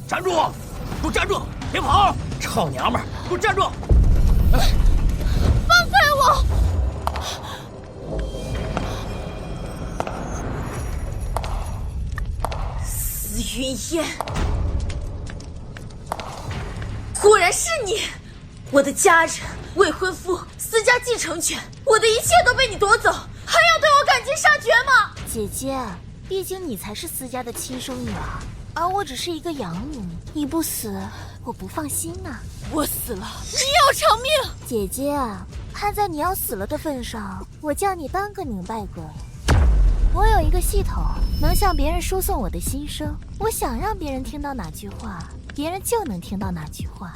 站住！给我站住！别跑！臭娘们儿，给我站住！放开我！司云烟，果然是你！我的家人、未婚夫、私家继承权，我的一切都被你夺走，还要对我赶尽杀绝吗？姐姐，毕竟你才是私家的亲生女儿，而我只是一个养女，你不死，我不放心呐。我死了，你要偿命！姐姐，看在你要死了的份上，我叫你当个明白鬼。我有一个系统，能向别人输送我的心声。我想让别人听到哪句话，别人就能听到哪句话。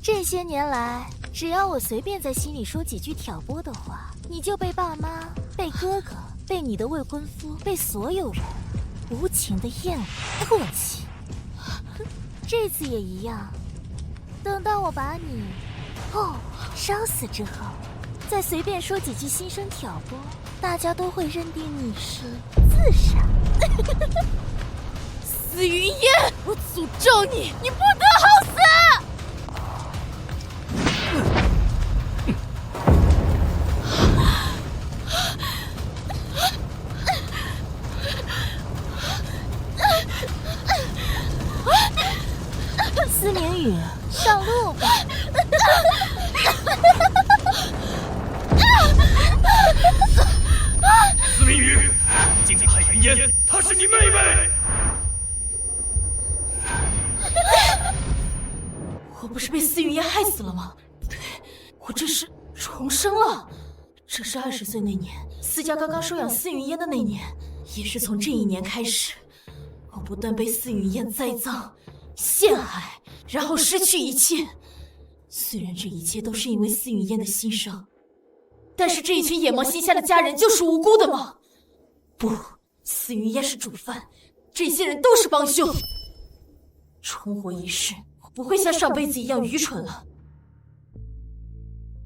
这些年来，只要我随便在心里说几句挑拨的话，你就被爸妈、被哥哥、被你的未婚夫、被所有人无情的厌恶、唾弃。这次也一样。等到我把你烧死之后，再随便说几句心声挑拨，大家都会认定你是自杀。司云烟，我诅咒你，你不得好死！司明宇，上路吧。司明宇，竟敢害云烟，她是你妹妹！我不是被司云烟害死了吗？我这是重生了。这是20岁那年，司家刚刚收养司云烟的那年，也是从这一年开始，我不断被司云烟栽赃、陷害，然后失去一切。虽然这一切都是因为司云烟的心声，但是这一群野猫心下的家人就是无辜的吗？不，司云烟是主犯，这些人都是帮凶。重活一世，我不会像上辈子一样愚蠢了。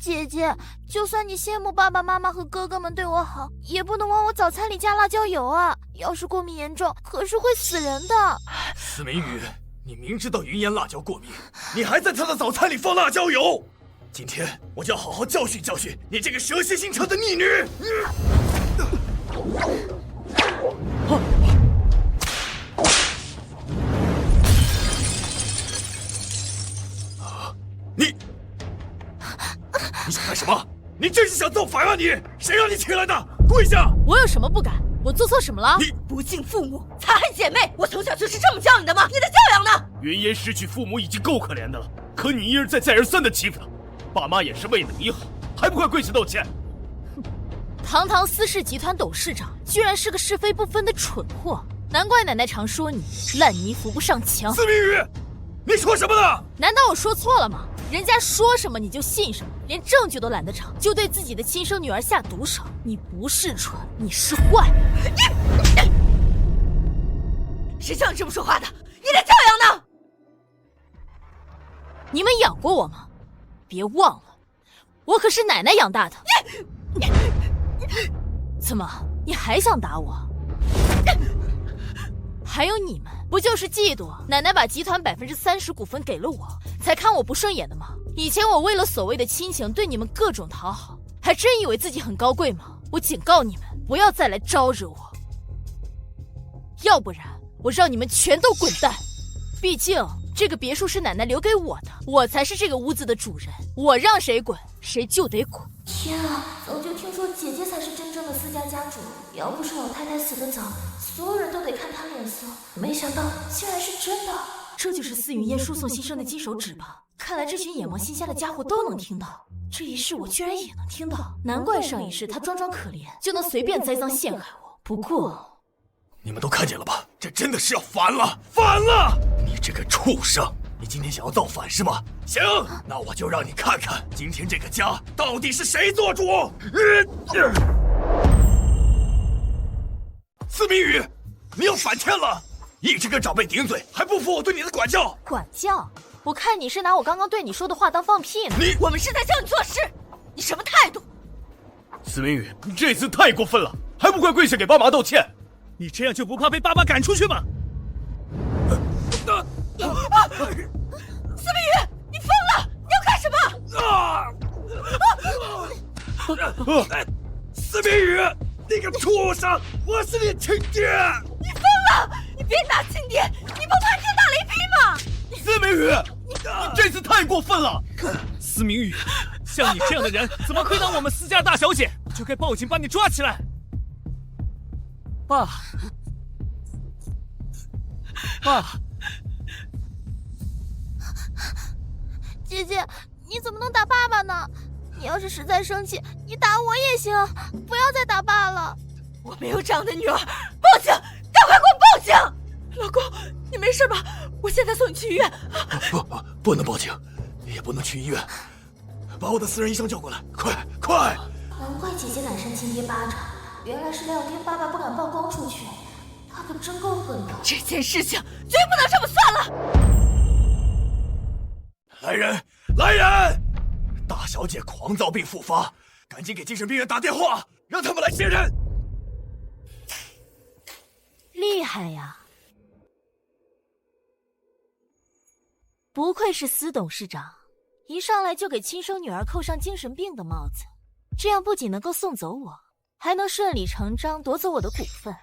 姐姐，就算你羡慕爸爸妈妈和哥哥们对我好，也不能往我早餐里加辣椒油啊！要是过敏严重，可是会死人的。司明宇，你明知道云烟辣椒过敏，你还在她的早餐里放辣椒油！今天我就要好好教训教训你这个蛇蝎心肠的逆女！你想干什么？你真是想造反啊你！谁让你请来的？跪下！我有什么不敢？我做错什么了？你不敬父母，残害姐妹！我从小就是这么教你的吗？你的教养呢？云烟失去父母已经够可怜的了，可你一而再再而三的欺负她，爸妈也是为了你好，还不快跪下道歉？堂堂司氏集团董事长，居然是个是非不分的蠢货，难怪奶奶常说你烂泥扶不上墙。司明宇，你说什么呢？难道我说错了吗？人家说什么你就信什么，连证据都懒得找，就对自己的亲生女儿下毒手。你不是蠢，你是坏。谁叫你这么说话的？你的教养呢？你们养过我吗？别忘了，我可是奶奶养大的。怎么，你还想打我？还有你们，不就是嫉妒奶奶把集团30%股份给了我，才看我不顺眼的吗？以前我为了所谓的亲情对你们各种讨好，还真以为自己很高贵吗？我警告你们，不要再来招惹我，要不然我让你们全都滚蛋！毕竟这个别墅是奶奶留给我的，我才是这个屋子的主人，我让谁滚，谁就得滚。天啊，早就听说姐姐才是真正的私家家主，要不是老太太死得早，所有人都得看她脸色。没想到竟然是真的。这就是司云烟输送心声的金手指吧？看来这群野猫心下的家伙都能听到，这一世我居然也能听到，难怪上一世他装装可怜就能随便栽赃陷害我。不过，你们都看见了吧？这真的是要反了，反了！你这个畜生！你今天想要造反是吗？行，那我就让你看看，今天这个家到底是谁做主！司明宇，你要反天了！一直跟长辈顶嘴，还不服我对你的管教！管教？我看你是拿我刚刚对你说的话当放屁呢。我们是在教你做事，你什么态度？司明宇，你这次太过分了，还不快跪下给爸妈道歉！你这样就不怕被爸妈赶出去吗？司明宇，你疯了！你要干什么？司明宇，你个畜生！我是你亲爹！你疯了！你别打亲爹！你不怕天打雷劈吗？司明宇，你这次太过分了！司明宇，像你这样的人，怎么亏当我们司家大小姐？就该报警把你抓起来。爸，爸，姐姐，你怎么能打爸爸呢？你要是实在生气，你打我也行，不要再打爸了。我没有这样的女儿！报警！赶快给我报警！老公，你没事吧？我现在送你去医院。不能报警，也不能去医院，把我的私人医生叫过来，快！难怪姐姐敢扇亲爹巴掌，原来是料爹爸爸不敢曝光出去，他可真够狠的。这件事情绝不能这么算了！来人！大小姐狂躁病复发，赶紧给精神病院打电话，让他们来接人。厉害呀！不愧是司董事长，一上来就给亲生女儿扣上精神病的帽子，这样不仅能够送走我，还能顺理成章夺走我的股份，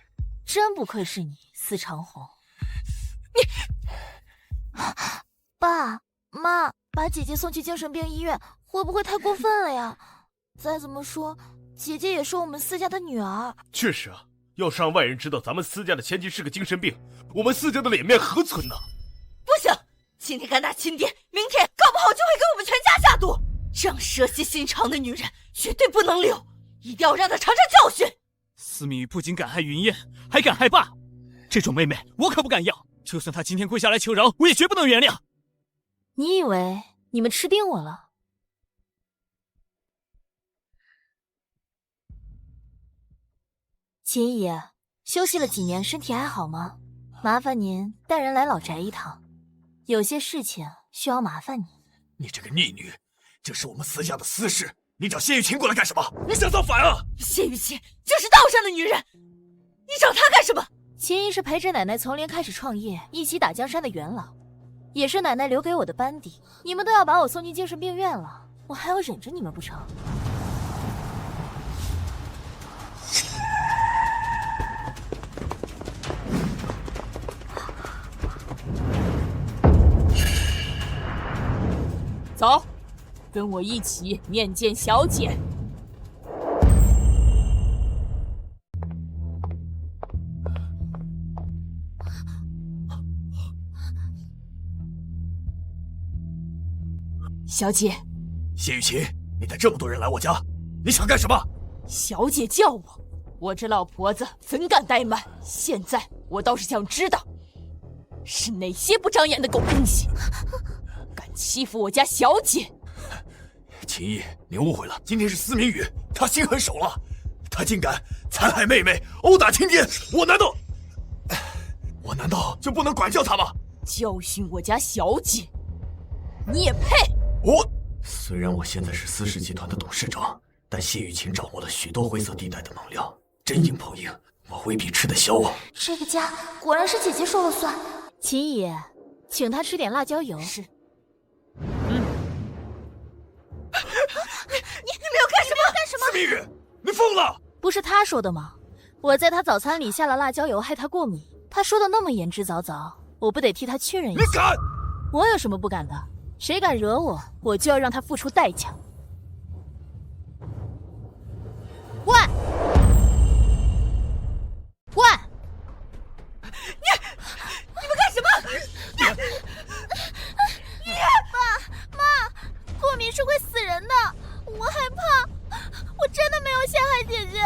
真不愧是你，司长红。你，爸妈，把姐姐送去精神病医院，会不会太过分了呀？再怎么说，姐姐也是我们司家的女儿。确实啊，要是让外人知道咱们司家的千金是个精神病，我们司家的脸面何存呢？不行，今天敢打亲爹，明天搞不好就会给我们全家下毒。这样蛇蝎心肠的女人绝对不能留，一定要让她尝尝教训。司明宇不仅敢害云烟，还敢害爸，这种妹妹我可不敢要。就算她今天跪下来求饶，我也绝不能原谅。你以为你们吃定我了？秦姨，休息了几年，身体还好吗？麻烦您带人来老宅一趟，有些事情需要麻烦你。你这个逆女，这是我们司家的私事，你找谢雨晴过来干什么？你想造反啊？谢雨晴就是道上的女人，你找她干什么？秦姨是陪着奶奶从零开始创业，一起打江山的元老，也是奶奶留给我的班底。你们都要把我送进精神病院了，我还要忍着你们不成？走，跟我一起面见小姐。小姐，谢雨晴，你带这么多人来我家，你想干什么？小姐叫我这老婆子怎敢怠慢？现在我倒是想知道，是哪些不长眼的狗东西，敢欺负我家小姐？秦毅，你误会了，今天是司明宇，他心狠手辣，他竟敢残害妹妹，殴打亲爹，我难道就不能管教他吗？教训我家小姐，你也配？虽然我现在是司氏集团的董事长，但谢雨晴掌握了许多灰色地带的能量，真硬碰硬，我未必吃得消啊！这个家果然是姐姐说了算。秦姨，请她吃点辣椒油。是。你们要干什么？司明宇，你疯了！不是他说的吗？我在他早餐里下了辣椒油，害他过敏。他说的那么言之凿凿，我不得替他确认一下？你敢？我有什么不敢的？谁敢惹我，我就要让他付出代价。喂！你们干什么？爸妈，过敏是会死人的，我害怕。我真的没有陷害姐姐。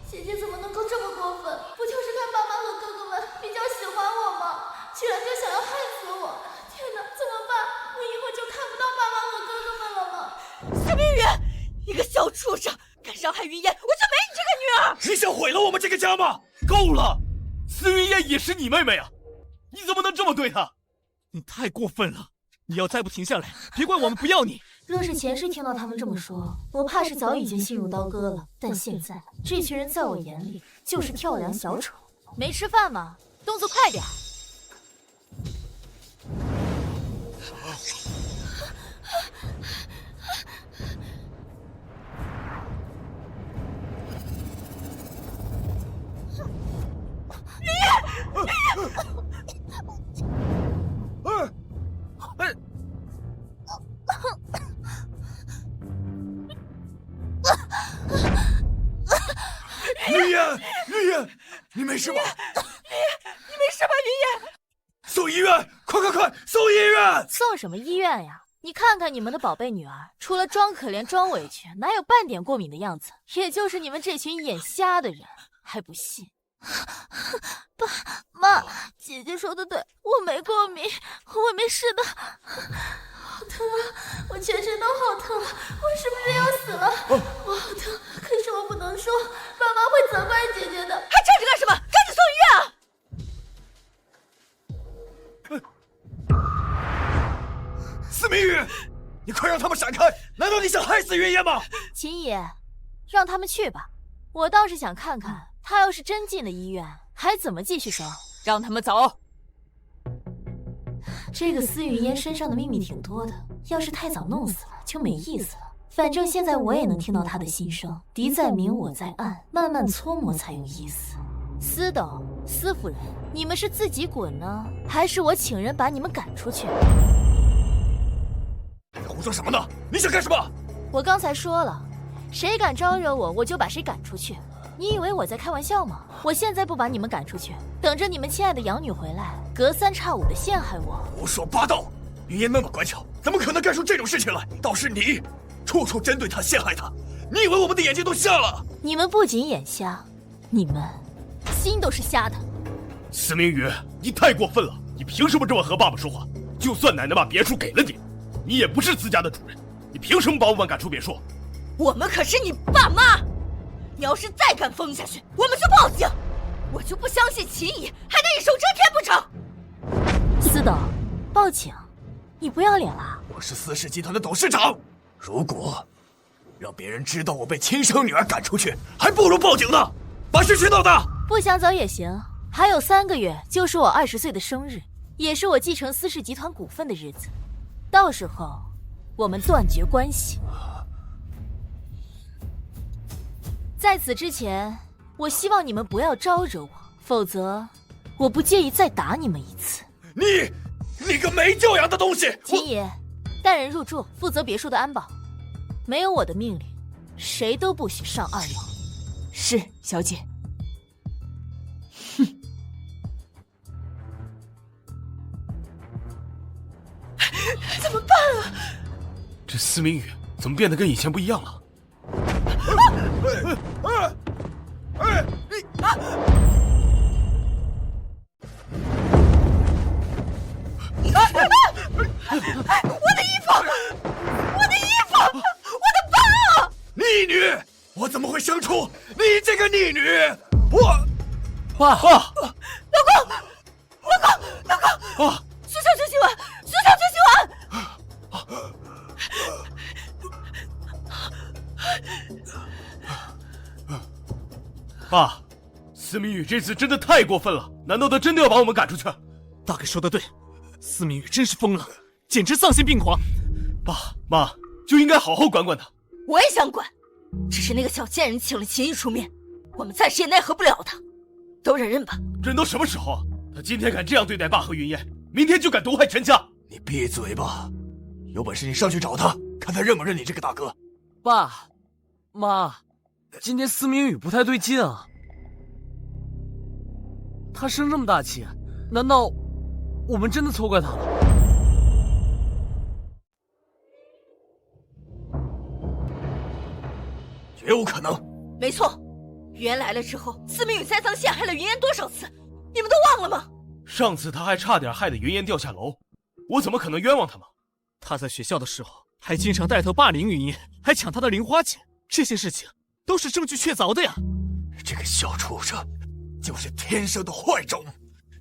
姐姐怎么能够这么过分？不就是看爸妈和哥哥们比较喜欢我吗？居然就想要害死我！天哪，怎么办？我以后就看不到爸妈和哥哥们了吗？司明宇，一个小畜生，敢伤害云烟，我就没你这个女儿！你想毁了我们这个家吗？够了！司云烟也是你妹妹啊，你怎么能这么对她？你太过分了！你要再不停下来，别怪我们不要你。若是前世听到他们这么说，我怕是早已经心如刀割了。但现在，这群人在我眼里就是跳梁小丑。没吃饭吗？动作快点！没事吧？你没事吧，云烟？送医院！快，送医院！送什么医院呀？你看看你们的宝贝女儿，除了装可怜装委屈，哪有半点过敏的样子？也就是你们这群眼瞎的人还不信。爸妈，姐姐说的对，我没过敏，我没事的。好疼啊！我全身都好疼，我是不是要死了？我好疼，可是我不能说，爸妈会责怪姐姐的。还站着干什么？赶紧送医院啊！司明宇，你快让他们闪开！难道你想害死云烟吗？秦爷，让他们去吧。我倒是想看看，他要是真进了医院，还怎么继续生？让他们走。这个司云烟身上的秘密挺多的，要是太早弄死了就没意思了。反正现在我也能听到他的心声，敌在明我在暗，慢慢搓磨才有意思。司董、司夫人，你们是自己滚呢，还是我请人把你们赶出去？你在胡说什么呢？你想干什么？我刚才说了，谁敢招惹我，我就把谁赶出去。你以为我在开玩笑吗？我现在不把你们赶出去，等着你们亲爱的养女回来，隔三差五的陷害我。胡说八道！云烟那么乖巧，怎么可能干出这种事情来？倒是你，处处针对她，陷害她。你以为我们的眼睛都瞎了？你们不仅眼瞎，你们心都是瞎的。司明宇，你太过分了！你凭什么这么和爸爸说话？就算奶奶把别墅给了你，你也不是自家的主人，你凭什么把我们赶出别墅？我们可是你爸妈，你要是再敢疯下去，我们就报警！我就不相信秦姨还能一手遮天不成？司董，报警？你不要脸了？我是司氏集团的董事长，如果让别人知道我被亲生女儿赶出去，还不如报警呢！把事情闹大。不想走也行，还有3个月就是我20岁的生日，也是我继承司氏集团股份的日子，到时候我们断绝关系。在此之前，我希望你们不要招惹我，否则我不介意再打你们一次。你个没教养的东西！秦爷，带人入住，负责别墅的安保。没有我的命令，谁都不许上2楼。是，小姐。哼。怎么办啊？这司明宇怎么变得跟以前不一样了？我的衣服！我的衣服！我的包！逆女！我怎么会生出你这个逆女？爸！老公！啊！速效救心丸！速效救心丸！爸，司明宇这次真的太过分了，难道他真的要把我们赶出去？大哥说的对，司明宇真是疯了，简直丧心病狂。爸妈就应该好好管管他。我也想管，只是那个小贱人请了秦姨出面，我们暂时也奈何不了他，都忍忍吧。忍到什么时候啊？他今天敢这样对待爸和云烟，明天就敢毒害全家。你闭嘴吧！有本事你上去找他，看他认不认你这个大哥。爸妈，今天司明宇不太对劲啊。他生这么大气，难道我们真的错怪他了？绝无可能。没错，云烟来了之后，司明宇栽赃陷害了云烟多少次，你们都忘了吗？上次他还差点害得云烟掉下楼，我怎么可能冤枉他吗？他在学校的时候还经常带头霸凌云烟，还抢他的零花钱，这些事情都是证据确凿的呀。这个小畜生就是天生的坏种，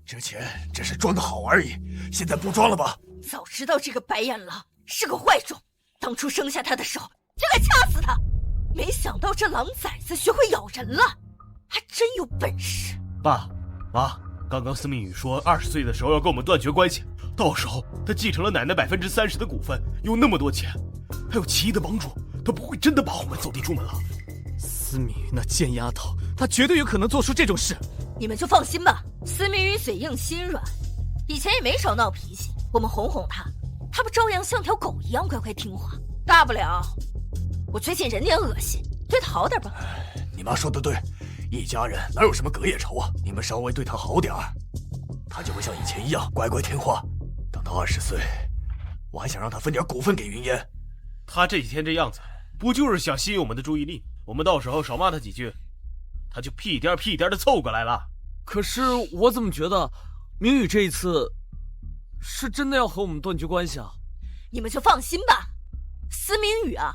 之前只是装得好而已，现在不装了吧？早知道这个白眼狼是个坏种，当初生下他的时候就该掐死他，没想到这狼崽子学会咬人了，还真有本事。爸妈，刚刚司明宇说20岁的时候要跟我们断绝关系，到时候他继承了奶奶30%的股份，有那么多钱，还有奇异的帮助，他不会真的把我们扫地出门了。司明宇那贱丫头，她绝对有可能做出这种事。你们就放心吧，司明宇嘴硬心软，以前也没少闹脾气，我们哄哄他，他不照样像条狗一样乖乖听话。大不了我最近人点恶心，对他好点吧。你妈说的对，一家人哪有什么隔夜仇啊？你们稍微对他好点儿，他就会像以前一样乖乖听话。等到20岁，我还想让他分点股份给云烟。他这几天这样子，不就是想吸引我们的注意力？我们到时候少骂他几句，他就屁颠屁颠的凑过来了。可是我怎么觉得明宇这一次是真的要和我们断绝关系啊？你们就放心吧，司明宇啊，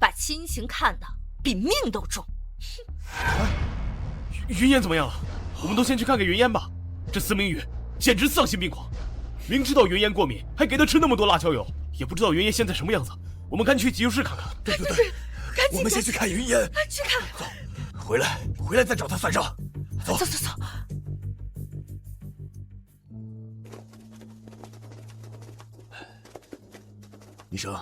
把亲情看得比命都重。云烟怎么样了？我们都先去看看云烟吧。这司明宇简直丧心病狂，明知道云烟过敏，还给他吃那么多辣椒油，也不知道云烟现在什么样子。我们赶紧去急救室看看。对，赶紧，我们先去看云烟，去看。走，回来再找他算账。走。医生，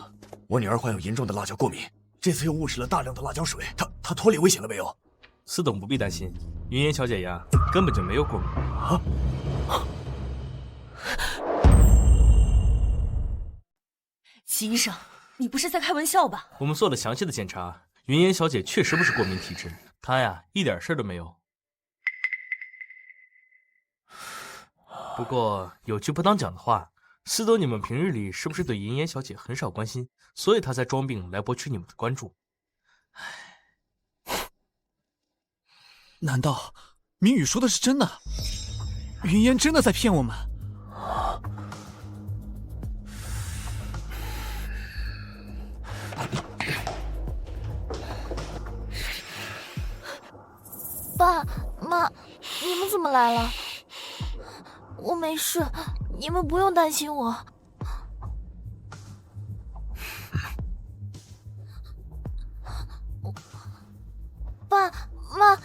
我女儿患有严重的辣椒过敏，这次又误食了大量的辣椒水，她脱离危险了没有？司董不必担心，云烟小姐呀，根本就没有过敏。啊！齐医生，你不是在开玩笑吧？我们做了详细的检查，云烟小姐确实不是过敏体质，她呀一点事儿都没有。不过有句不当讲的话，司董你们平日里是不是对云烟小姐很少关心，所以她才装病来博取你们的关注？难道明宇说的是真的？云烟真的在骗我们？爸妈，你们怎么来了？我没事，你们不用担心我。爸妈，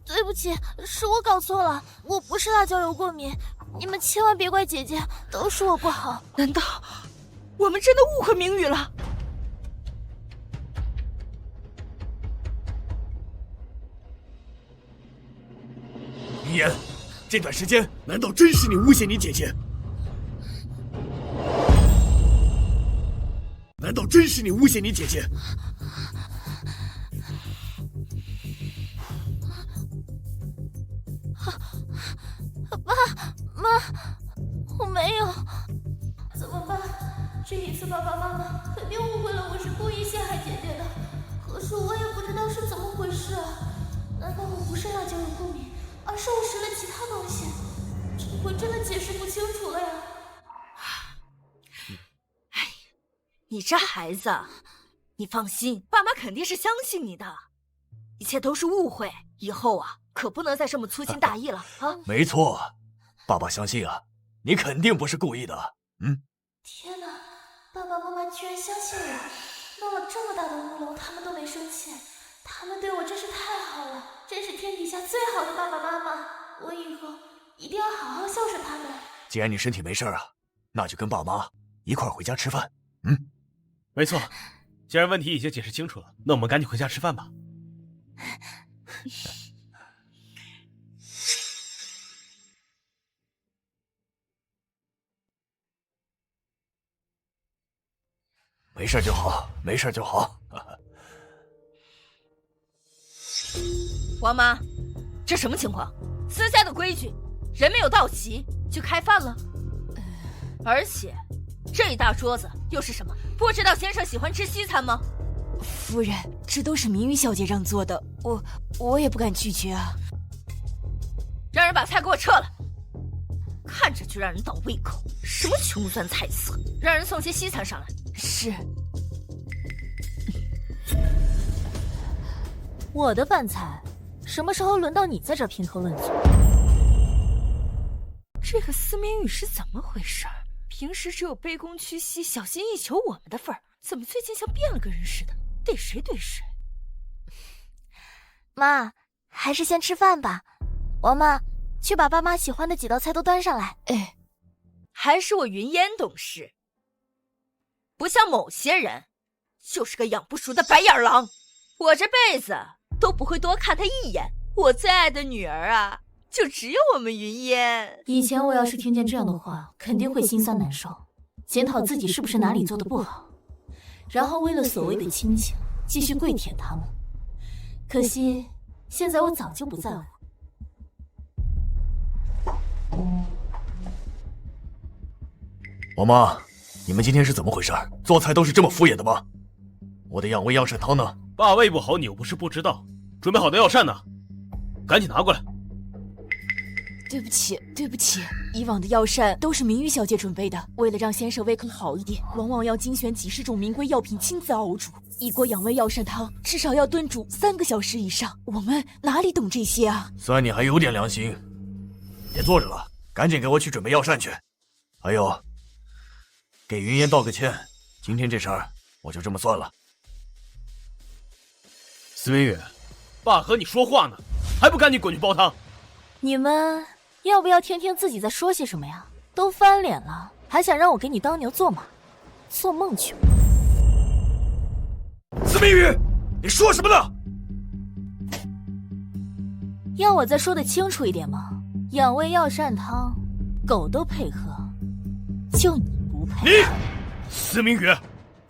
对不起，是我搞错了，我不是辣椒油过敏，你们千万别怪姐姐，都是我不好。难道我们真的误会明宇了？云烟，这段时间难道真是你诬陷你姐姐？难道真是你诬陷你姐姐？爸妈，我没有。怎么办？这一次爸爸妈妈肯定误会了我是故意陷害姐姐的，可是我也不知道是怎么回事啊。难道我不是辣椒油过敏，而是我食了其他东西？这回真的解释不清楚了呀。哎，你这孩子，你放心，爸妈肯定是相信你的，一切都是误会，以后啊可不能再这么粗心大意了啊！没错，爸爸相信啊，你肯定不是故意的。天哪，爸爸妈妈居然相信我，闹了这么大的乌龙，他们都没生气，他们对我真是太好了，真是天底下最好的爸爸妈妈。我以后一定要好好孝顺他们。既然你身体没事啊，那就跟爸妈一块回家吃饭。没错，既然问题已经解释清楚了，那我们赶紧回家吃饭吧。没事就好，没事就好。王妈，这什么情况？私家的规矩，人没有到齐就开饭了？而且这一大桌子又是什么？不知道先生喜欢吃西餐吗？夫人，这都是明宇小姐让做的，我也不敢拒绝啊。让人把菜给我撤了，看着就让人倒胃口。什么穷酸菜色，让人送些西餐上来。是。我的饭菜，什么时候轮到你在这儿评头论足？这个司明宇是怎么回事？平时只有卑躬屈膝、小心翼翼求我们的份儿，怎么最近像变了个人似的，逮谁怼谁？妈，还是先吃饭吧。王妈，去把爸妈喜欢的几道菜都端上来。哎，还是我云烟懂事，不像某些人，就是个养不熟的白眼狼。我这辈子都不会多看他一眼。我最爱的女儿啊，就只有我们云烟。以前我要是听见这样的话，肯定会心酸难受，检讨自己是不是哪里做的不好，然后为了所谓的亲情，继续跪舔他们。可惜现在我早就不在乎。王妈，你们今天是怎么回事？做菜都是这么敷衍的吗？我的养胃药膳汤呢？爸胃不好，你又不是不知道。准备好的药膳呢？赶紧拿过来。对不起，对不起，以往的药膳都是明玉小姐准备的。为了让先生胃口好一点，往往要精选几十种名贵药品亲自熬煮。一锅养胃药膳汤至少要炖煮3个小时以上，我们哪里懂这些啊？算你还有点良心。别坐着了，赶紧给我去准备药膳去。还有，给云烟道个歉，今天这事儿我就这么算了。司明宇，爸和你说话呢，还不赶紧滚去煲汤？你们要不要听听自己在说些什么呀？都翻脸了，还想让我给你当牛做马？做梦去吧！司明宇，你说什么呢？要我再说的清楚一点吗？养胃药膳汤，狗都配合，就你不配。你，司明宇，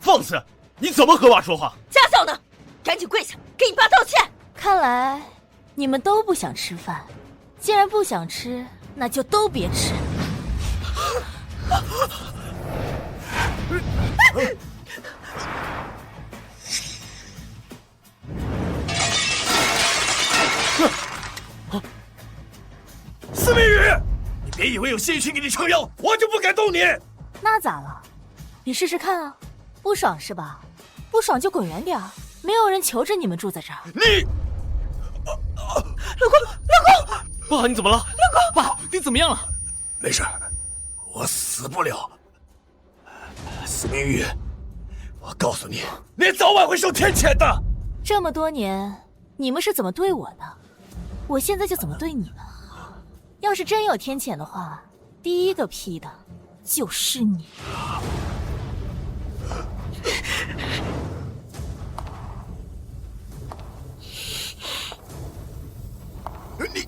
放肆！你怎么和爸说话？家嫂呢？赶紧跪下，给你爸道歉！看来你们都不想吃饭，既然不想吃，那就都别吃。司明宇，你别以为有谢群给你撑腰，我就不敢动你。那咋了？你试试看啊！不爽是吧？不爽就滚远点儿，没有人求着你们住在这儿。你，老公，爸，你怎么了？老公，爸，你怎么样了？没事，我死不了。司明宇，我告诉你，你早晚会受天谴的。这么多年，你们是怎么对我的，我现在就怎么对你们。要是真有天谴的话，第一个批的就是你。你，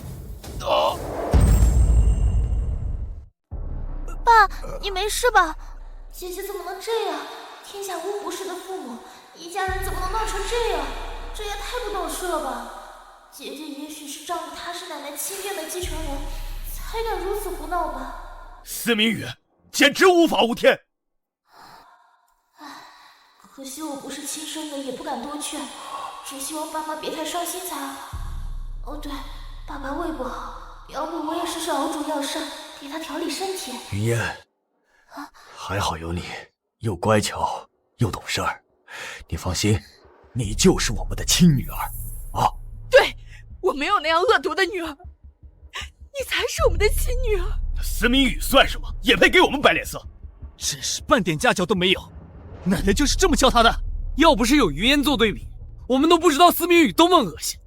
啊！爸，你没事吧？姐姐怎么能这样？天下无不是的父母，一家人怎么能闹成这样？这也太不懂事了吧！姐姐也许是仗着她是奶奶亲爹的继承人，才敢如此胡闹吧。司明宇，简直无法无天！唉，可惜我不是亲生的，也不敢多劝，只希望爸妈别太伤心才好。哦对，爸爸胃不好，要不我也试试熬煮药膳，给他调理身体。云烟，还好有你，又乖巧又懂事儿。你放心，你就是我们的亲女儿啊！对，我没有那样恶毒的女儿，你才是我们的亲女儿。司明宇算什么？也配给我们摆脸色？真是半点家教都没有，奶奶就是这么教他的。要不是有余烟做对比，我们都不知道司明宇多么恶心。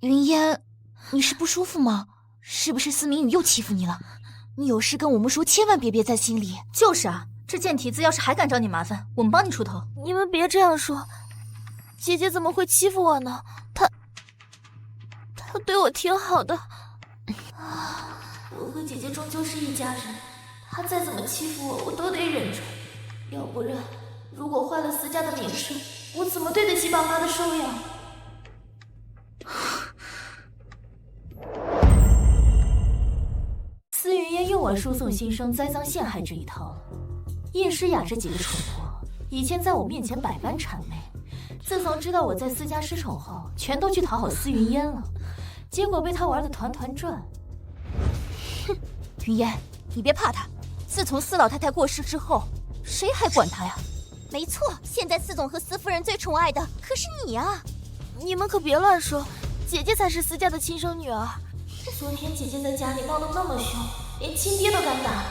云烟，你是不舒服吗？是不是司明宇又欺负你了？你有事跟我们说，千万别憋在心里。就是啊，这贱蹄子要是还敢找你麻烦，我们帮你出头。你们别这样说，姐姐怎么会欺负我呢？她对我挺好的。我和姐姐终究是一家人，她再怎么欺负我，我都得忍着。要不然，如果坏了司家的名声，我怎么对得起爸妈的收养？司云烟又玩输送新生、栽赃陷害这一套。叶诗雅这几个蠢货，以前在我面前百般谄媚，自从知道我在司家失宠后，全都去讨好司云烟了，结果被他玩得团团转。哼，云烟，你别怕他。自从司老太太过世之后，谁还管他呀？没错，现在司总和司夫人最宠爱的可是你啊！你们可别乱说，姐姐才是司家的亲生女儿。昨天姐姐在家里闹得那么凶，连亲爹都敢打，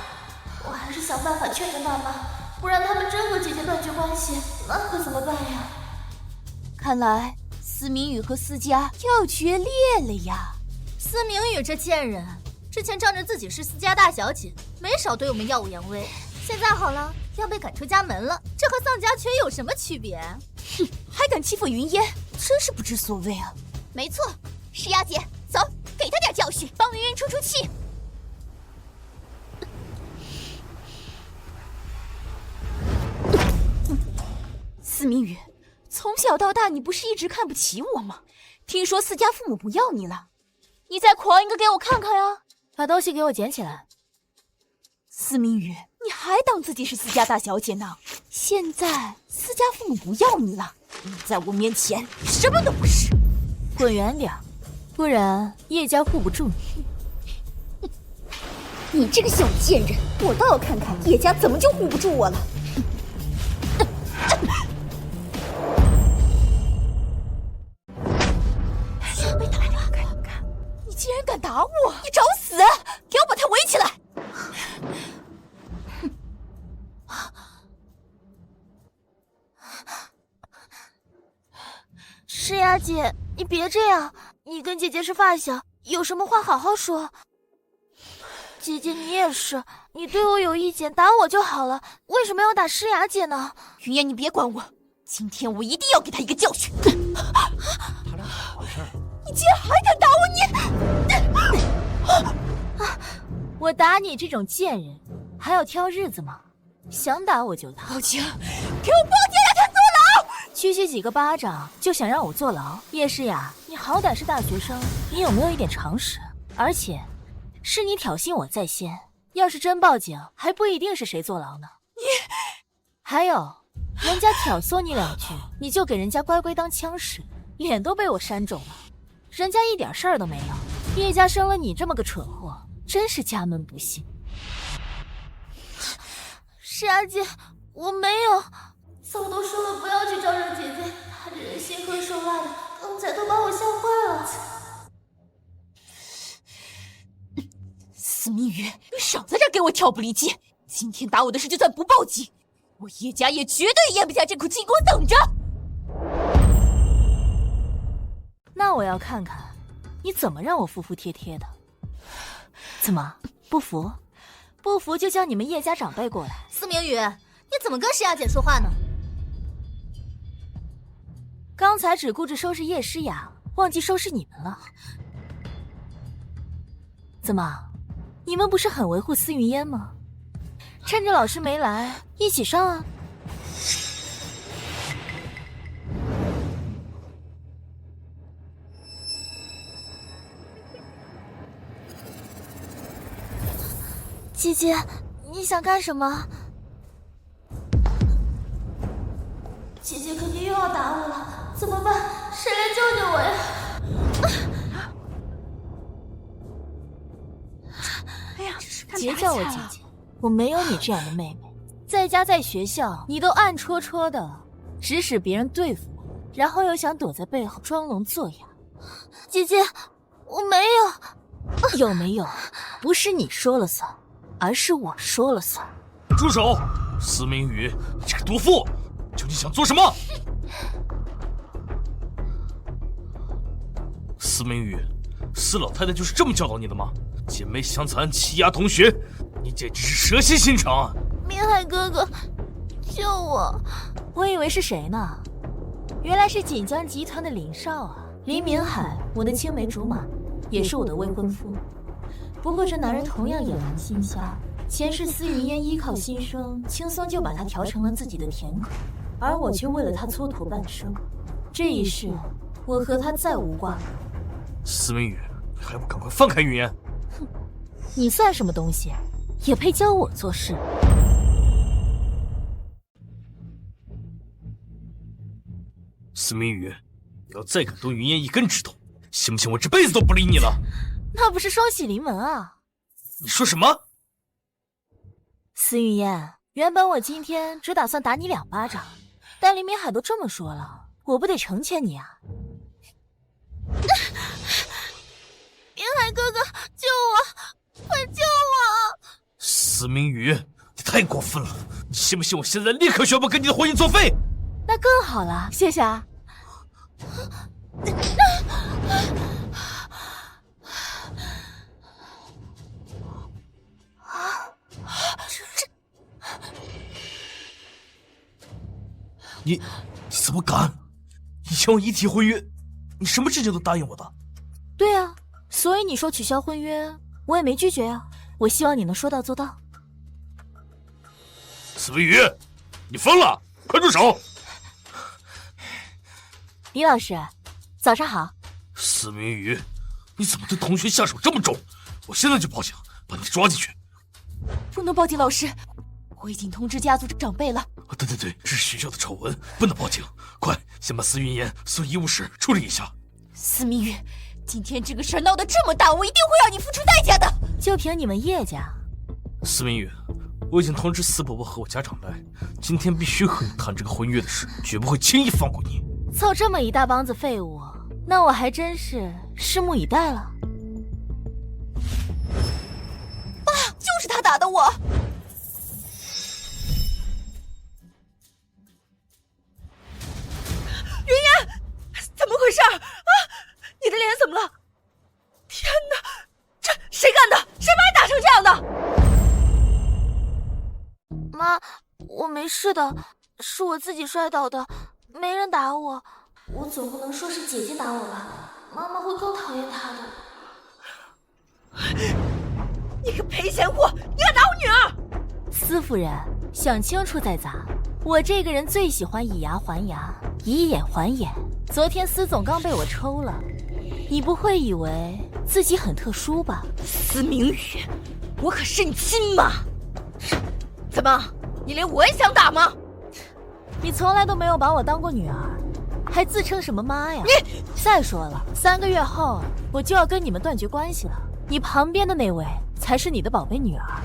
我还是想办法劝着爸妈，不然他们真和姐姐断绝关系，那可怎么办呀？看来司明宇和司家要决裂了呀！司明宇这贱人，之前仗着自己是司家大小姐，没少对我们耀武扬威，现在好了，要被赶出家门了，这和丧家犬有什么区别？哼，还敢欺负云烟，真是不知所谓啊！没错，诗雅姐，走，给他点教训，帮云云出出气。司明宇，从小到大你不是一直看不起我吗？听说四家父母不要你了，你再狂一个给我看看呀！把东西给我捡起来。司明宇，你还当自己是私家大小姐呢？现在私家父母不要你了，你在我面前什么都不是。滚远点，不然叶家护不住你。你这个小贱人，我倒要看看叶家怎么就护不住我了。你竟然敢打我！你找死！给我把他围起来！诗雅姐，你别这样，你跟姐姐是发小，有什么话好好说。姐姐你也是，你对我有意见，打我就好了，为什么要打诗雅姐呢？云烟，你别管我，今天我一定要给他一个教训。他俩怎么回事？你竟然还敢打我！我打你这种贱人，还要挑日子吗？想打我就打。报警！给我报警，让他坐牢！区几个巴掌就想让我坐牢？叶诗雅，你好歹是大学生，你有没有一点常识？而且，是你挑衅我在先，要是真报警，还不一定是谁坐牢呢。还有，人家挑唆你两句，你就给人家乖乖当枪使，脸都被我扇肿了。人家一点事儿都没有，叶家生了你这么个蠢货，真是家门不幸。诗雅姐，我没有。早都说了不要去招惹姐姐，她这人心狠手辣的，刚才都把我吓坏了。司明宇，你少在这给我挑拨离间！今天打我的事，就算不报警，我叶家也绝对咽不下这口气，给我等着！那我要看看你怎么让我服服帖帖的。怎么不服？不服就叫你们叶家长辈过来。司明宇，你怎么跟诗雅姐说话呢？刚才只顾着收拾叶诗雅，忘记收拾你们了。怎么，你们不是很维护司云烟吗？趁着老师没来，一起上啊！姐姐，你想干什么？姐姐肯定又要打我了，怎么办？谁来救救我呀？哎呀，别叫我姐姐，我没有你这样的妹妹。在家在学校，你都暗戳戳的指使别人对付我，然后又想躲在背后装聋作哑。姐姐，我没有。有没有？不是你说了算，而是我说了算。住手！司明宇，你这个毒妇，究竟想做什么？司明宇，司老太太就是这么教导你的吗？姐妹相残，欺压同学，你简直是蛇蝎心肠啊！明海哥哥，救我！我以为是谁呢？原来是锦江集团的林少啊，林明海，我的青梅竹马，也是我的未婚夫。不过这男人同样眼盲心瞎，前世司云烟依靠新生，轻松就把他调成了自己的舔狗，而我却为了他蹉跎半生。这一世，我和他再无瓜葛。司明宇，你还不赶快放开云烟！哼，你算什么东西，也配教我做事？司明宇，你要再敢动云烟一根指头，信不信我这辈子都不理你了？那不是双喜临门啊！你说什么？司云烟，原本我今天只打算打你2巴掌，但林明海都这么说了，我不得成全你啊！明海哥哥，救我！快救我！司明宇，你太过分了！你信不信我现在立刻宣布跟你的婚姻作废？那更好了，谢谢啊。你怎么敢？以前我一提婚约，你什么事情都答应我的。对啊，所以你说取消婚约，我也没拒绝啊。我希望你能说到做到。司明宇，你疯了！快住手！李老师，早上好。司明宇，你怎么对同学下手这么重？我现在就报警，把你抓进去。不能报警，老师，我已经通知家族长辈了。对，这是学校的丑闻，不能报警。快，先把司云言送医务室处理一下。司明宇，今天这个事儿闹得这么大，我一定会让你付出代价的。就凭你们叶家？司明宇，我已经通知司伯伯和我家长来，今天必须和你谈这个婚约的事，绝不会轻易放过你。凑这么一大帮子废物，那我还真是拭目以待了。爸，就是他打的我。云言，怎么回事啊？你的脸怎么了？天哪，这谁干的？谁把你打成这样的？妈，我没事的，是我自己摔倒的，没人打我。我总不能说是姐姐打我吧，妈妈会更讨厌她的。你个赔钱货，你敢打我女儿！司夫人，想清楚再砸。我这个人最喜欢以牙还牙，以眼还眼。昨天司总刚被我抽了，你不会以为自己很特殊吧？司明宇，我可是你亲妈。怎么，你连我也想打吗？你从来都没有把我当过女儿，还自称什么妈呀？你再说了，3个月后我就要跟你们断绝关系了。你旁边的那位才是你的宝贝女儿。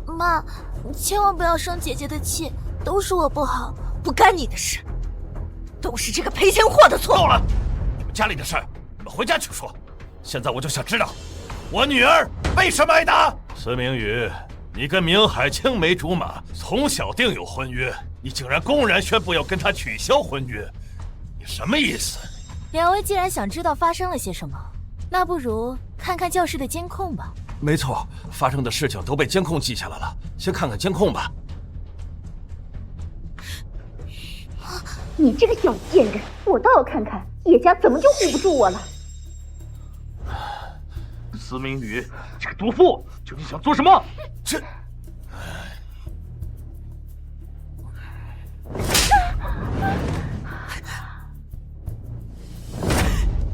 妈，你千万不要生姐姐的气，都是我不好，不干你的事，都是这个赔钱货的错。够了，你们家里的事你们回家去说。现在我就想知道，我女儿为什么挨打？司明宇，你跟明海青梅竹马，从小定有婚约，你竟然公然宣布要跟他取消婚约，你什么意思？两位既然想知道发生了些什么，那不如看看教室的监控吧。没错，发生的事情都被监控记下来了，先看看监控吧。你这个小贱人，我倒要看看叶家怎么就护不住我了。司明宇，这个毒妇，究竟想做什么？这……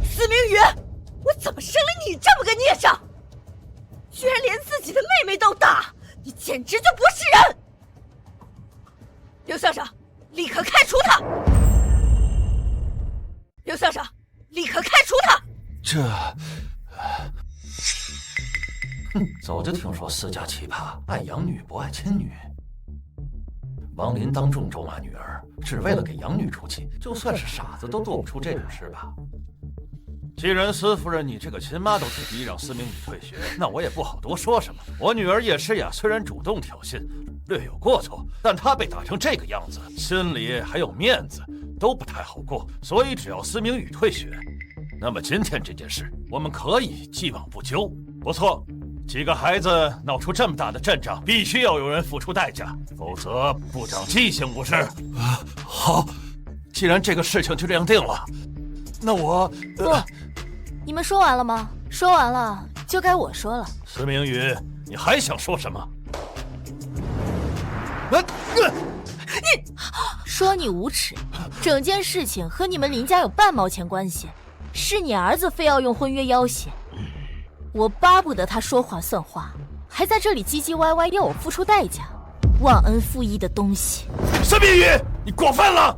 司明宇，我怎么生了你这么个孽障？居然连自己的妹妹都打，你简直就不是人！刘校长，立刻开除他！刘校长，立刻开除他！这……早就听说私家奇葩，爱养女不爱亲女。王林当众咒骂女儿，只为了给养女出气，就算是傻子都做不出这种事吧。既然司夫人你这个亲妈都提议让司明宇退学，那我也不好多说什么。我女儿叶诗雅虽然主动挑衅，略有过错，但她被打成这个样子，心里还有面子都不太好过。所以只要司明宇退学，那么今天这件事我们可以既往不咎。不错，几个孩子闹出这么大的阵仗，必须要有人付出代价，否则不长记性不是？好，既然这个事情就这样定了，那我不，你们说完了吗？说完了就该我说了。司明宇，你还想说什么？你说你无耻，整件事情和你们林家有半毛钱关系，是你儿子非要用婚约要挟，我巴不得他说话算话，还在这里唧唧歪歪要我付出代价，忘恩负义的东西！司明宇，你过分了！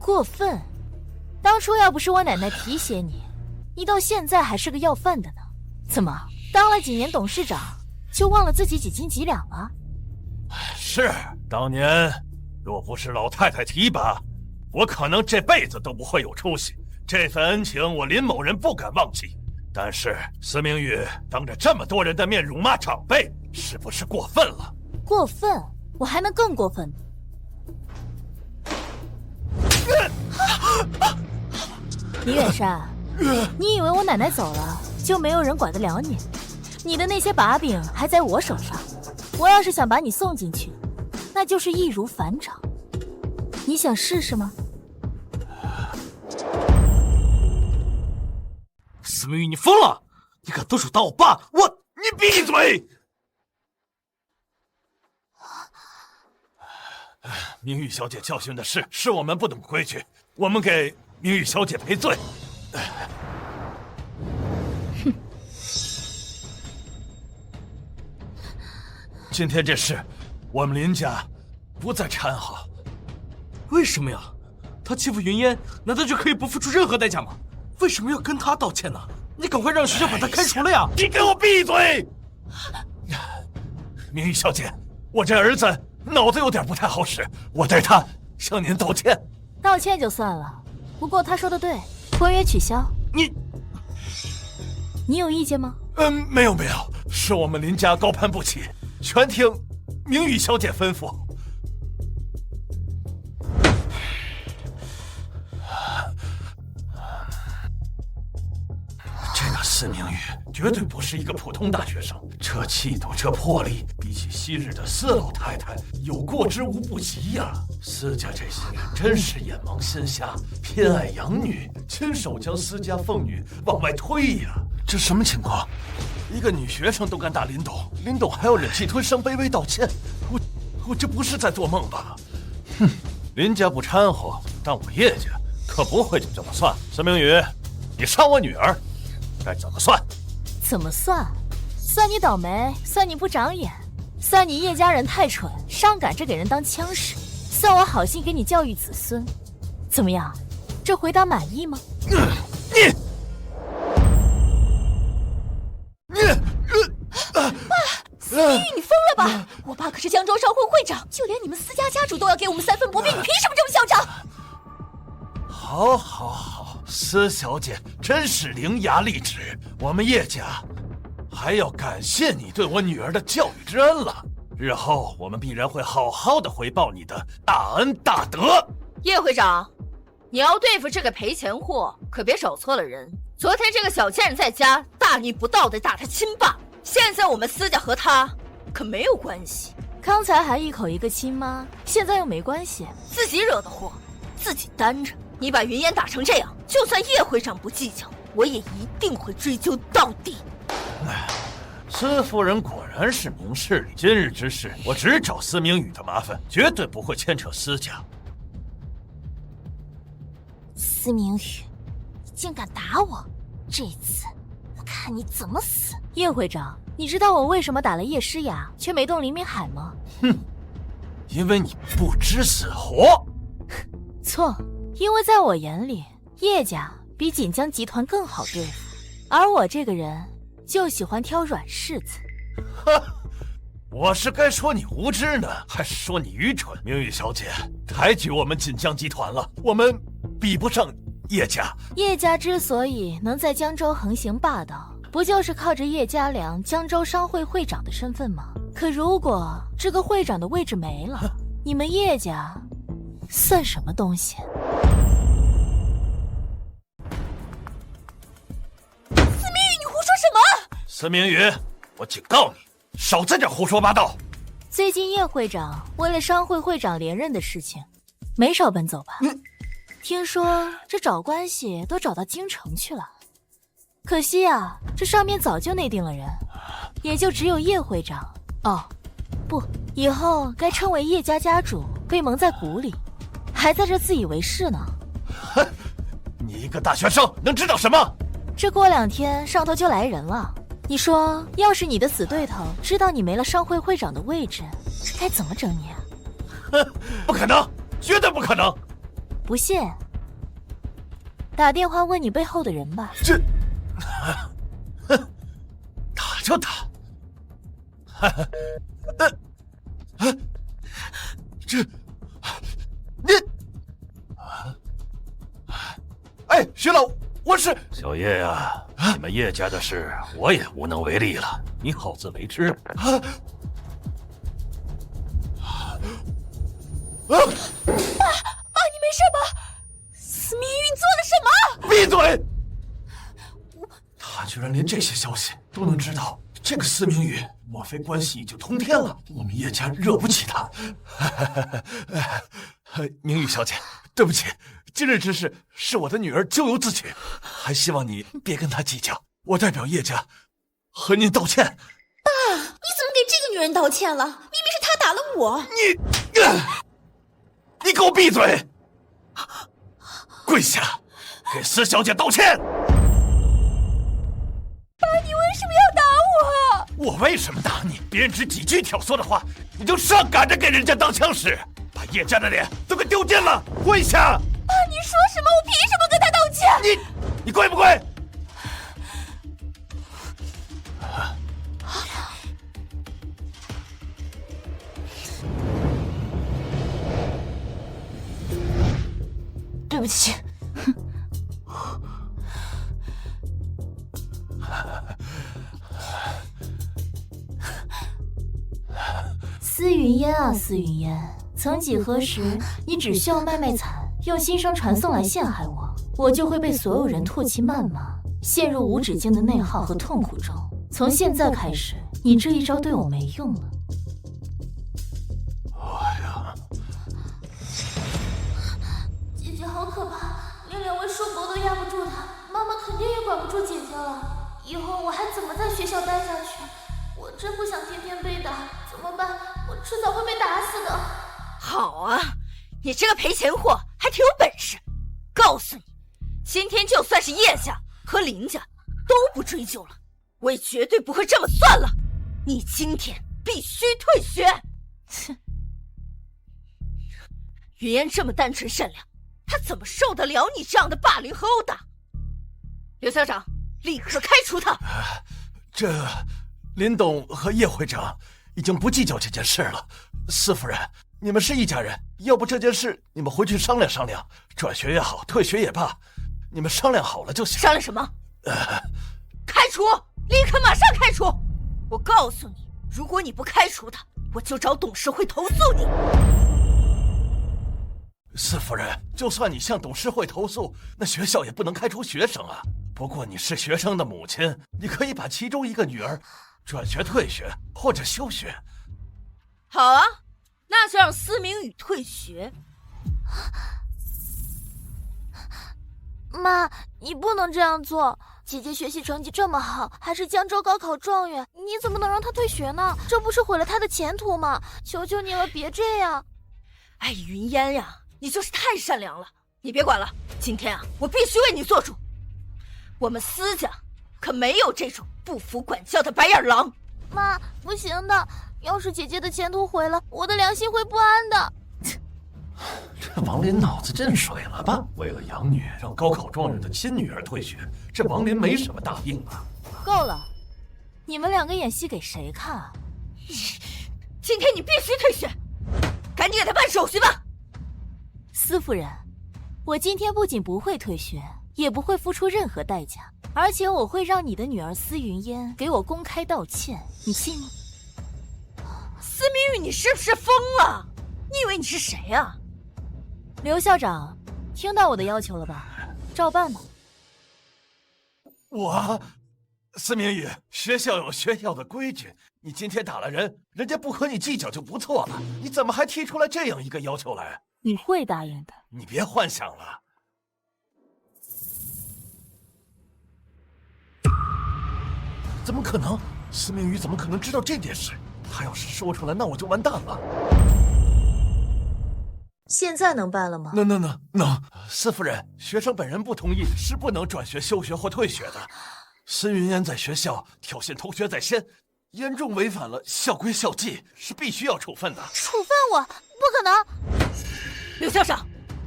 过分？当初要不是我奶奶提携你，你到现在还是个要饭的呢。怎么当了几年董事长，就忘了自己几斤几两了？是，当年若不是老太太提拔，我可能这辈子都不会有出息。这份恩情，我林某人不敢忘记。但是司明宇当着这么多人的面辱骂长辈，是不是过分了？过分？我还能更过分。李远山，你以为我奶奶走了就没有人管得了你？你的那些把柄还在我手上，我要是想把你送进去，那就是易如反掌。你想试试吗？司明玉，你疯了！你敢动手打我爸？你闭嘴！明玉小姐教训的是我们不懂规矩，我们给明玉小姐赔罪。哼！今天这事，我们林家不再掺和。为什么呀？他欺负云烟，难道就可以不付出任何代价吗？为什么要跟他道歉呢？你赶快让学校把他开除了呀！你给我闭嘴！明玉小姐，我这儿子脑子有点不太好使，我代他向您道歉。道歉就算了，不过他说的对，婚约取消。你有意见吗？没有，是我们林家高攀不起，全听明玉小姐吩咐。这个司明玉绝对不是一个普通大学生，这气度，这魄力，比起昔日的司老太太，有过之无不及呀！司家这些人真是眼盲心瞎，偏爱养女，亲手将司家凤女往外推呀！这什么情况？一个女学生都敢打林董，林董还要忍气吞声卑微道歉，我这不是在做梦吧？哼，林家不掺和，但我叶家可不会就这么算。司明宇，你伤我女儿，该怎么算？怎么算？算你倒霉，算你不长眼，算你叶家人太蠢，上赶着给人当枪使，算我好心给你教育子孙。怎么样？这回答满意吗？司明玉，你疯了吧？我爸可是江州商会会长，就连你们司家家主都要给我们3分薄饼，你凭什么这么嚣张？好，司小姐真是伶牙俐齿，我们叶家还要感谢你对我女儿的教育之恩了。日后我们必然会好好的回报你的大恩大德。叶会长，你要对付这个赔钱货，可别找错了人。昨天这个小贱人在家大逆不道的打他亲爸，现在我们司家和他可没有关系。刚才还一口一个亲妈，现在又没关系，自己惹的祸，自己担着。你把云烟打成这样，就算叶会长不计较，我也一定会追究到底。司夫人果然是明事理，今日之事，我只找司明宇的麻烦，绝对不会牵扯司家。司明宇，你竟敢打我！这次我看你怎么死！叶会长，你知道我为什么打了叶诗雅，却没动林明海吗？哼，因为你不知死活。错，因为在我眼里，叶家比锦江集团更好对付，而我这个人就喜欢挑软柿子。哼，我是该说你无知呢，还是说你愚蠢？明玉小姐，抬举我们锦江集团了，我们比不上叶家。叶家之所以能在江州横行霸道，不就是靠着叶家良江州商会会长的身份吗？可如果这个会长的位置没了，你们叶家算什么东西？司明宇，你胡说什么？司明宇，我警告你，少在这胡说八道。最近叶会长为了商会会长连任的事情，没少奔走吧？听说这找关系都找到京城去了。可惜啊，这上面早就内定了人，也就只有叶会长。哦，不，以后该称为叶家家主，被蒙在鼓里，还在这自以为是呢。哼，你一个大学生能知道什么？这过2天上头就来人了。你说，要是你的死对头知道你没了商会会长的位置，这该怎么整你啊？哼，不可能，绝对不可能！不信，打电话问你背后的人吧。这，哼，打就打。这，你，哎，徐老，我是小叶呀，你们叶家的事我也无能为力了，你好自为之。爸，你没事吧？司明宇，你做了什么？闭嘴！他居然连这些消息都能知道，这个司明宇，莫非关系已经通天了？我们叶家惹不起他。明宇小姐，对不起，今日之事是我的女儿咎由自取，还希望你别跟她计较。我代表叶家和您道歉。爸，你怎么给这个女人道歉了？明明是她打了我。你给我闭嘴！跪下，给施小姐道歉。爸，你为什么要打我？我为什么打你？别人只几句挑唆的话，你就上赶着给人家当枪使，把叶家的脸都给丢尽了！跪下！爸，你说什么？我凭什么跟他道歉？你跪不跪？对不起。司云烟啊，司云烟，曾几何时，你只需要卖惨，用心声传送来陷害我，我就会被所有人唾弃谩骂，陷入无止境的内耗和痛苦中。从现在开始，你这一招对我没用了。哎呀，姐姐好可怕，连2位叔伯都压不住她，妈妈肯定也管不住姐姐了。以后我还怎么在学校待下去？我真不想天天被打，怎么办？我迟早会被打死的。好啊，你这个赔钱货还挺有本事。告诉你，今天就算是叶家和林家都不追究了，我也绝对不会这么算了。你今天必须退学。切，云烟这么单纯善良，她怎么受得了你这样的霸凌和殴打？刘校长，立刻开除他。这林董和叶会长已经不计较这件事了。司夫人，你们是一家人，要不这件事你们回去商量商量，转学也好，退学也罢，你们商量好了就行。商量什么？开除，立刻马上开除！我告诉你，如果你不开除他，我就找董事会投诉你。司夫人，就算你向董事会投诉，那学校也不能开除学生啊。不过你是学生的母亲，你可以把其中一个女儿转学、退学或者休学。好啊，那就让司明宇退学。妈，你不能这样做。姐姐学习成绩这么好，还是江州高考状元，你怎么能让她退学呢？这不是毁了她的前途吗？求求你了，别这样。哎，云烟呀，你就是太善良了。你别管了，今天啊，我必须为你做主。我们司家可没有这种不服管教的白眼狼。妈，不行的，要是姐姐的前途毁了，我的良心会不安的。这王林脑子进水了吧？为了养女，让高考状元的亲女儿退学，这王林没什么大病啊。够了，你们2个演戏给谁看？今天你必须退学，赶紧给他办手续吧。司夫人，我今天不仅不会退学，也不会付出任何代价，而且我会让你的女儿司云烟给我公开道歉，你信吗？司明宇，你是不是疯了？你以为你是谁啊？刘校长，听到我的要求了吧？照办吧。司明宇，学校有学校的规矩，你今天打了人，人家不和你计较就不错了，你怎么还提出来这样一个要求来？你会答应的。你别幻想了。怎么可能？司明宇怎么可能知道这件事？他要是说出来，那我就完蛋了。现在能办了吗？能。司夫人，学生本人不同意，是不能转学、休学或退学的。司云烟在学校挑衅同学在先，严重违反了校规校纪，是必须要处分的。处分我？不可能！刘校长，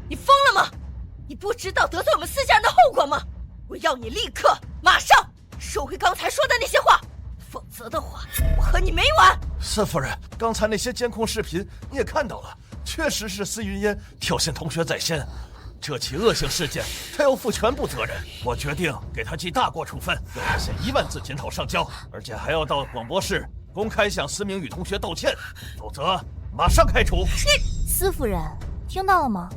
你疯了吗？你不知道得罪我们司家人的后果吗？我要你立刻、马上收回刚才说的那些话，否则的话，我和你没完！司夫人，刚才那些监控视频你也看到了，确实是司云烟挑衅同学在先。这起恶性事件，他要负全部责任。我决定给他记大过处分，要他写1万字检讨上交，而且还要到广播室公开向司明宇同学道歉，否则马上开除。司夫人，听到了吗？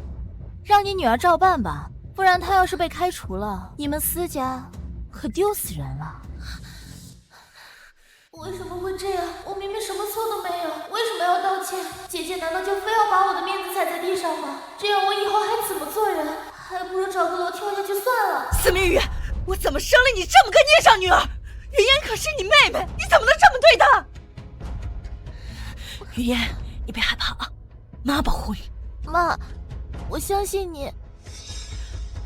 让你女儿照办吧，不然她要是被开除了，你们司家可丢死人了。为什么会这样？我明明什么错都没有，为什么要道歉？姐姐难道就非要把我的面子踩在地上吗？这样我以后还怎么做人？还不如找个楼跳下去算了。司明宇，我怎么生了你这么个孽障女儿？云烟可是你妹妹，你怎么能这么对她？云烟，你别害怕啊，妈保护你。妈，我相信你。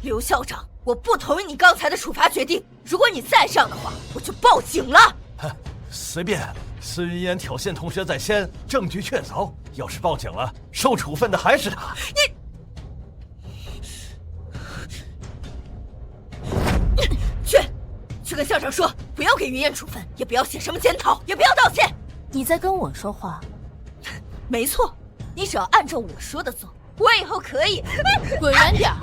刘校长，我不同意你刚才的处罚决定。如果你再这样的话，我就报警了。随便，司云烟挑衅同学在先，证据确凿。要是报警了，受处分的还是他。去跟校长说，不要给云烟处分，也不要写什么检讨，也不要道歉。你在跟我说话？没错，你只要按照我说的做，我以后可以滚远点儿！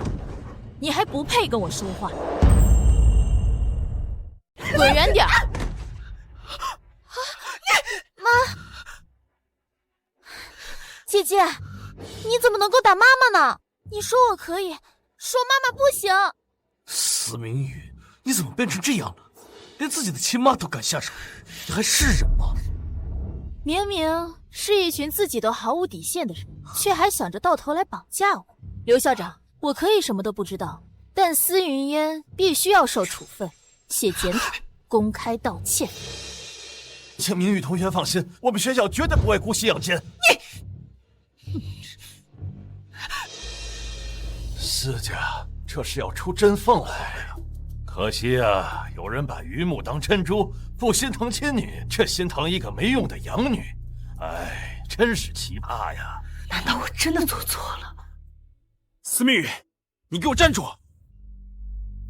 你还不配跟我说话！滚远点儿！妈，姐姐，你怎么能够打妈妈呢？你说我可以，说妈妈不行。司明宇，你怎么变成这样了？连自己的亲妈都敢下手，你还是人吗？明明是一群自己都毫无底线的人，却还想着到头来绑架我。刘校长，我可以什么都不知道，但司云烟必须要受处分，写检讨，公开道歉。请明宇同学放心，我们学校绝对不会姑息养奸。司家这是要出真凤来呀！可惜啊，有人把榆木当珍珠，不心疼亲女，却心疼一个没用的养女。哎，真是奇葩呀！难道我真的做错了？司明宇，你给我站住！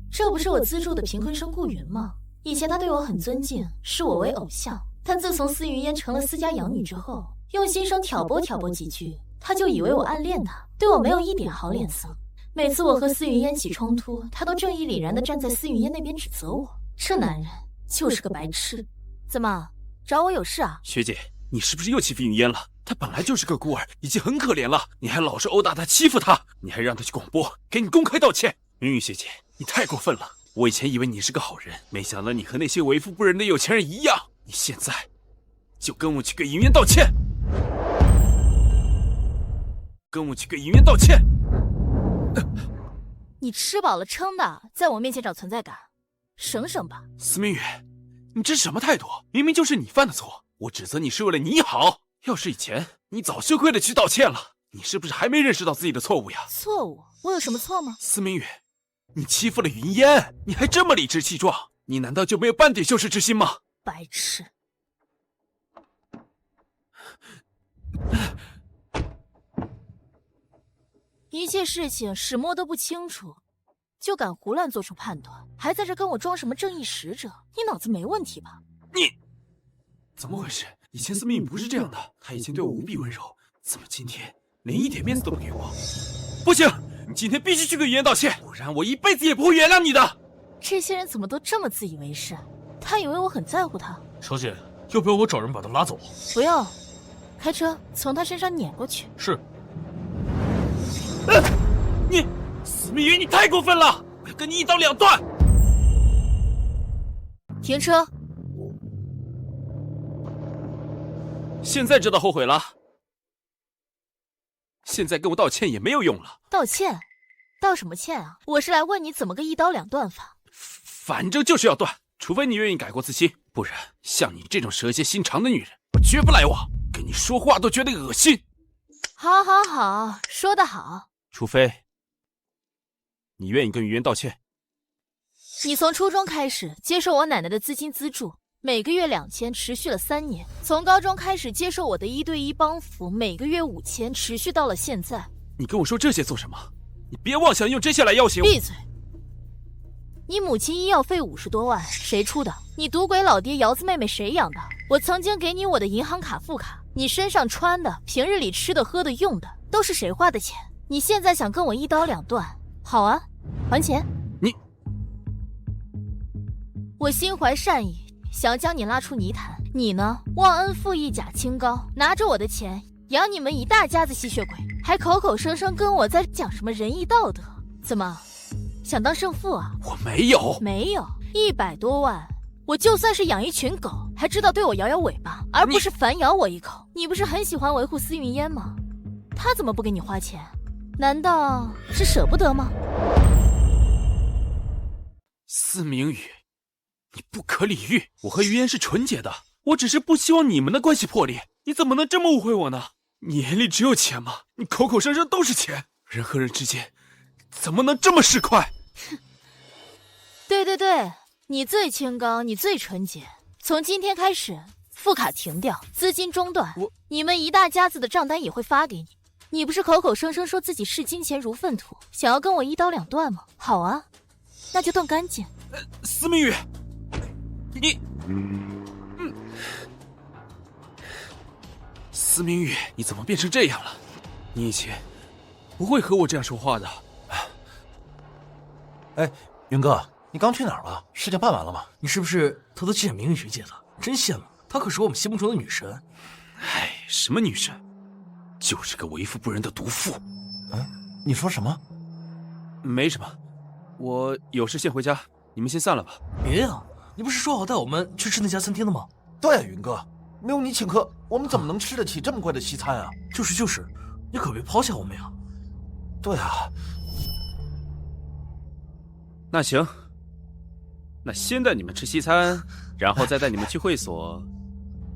这不是我资助的贫困生顾云吗？以前他对我很尊敬，视我为偶像。但自从司云烟成了私家养女之后，用心声挑拨几句，他就以为我暗恋他，对我没有一点好脸色。每次我和司云烟起冲突，他都正义凛然地站在司云烟那边指责我。这男人就是个白痴。怎么找我有事啊？学姐，你是不是又欺负云烟了？她本来就是个孤儿，已经很可怜了，你还老是殴打她、欺负她，你还让她去广播，给你公开道歉。云雨学姐，你太过分了！我以前以为你是个好人，没想到你和那些为富不仁的有钱人一样。你现在就跟我去给云烟道歉，跟我去给云烟道歉。你吃饱了撑的，在我面前找存在感，省省吧。司明宇，你这是什么态度？明明就是你犯的错，我指责你是为了你好。要是以前，你早羞愧的去道歉了。你是不是还没认识到自己的错误呀？错误？我有什么错吗？司明宇，你欺负了云烟，你还这么理直气壮，你难道就没有半点羞耻之心吗？白痴！一切事情始末都不清楚，就敢胡乱做出判断，还在这跟我装什么正义使者？你脑子没问题吧？你怎么回事？以前司明宇不是这样的，他以前对我无比温柔，怎么今天连一点面子都不给我？不行，你今天必须去给云烟道歉，不然我一辈子也不会原谅你的。这些人怎么都这么自以为是？他以为我很在乎他。小姐，要不要我找人把他拉走？不用，开车从他身上碾过去。是。你司明宇，你太过分了！我要跟你一刀两断！停车！现在知道后悔了？现在跟我道歉也没有用了。道歉？道什么歉啊？我是来问你怎么个一刀两断法。反正就是要断，除非你愿意改过自新，不然像你这种蛇蝎心肠的女人，我绝不来往，跟你说话都觉得恶心。好，好，好，说得好。除非你愿意跟云烟道歉。你从初中开始接受我奶奶的资金资助，每个月2000，持续了3年。从高中开始接受我的1对1帮扶，每个月5000，持续到了现在。你跟我说这些做什么？你别妄想用这些来要挟我。闭嘴！你母亲医药费50多万，谁出的？你赌鬼老爹瑶子妹妹谁养的？我曾经给你我的银行卡副卡，你身上穿的，平日里吃的喝的用的，都是谁花的钱？你现在想跟我一刀两断？好啊，还钱！我心怀善意，想将你拉出泥潭。你呢，忘恩负义假清高，拿着我的钱养你们一大家子吸血鬼，还口口声声跟我在讲什么仁义道德。怎么，想当圣父啊？我没有，没有100多万，我就算是养一群狗，还知道对我摇摇尾巴，而不是反咬我一口。你不是很喜欢维护司云烟吗？他怎么不给你花钱？难道是舍不得吗？司明宇，你不可理喻！我和于嫣是纯洁的，我只是不希望你们的关系破裂。你怎么能这么误会我呢？你眼里只有钱吗？你口口声声都是钱，人和人之间怎么能这么市侩？对对对，你最清高，你最纯洁。从今天开始，副卡停掉，资金中断，你们一大家子的账单也会发给你。你不是口口声声说自己视金钱如粪土，想要跟我一刀两断吗？好啊，那就断干净。司明宇，你，司明宇，你怎么变成这样了？你以前不会和我这样说话的。哎，云哥，你刚去哪儿了？事情办完了吗？你是不是偷偷见明玉学姐了？真羡慕，她可是我们心目中的女神。哎，什么女神？就是个为富不仁的毒妇。你说什么？没什么，我有事先回家，你们先散了吧。别呀，你不是说好带我们去吃那家餐厅的吗？对啊，云哥，没有你请客，我们怎么能吃得起这么贵的西餐啊？就是，你可别抛下我们呀。对啊。那行，那先带你们吃西餐，然后再带你们去会所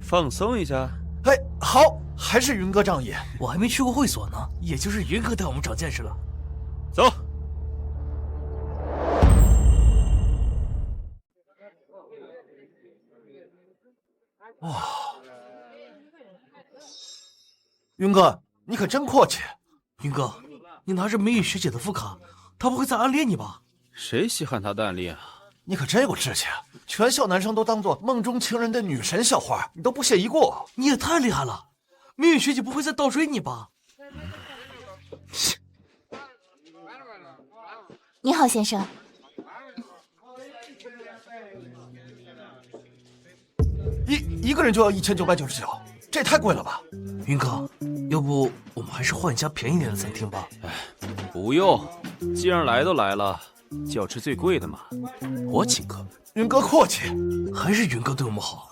放松一下。哎，好，还是云哥仗义。我还没去过会所呢，也就是云哥带我们长见识了。走。哇，云哥，你可真阔气。云哥，你拿着美女学姐的副卡，她不会再暗恋你吧？谁稀罕她的暗恋啊？你可真有志气，全校男生都当做梦中情人的女神校花，你都不屑一顾。你也太厉害了，美女学姐不会再倒追你吧？你好，先生。一个人就要1999，这也太贵了吧？云哥，要不我们还是换一家便宜点的餐厅吧？哎，不用，既然来都来了，就要吃最贵的嘛。我请客。云哥客气，还是云哥对我们好，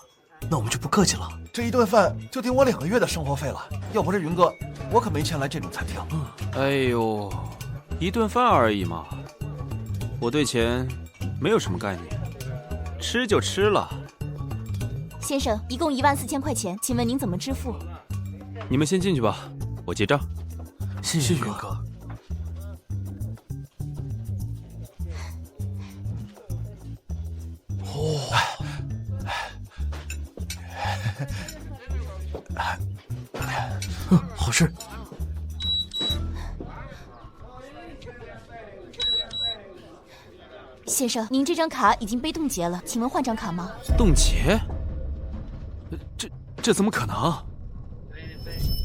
那我们就不客气了。这一顿饭就顶我2个月的生活费了，要不是云哥，我可没钱来这种餐厅。哎呦，一顿饭而已嘛，我对钱没有什么概念，吃就吃了。先生，一共14000块钱，请问您怎么支付？你们先进去吧，我结账。谢谢云哥。好事。先生，您这张卡已经被冻结了，请问换张卡吗？冻结？这怎么可能？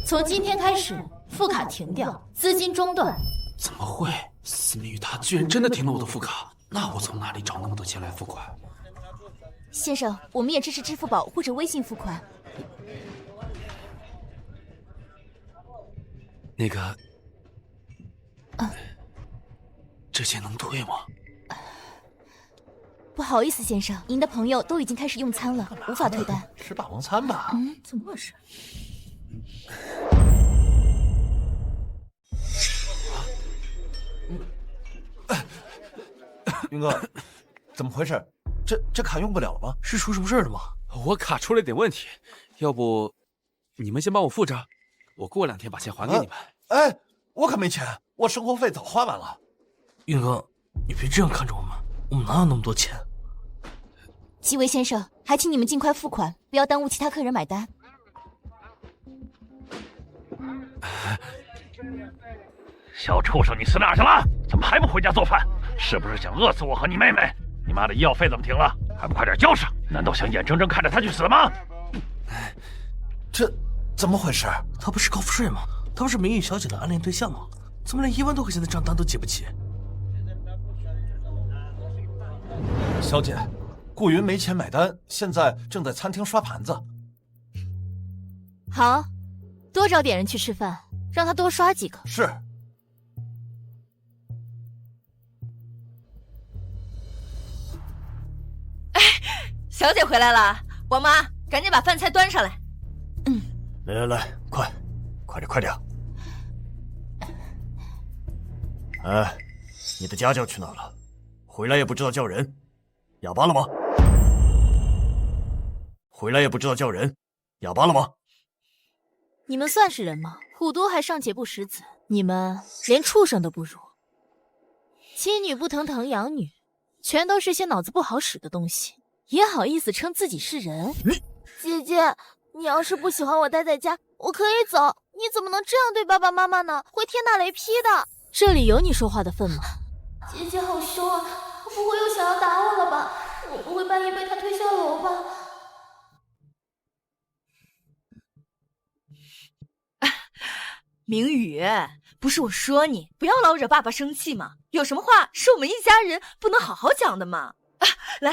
从今天开始，副卡停掉，资金中断。怎么会？司明宇他居然真的停了我的副卡，那我从哪里找那么多钱来付款？先生，我们也支持支付宝或者微信付款。那个，这钱能退吗？不好意思，先生，您的朋友都已经开始用餐了，无法退单。吃霸王餐吧。怎么回事？云哥，怎么回事？这卡用不了了吗？是出什么事了吗？我卡出了点问题，要不你们先帮我付着，我过2天把钱还给你们。哎，我可没钱，我生活费早花完了。云哥，你别这样看着我们，我们哪有那么多钱？几位先生，还请你们尽快付款，不要耽误其他客人买单。小畜生，你死哪儿去了？怎么还不回家做饭？是不是想饿死我和你妹妹？你妈的医药费怎么停了？还不快点交上！难道想眼睁睁看着她去死吗？这怎么回事？他不是高富帅吗？他不是美女小姐的暗恋对象吗？怎么连1万多块钱的账单都结不起？小姐，顾云没钱买单，现在正在餐厅刷盘子。好，多找点人去吃饭，让他多刷几个。是。小姐回来了，王妈，赶紧把饭菜端上来。来，快点！哎，你的家教去哪了？回来也不知道叫人，哑巴了吗？回来也不知道叫人，哑巴了吗？你们算是人吗？虎毒还尚且不食子，你们连畜生都不如。妻女不疼疼养女，全都是些脑子不好使的东西，也好意思称自己是人？姐姐，你要是不喜欢我待在家，我可以走。你怎么能这样对爸爸妈妈呢？会天打雷劈的。这里有你说话的份吗？姐姐好凶啊！不会又想要打我了吧？我不会半夜被他推下楼吧？明宇，不是我说你不要老惹爸爸生气嘛，有什么话是我们一家人不能好好讲的吗？来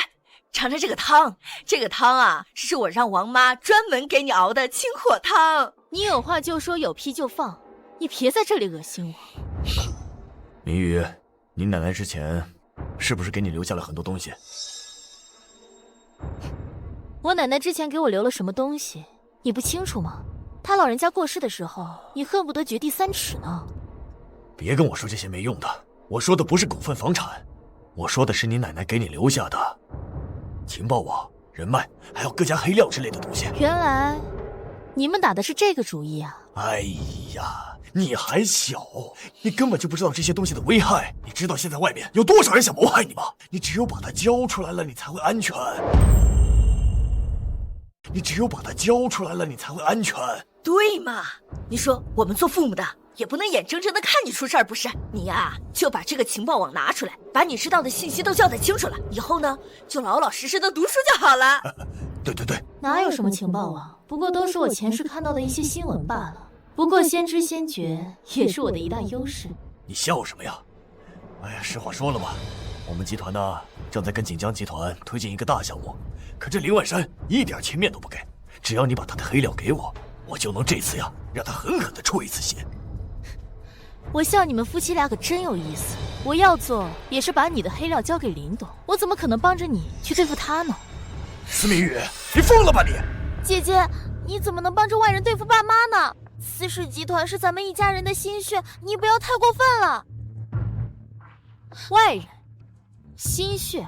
尝尝这个汤，这个汤啊是我让王妈专门给你熬的清火汤。你有话就说，有屁就放，你别在这里恶心我。明宇，你奶奶之前是不是给你留下了很多东西？我奶奶之前给我留了什么东西，你不清楚吗？她老人家过世的时候，你恨不得掘地3尺呢。别跟我说这些没用的，我说的不是股份房产，我说的是你奶奶给你留下的情报网、人脉，还有各家黑料之类的东西。原来你们打的是这个主意啊！哎呀，你还小，你根本就不知道这些东西的危害。你知道现在外面有多少人想谋害你吗？你只有把它交出来了，你才会安全。你只有把它交出来了，你才会安全。对嘛？你说我们做父母的也不能眼睁睁的看你出事儿，不是？你呀，就把这个情报网拿出来，把你知道的信息都交代清楚了，以后呢，就老老实实的读书就好了。对，哪有什么情报网？不过都是我前世看到的一些新闻罢了。不过先知先觉也是我的一大优势。你笑什么呀？哎呀，实话说了吧，我们集团呢正在跟锦江集团推进一个大项目，可这林万山一点情面都不给。只要你把他的黑料给我，我就能这次呀让他狠狠地出一次血。我笑你们夫妻俩可真有意思。我要做也是把你的黑料交给林董，我怎么可能帮着你去对付他呢？司明宇，你疯了吧你！姐姐，你怎么能帮着外人对付爸妈呢？司氏集团是咱们一家人的心血，你不要太过分了。外人，心血，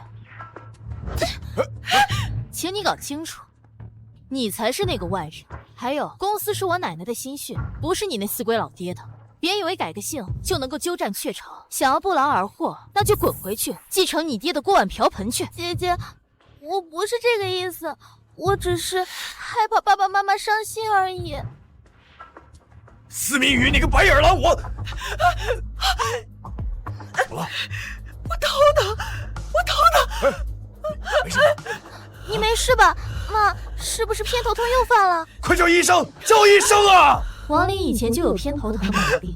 请你搞清楚，你才是那个外人。还有，公司是我奶奶的心血，不是你那死鬼老爹的。别以为改个姓就能够鸠占鹊巢，想要不劳而获，那就滚回去继承你爹的锅碗瓢盆去。姐姐，我不是这个意思，我只是害怕爸爸妈妈伤心而已。司明宇，你个白眼狼，我怎么了？我头疼。没事吧？你没事吧？妈，是不是偏头痛又犯了？快叫医生！叫医生啊！王林以前就有偏头疼的毛病，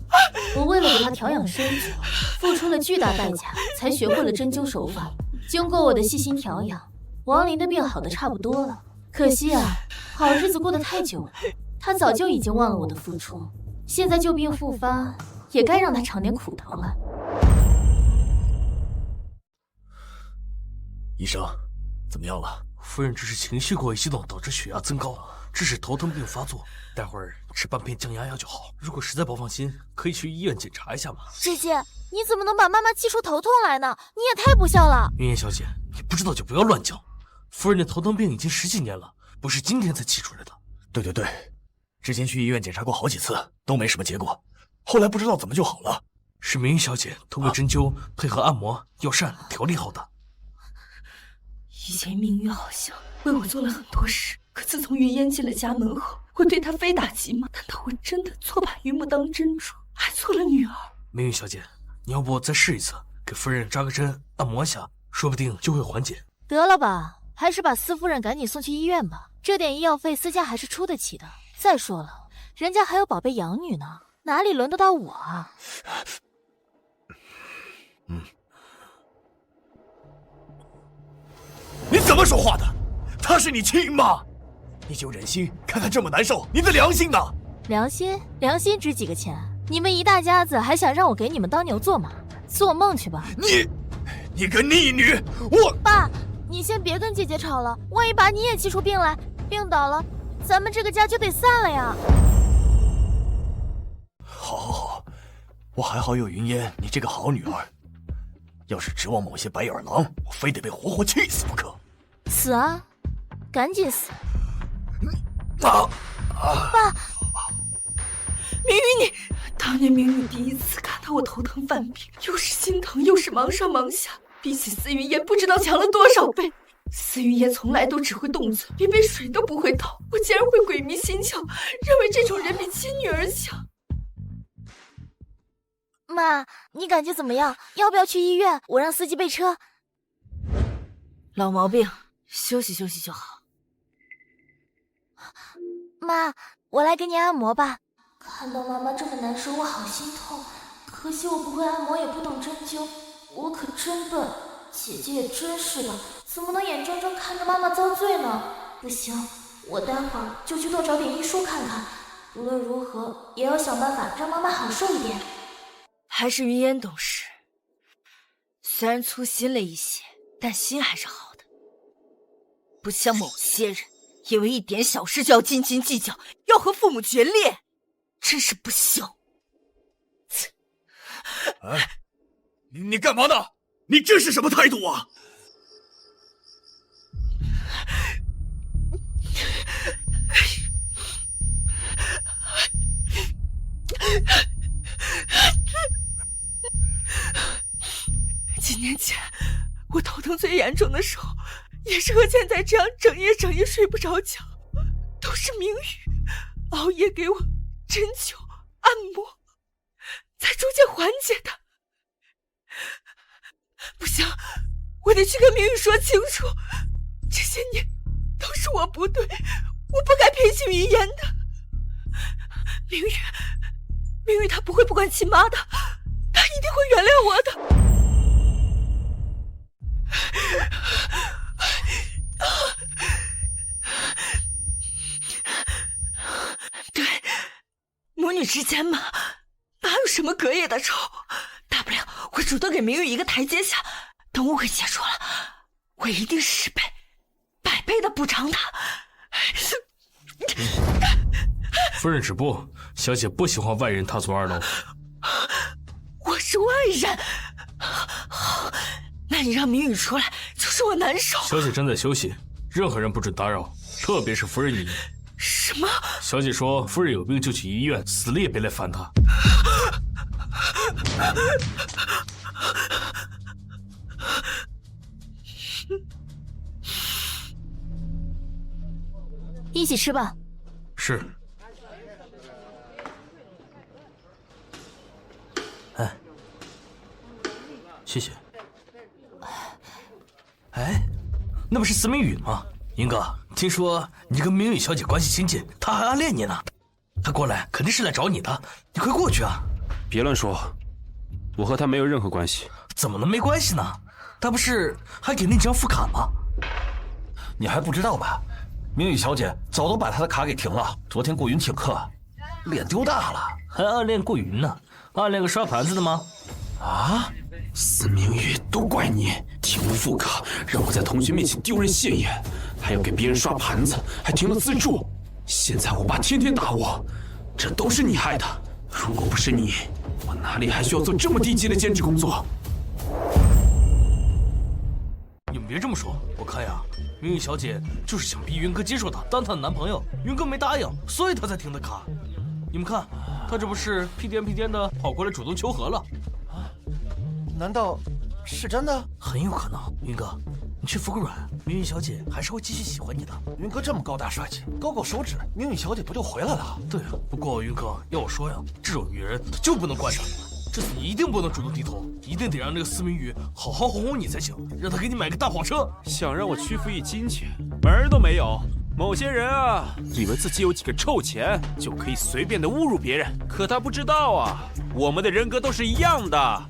我为了给他调养身子，付出了巨大代价，才学会了针灸手法。经过我的细心调养，王林的病好的差不多了。可惜啊，好日子过得太久了，他早就已经忘了我的付出。现在旧病复发，也该让他尝点苦头了。医生，怎么样了？夫人只是情绪过于激动，导致血压增高，致使头疼并发作。待会儿吃半片降压药就好。如果实在不放心，可以去医院检查一下嘛。姐姐，你怎么能把妈妈气出头痛来呢？你也太不孝了。云烟小姐，你不知道就不要乱叫。夫人的头疼病已经10几年了，不是今天才气出来的。对，之前去医院检查过好几次，都没什么结果。后来不知道怎么就好了。是明玉小姐通过针灸、配合按摩、药膳调理好的。以前明玉好像为我做了很多事，可自从云烟进了家门后，我对她非打即骂。难道我真的错把榆木当珍珠，还错了女儿？明玉小姐，你要不再试一次，给夫人扎个针，按摩一下，说不定就会缓解。得了吧，还是把司夫人赶紧送去医院吧，这点医药费私家还是出得起的。再说了，人家还有宝贝养女呢，哪里轮得到我啊？你怎么说话的？她是你亲妈，你就忍心看她这么难受？你的良心呢？良心值几个钱？你们一大家子还想让我给你们当牛做马？做梦去吧！你个逆女！我爸，你先别跟姐姐吵了，万一把你也气出病来，病倒了，咱们这个家就得散了呀。好，我还好有云烟你这个好女儿。要是指望某些白眼狼，我非得被活活气死不可。死啊！赶紧死！爸，明宇你，当年明宇第一次看到我头疼犯病，又是心疼又是忙上忙下，比起司云烟不知道强了多少倍。司云烟从来都只会动嘴，连杯水都不会倒，我竟然会鬼迷心窍，认为这种人比亲女儿强。妈，你感觉怎么样？要不要去医院？我让司机备车。老毛病，休息休息就好。妈，我来给你按摩吧。看到妈妈这么难受，我好心痛。可惜我不会按摩，也不懂针灸，我可真笨。姐姐也真是的，怎么能眼睁睁看着妈妈遭罪呢？不行，我待会儿就去多找点医书看看。无论如何，也要想办法让妈妈好受一点。还是云烟懂事，虽然粗心了一些，但心还是好的。不像某些人，因为一点小事就要斤斤计较，要和父母决裂，真是不孝。哎，你干嘛呢？你这是什么态度啊？几年前我头疼最严重的时候，也是和现在这样整夜睡不着觉，都是明宇熬夜给我针灸按摩，才逐渐缓解的。不行，我得去跟明宇说清楚，这些年都是我不对，我不该陪起云烟的。明宇他不会不管亲妈的，他一定会原谅我的。对，母女之间嘛，哪有什么隔夜的仇？大不了我主动给明宇一个台阶下，等误会解除了，我一定10倍、100倍的补偿他。夫人止步，小姐不喜欢外人踏足2楼。我是外人，好，那你让明宇出来，就是我难受。小姐正在休息，任何人不准打扰，特别是夫人你。什么？小姐说夫人有病就去医院，死了也别来烦她。一起吃吧。是。哎，谢谢。哎，那不是司明宇吗？云哥，听说你跟明宇小姐关系亲近，她还暗恋你呢。她过来肯定是来找你的，你快过去啊！别乱说，我和她没有任何关系。怎么能没关系呢？她不是还给那张副卡吗？你还不知道吧？明宇小姐早都把她的卡给停了。昨天顾云请客，脸丢大了，还暗恋顾云呢。暗恋个刷盘子的吗？啊！司明宇，都怪你停了副卡，让我在同学面前丢人现眼，还要给别人刷盘子，还停了资助。现在我爸天天打我，这都是你害的。如果不是你，我哪里还需要做这么低级的兼职工作？你们别这么说，我看呀，明宇小姐就是想逼云哥接受她当她的男朋友，云哥没答应，所以她才停的卡。你们看，她这不是屁颠屁颠的跑过来主动求和了？难道是真的？很有可能。云哥，你去服个软，明宇小姐还是会继续喜欢你的。云哥这么高大帅气，勾勾手指，明宇小姐不就回来了？对啊，不过云哥要我说呀，这种女人她就不能惯上。这次你一定不能主动低头，一定得让这个司明宇好好哄哄你才行，让他给你买个大跑车。想让我屈服于金钱，门儿都没有。某些人啊，以为自己有几个臭钱就可以随便的侮辱别人，可他不知道啊，我们的人格都是一样的。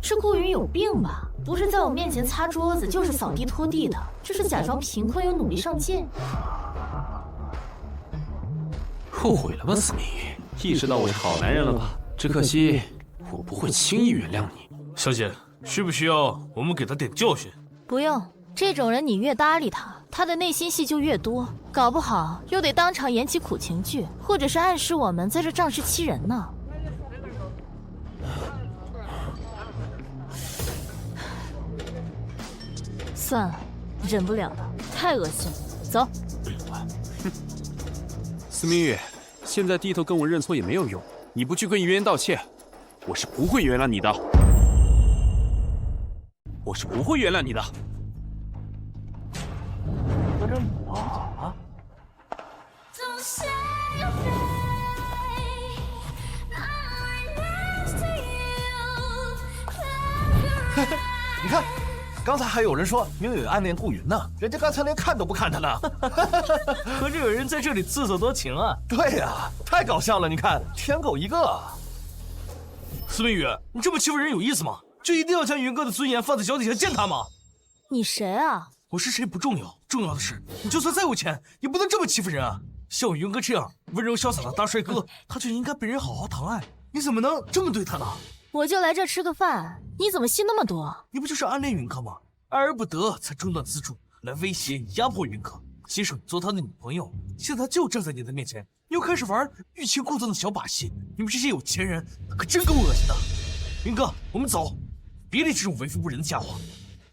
这顾云有病吧？不是在我面前擦桌子，就是扫地拖地的，这是假装贫困又努力上进。后悔了吧，司明宇？意识到我是好男人了吧？只可惜我不会轻易原谅你。小姐，需不需要我们给他点教训？不用，这种人你越搭理他，他的内心戏就越多，搞不好又得当场演起苦情剧，或者是暗示我们在这仗势欺人呢。算了，忍不了了，太恶心了。走。司明宇，现在低头跟我认错也没有用，你不去跟于渊道歉，我是不会原谅你的。我是不会原谅你的。搁这母啊？你看，刚才还有人说明宇暗恋顾云呢，人家刚才连看都不看他呢。可是有人在这里自作多情啊！对呀，太搞笑了！你看，舔狗一个。司明宇，你这么欺负人有意思吗？就一定要将云哥的尊严放在脚底下践踏吗？你谁啊？我是谁不重要，重要的是你就算再有钱，也不能这么欺负人啊！像我云哥这样温柔潇洒的大帅哥，他就应该被人好好疼爱。你怎么能这么对他呢？我就来这吃个饭，你怎么戏那么多？你不就是暗恋云哥吗？爱而不得，才中断资助，来威胁压迫云哥，接受你做他的女朋友。现在他就站在你的面前，你又开始玩欲擒故纵的小把戏。你们这些有钱人可真够恶心的！云哥，我们走，别理这种为富不仁的家伙。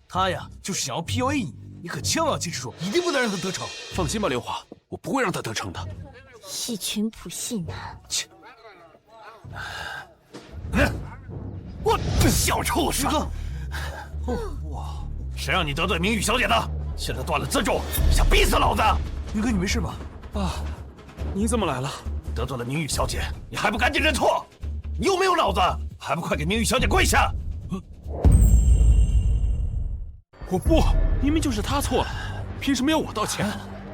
他呀，就是想要 PUA 你，你可千万要坚持住，一定不能让他得逞。放心吧，刘华，我不会让他得逞的。一群普信男。切！我这小畜生！哇！谁让你得罪明玉小姐的？现在断了资助，想逼死老子！云哥，你没事吧？爸，你怎么来了？得罪了明玉小姐，你还不赶紧认错？你有没有脑子？还不快给明玉小姐跪下！我不，明明就是他错了，凭什么要我道歉？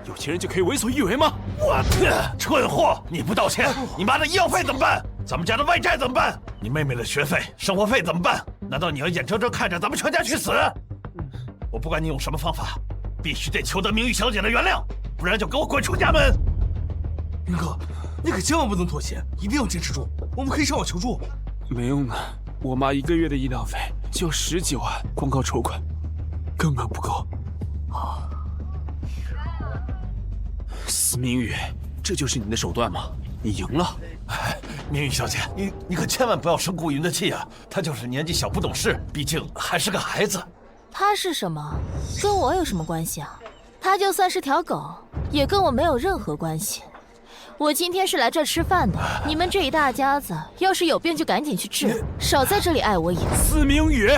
有钱人就可以为所欲为吗？我的蠢货！你不道歉，你妈的医药费怎么办？咱们家的外债怎么办？你妹妹的学费、生活费怎么办？难道你要眼睁睁看着咱们全家去死？我不管你用什么方法，必须得求得明玉小姐的原谅，不然就给我滚出家门！云哥，你可千万不能妥协，一定要坚持住。我们可以上网求助。没用的，我妈1个月的医疗费就10几万，光靠筹款根本不够。司明宇，这就是你的手段吗？你赢了。明玉小姐，你可千万不要生顾云的气啊！她就是年纪小不懂事，毕竟还是个孩子。他是什么？跟我有什么关系啊？他就算是条狗，也跟我没有任何关系。我今天是来这吃饭的，你们这一大家子要是有病就赶紧去治，少在这里碍我眼。司明宇，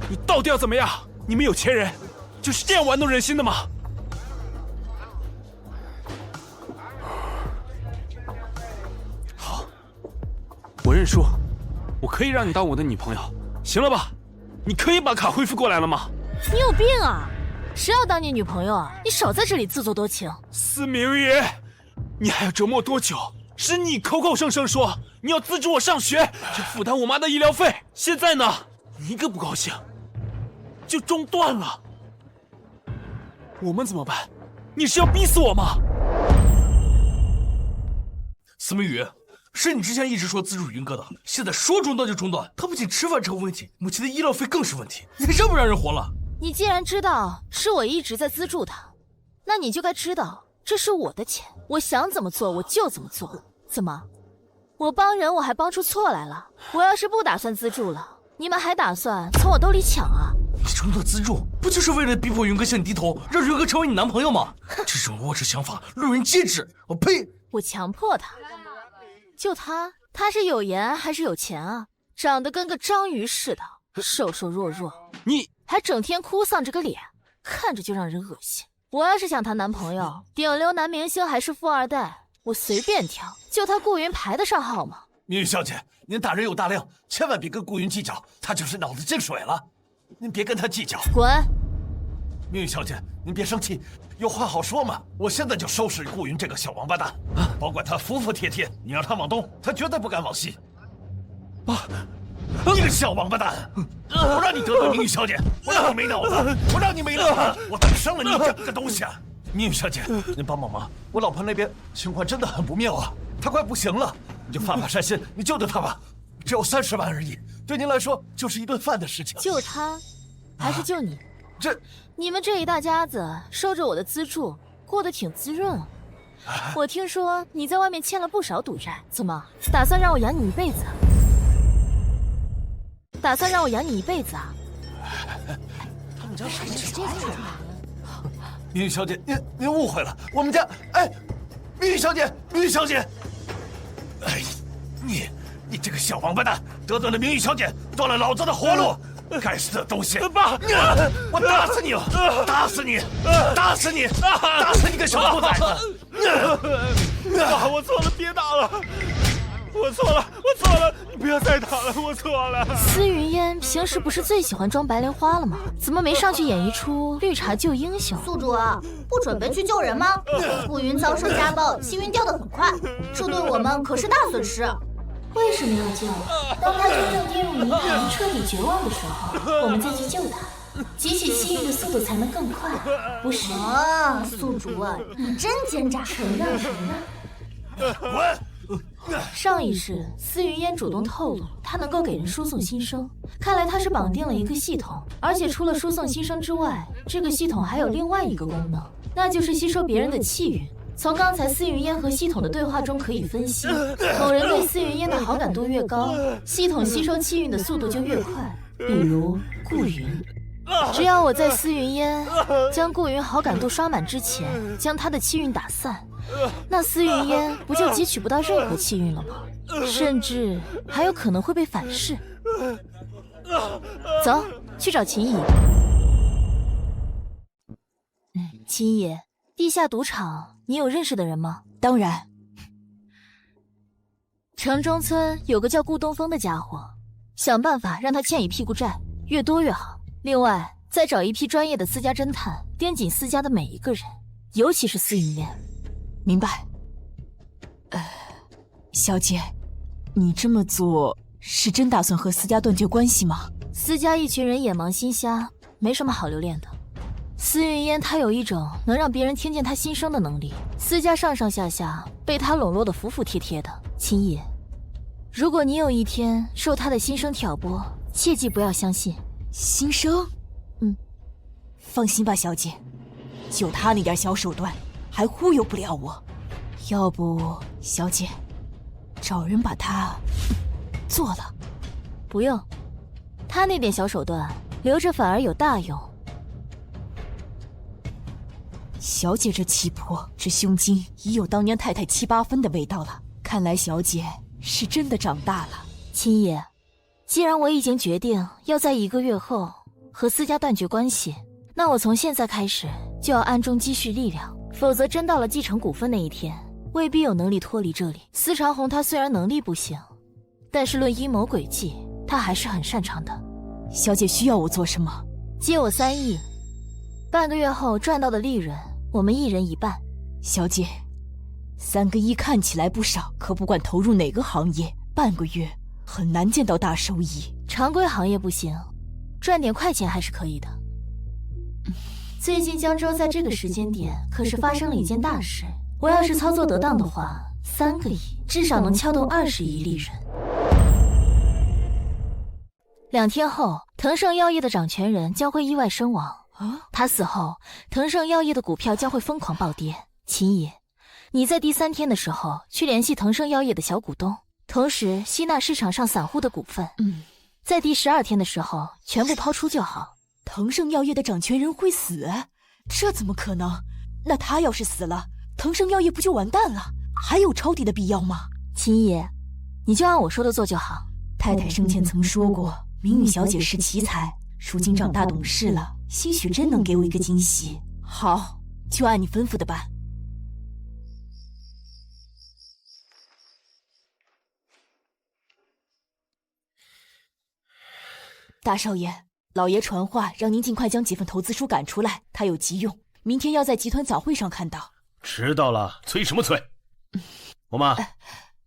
你到底要怎么样？你们有钱人就是这样玩弄人心的吗？好，我认输，我可以让你当我的女朋友，行了吧？你可以把卡恢复过来了吗？你有病啊！谁要当你女朋友啊？你少在这里自作多情。司明宇，你还要折磨多久？是你口口声声说你要资助我上学，要负担我妈的医疗费，现在呢，你一个不高兴就中断了。我们怎么办？你是要逼死我吗？司明宇，是你之前一直说资助云哥的，现在说中断就中断。他不仅吃饭成问题，母亲的医疗费更是问题，你还让不让人活了？你既然知道是我一直在资助他，那你就该知道这是我的钱，我想怎么做我就怎么做。怎么，我帮人我还帮出错来了？我要是不打算资助了，你们还打算从我兜里抢啊？你中断资助，不就是为了逼迫云哥向你低头，让云哥成为你男朋友吗？这种龌龊想法，路人皆知。我呸！我强迫他，就他是有颜还是有钱啊？长得跟个章鱼似的，瘦瘦弱弱，你还整天哭丧着个脸，看着就让人恶心。我要是想谈男朋友，顶流男明星还是富二代，我随便挑，就他顾云排得上号吗？明玉小姐，您大人有大量，千万别跟顾云计较，他就是脑子进水了，您别跟他计较。滚！明玉小姐，您别生气，有话好说嘛。我现在就收拾顾云这个小王八蛋，保管他服服帖帖。你让他往东，他绝对不敢往西。爸，你个小王八蛋！我让你得罪明玉小姐，我让你没脑子，我让你没脑子，我怎么生了你这么个东西啊！明玉小姐，您帮帮忙，我老婆那边情况真的很不妙啊，她快不行了，你就发发善心，你救救她吧，只有30万而已，对您来说就是一顿饭的事情。救她，还是救你？你们这一大家子收着我的资助，过得挺滋润啊。我听说你在外面欠了不少赌债，怎么打算让我养你一辈子啊？打算让我养你一辈子啊？他们家什么情况？明玉小姐，您误会了，我们家明玉小姐，你这个小王八蛋，得罪了明玉小姐，断了老子的活路！该死的东西！爸，我打死你！打死你！打死你！打死你个小兔崽子！爸，我错了，别打了！我错了，你不要再打了，我错了。司云烟平时不是最喜欢装白莲花了吗？怎么没上去演一出绿茶救英雄？宿主不准备去救人吗？顾云遭受家暴，星云掉得很快，这对我们可是大损失。为什么要救？当他真正跌入泥潭、彻底绝望的时候，我们再去救他，汲取气运的速度才能更快，不是？宿主你真奸诈！承认。滚！上一世，司云烟主动透露，他能够给人输送心声。看来他是绑定了一个系统，而且除了输送心声之外，这个系统还有另外一个功能，那就是吸收别人的气运。从刚才司云烟和系统的对话中可以分析，某人对司云烟的好感度越高，系统吸收气运的速度就越快。比如顾云，只要我在司云烟将顾云好感度刷满之前，将他的气运打散，那司云烟不就汲取不到任何气运了吗？甚至还有可能会被反噬。走，去找秦乙。秦乙，地下赌场你有认识的人吗？当然。城中村有个叫顾东风的家伙，想办法让他欠一屁股债，越多越好。另外，再找一批专业的私家侦探，盯紧私家的每一个人，尤其是司云烟。明白。小姐，你这么做是真打算和私家断绝关系吗？私家一群人眼盲心瞎，没什么好留恋的。司云烟他有一种能让别人听见他心声的能力，私家上上下下被他笼络得服服帖帖的。秦野，如果你有一天受他的心声挑拨，切记不要相信。心声？放心吧，小姐，就他那点小手段，还忽悠不了我。要不，小姐，找人把他做了。不用，他那点小手段留着反而有大用。小姐这气魄，这胸襟已有当年太太7、8分的味道了。看来小姐是真的长大了。秦野，既然我已经决定要在1个月后和私家断绝关系，那我从现在开始就要暗中积蓄力量，否则真到了继承股份那一天，未必有能力脱离这里。司长红他虽然能力不行，但是论阴谋诡计，他还是很擅长的。小姐需要我做什么？借我3亿，半个月后赚到的利润，我们1人1半。小姐，3个亿看起来不少，可不管投入哪个行业，半个月很难见到大收益。常规行业不行，赚点快钱还是可以的。最近江州在这个时间点可是发生了一件大事，我要是操作得当的话，3个亿至少能撬动20亿利润。2天后，腾盛药业的掌权人将会意外身亡。他死后，腾盛药业的股票将会疯狂暴跌。秦野，你在第3天的时候去联系腾盛药业的小股东，同时吸纳市场上散户的股份。在第12天的时候全部抛出就好。腾盛药业的掌权人会死？这怎么可能？那他要是死了，腾盛药业不就完蛋了？还有抄底的必要吗？秦野，你就按我说的做就好。太太生前曾说过，明玉小姐是奇才，如今长大懂事了，兴许真能给我一个惊喜。好，就按你吩咐的办。大少爷，老爷传话让您尽快将几份投资书赶出来，他有急用，明天要在集团早会上看到。知道了，催什么催？我妈，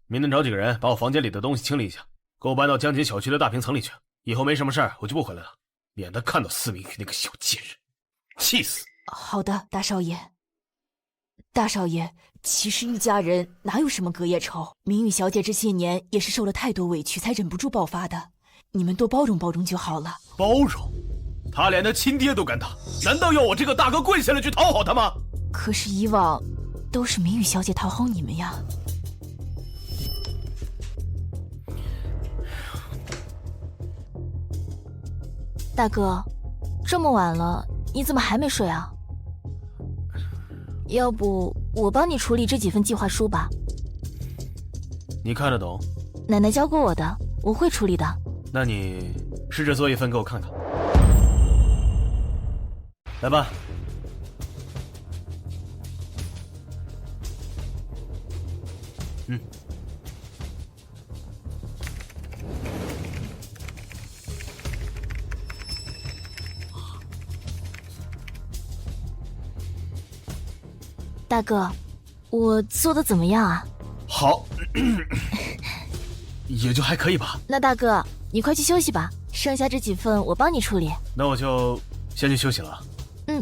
明天找几个人把我房间里的东西清理一下。给我搬到江锦小区的大平层里去。以后没什么事儿，我就不回来了，免得看到司明宇那个小贱人，气死。好的，大少爷。大少爷，其实一家人哪有什么隔夜仇？明宇小姐这些年也是受了太多委屈，才忍不住爆发的。你们多包容包容就好了。包容？他连他亲爹都敢打，难道要我这个大哥跪下来去讨好他吗？可是以往都是明宇小姐讨好你们呀。大哥，这么晚了，你怎么还没睡啊？要不我帮你处理这几份计划书吧。你看得懂？奶奶教过我的，我会处理的。那你试着做一份给我看看。来吧。大哥，我做的怎么样啊？好，也就还可以吧。那大哥，你快去休息吧，剩下这几份我帮你处理。那我就先去休息了。嗯。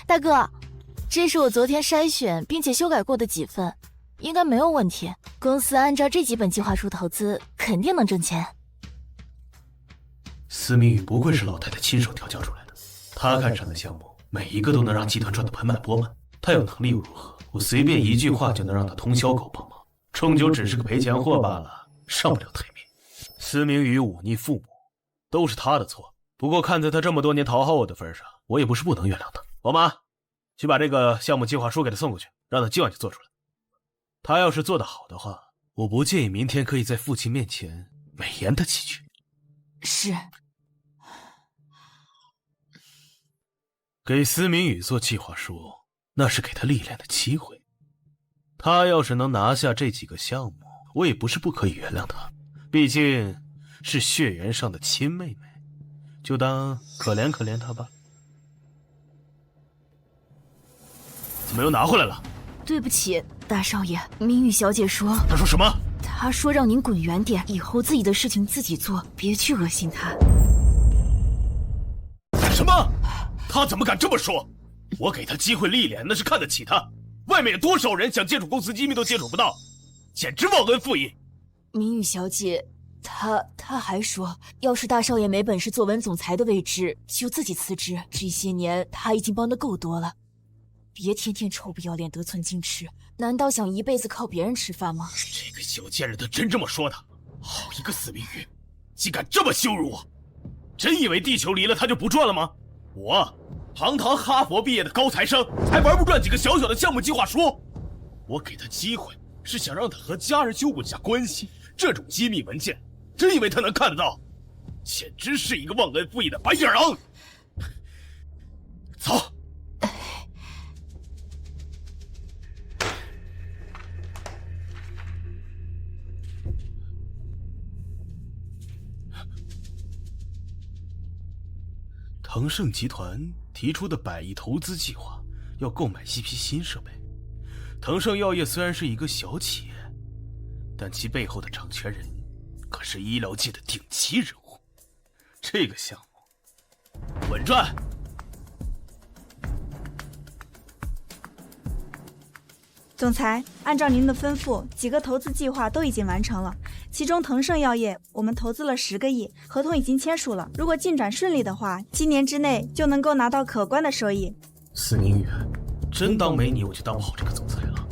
大哥，这是我昨天筛选并且修改过的几份，应该没有问题。公司按照这几本计划书投资，肯定能挣钱。司明宇不愧是老太太亲手调教出来的，她看上的项目每一个都能让集团赚得盆满钵满。她有能力又如何？我随便一句话就能让她通宵狗帮忙，终究只是个赔钱货罢了，上不了台面。司明宇忤逆父母，都是他的错。不过看在他这么多年讨好我的份上，我也不是不能原谅他。王妈，去把这个项目计划书给他送过去，让他今晚就做出来。他要是做得好的话，我不介意明天可以在父亲面前美言他几句。是。给司明宇做计划书，那是给他历练的机会。他要是能拿下这几个项目，我也不是不可以原谅他，毕竟是血缘上的亲妹妹，就当可怜可怜他吧。怎么又拿回来了？对不起，大少爷，明宇小姐说……她说什么？她说让您滚远点，以后自己的事情自己做，别去恶心她。什么？她怎么敢这么说？我给她机会历练，那是看得起她。外面有多少人想接触公司机密都接触不到，简直忘恩负义。明宇小姐，她还说，要是大少爷没本事坐稳总裁的位置，就自己辞职。这些年他已经帮得够多了。别天天臭不要脸得寸进尺，难道想一辈子靠别人吃饭吗？这个小贱人，她真这么说的？好一个司明宇，竟敢这么羞辱我！真以为地球离了他就不转了吗？我堂堂哈佛毕业的高材生，还玩不转几个小小的项目计划书？我给他机会是想让他和家人修补一下关系，这种机密文件，真以为他能看得到？简直是一个忘恩负义的白眼狼！走。腾盛集团提出的100亿投资计划，要购买一批新设备。腾盛药业虽然是一个小企业，但其背后的掌权人可是医疗界的顶级人物。这个项目稳赚。总裁，按照您的吩咐，几个投资计划都已经完成了。其中腾盛药业，我们投资了10个亿，合同已经签署了。如果进展顺利的话，今年之内就能够拿到可观的收益。司明宇，真当没你我就当不好这个总裁了？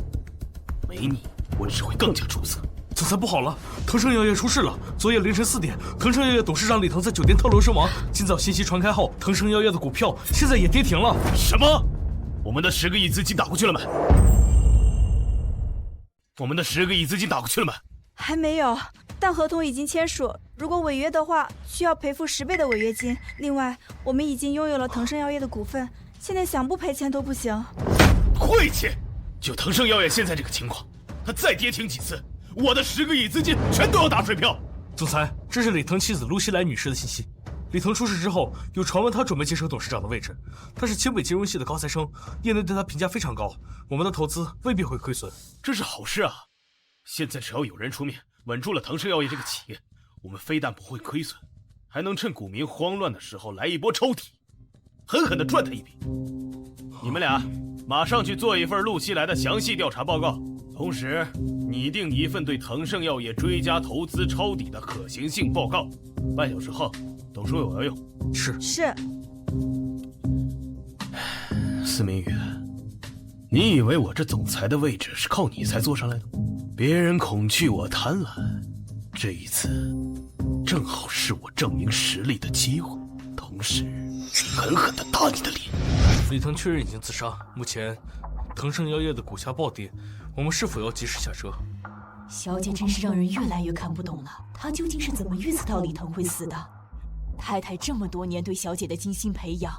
没你，我只会更加出色。总裁不好了，腾盛药业出事了。昨夜凌晨4点，腾盛药业董事长李腾在酒店跳楼身亡。今早信息传开后，腾盛药业的股票现在也跌停了。什么？我们的10个亿资金打过去了没？我们的10个亿资金打过去了没？还没有，但合同已经签署，如果违约的话，需要赔付10倍的违约金。另外，我们已经拥有了腾盛药业的股份，现在想不赔钱都不行。晦气！就腾盛药业现在这个情况，他再跌停几次，我的10个亿资金全都要打水漂。总裁，这是李腾妻子陆西来女士的信息。李腾出事之后，有传闻他准备接手董事长的位置。他是清北金融系的高材生，业内对他评价非常高。我们的投资未必会亏损，这是好事啊！现在只要有人出面稳住了腾盛药业这个企业，我们非但不会亏损，还能趁股民慌乱的时候来一波抄底，狠狠地赚他一笔。你们俩马上去做一份陆西来的详细调查报告，同时拟定一份对腾盛药业追加投资抄底的可行性报告。半小时后，董事会我要用。是。司明宇，你以为我这总裁的位置是靠你才坐上来的？别人恐惧我贪婪，这一次正好是我证明实力的机会，同时狠狠地打你的脸。李腾确认已经自杀，目前腾盛药业的股价暴跌，我们是否要及时下车？小姐真是让人越来越看不懂了，她究竟是怎么预测到李腾会死的？太太这么多年对小姐的精心培养，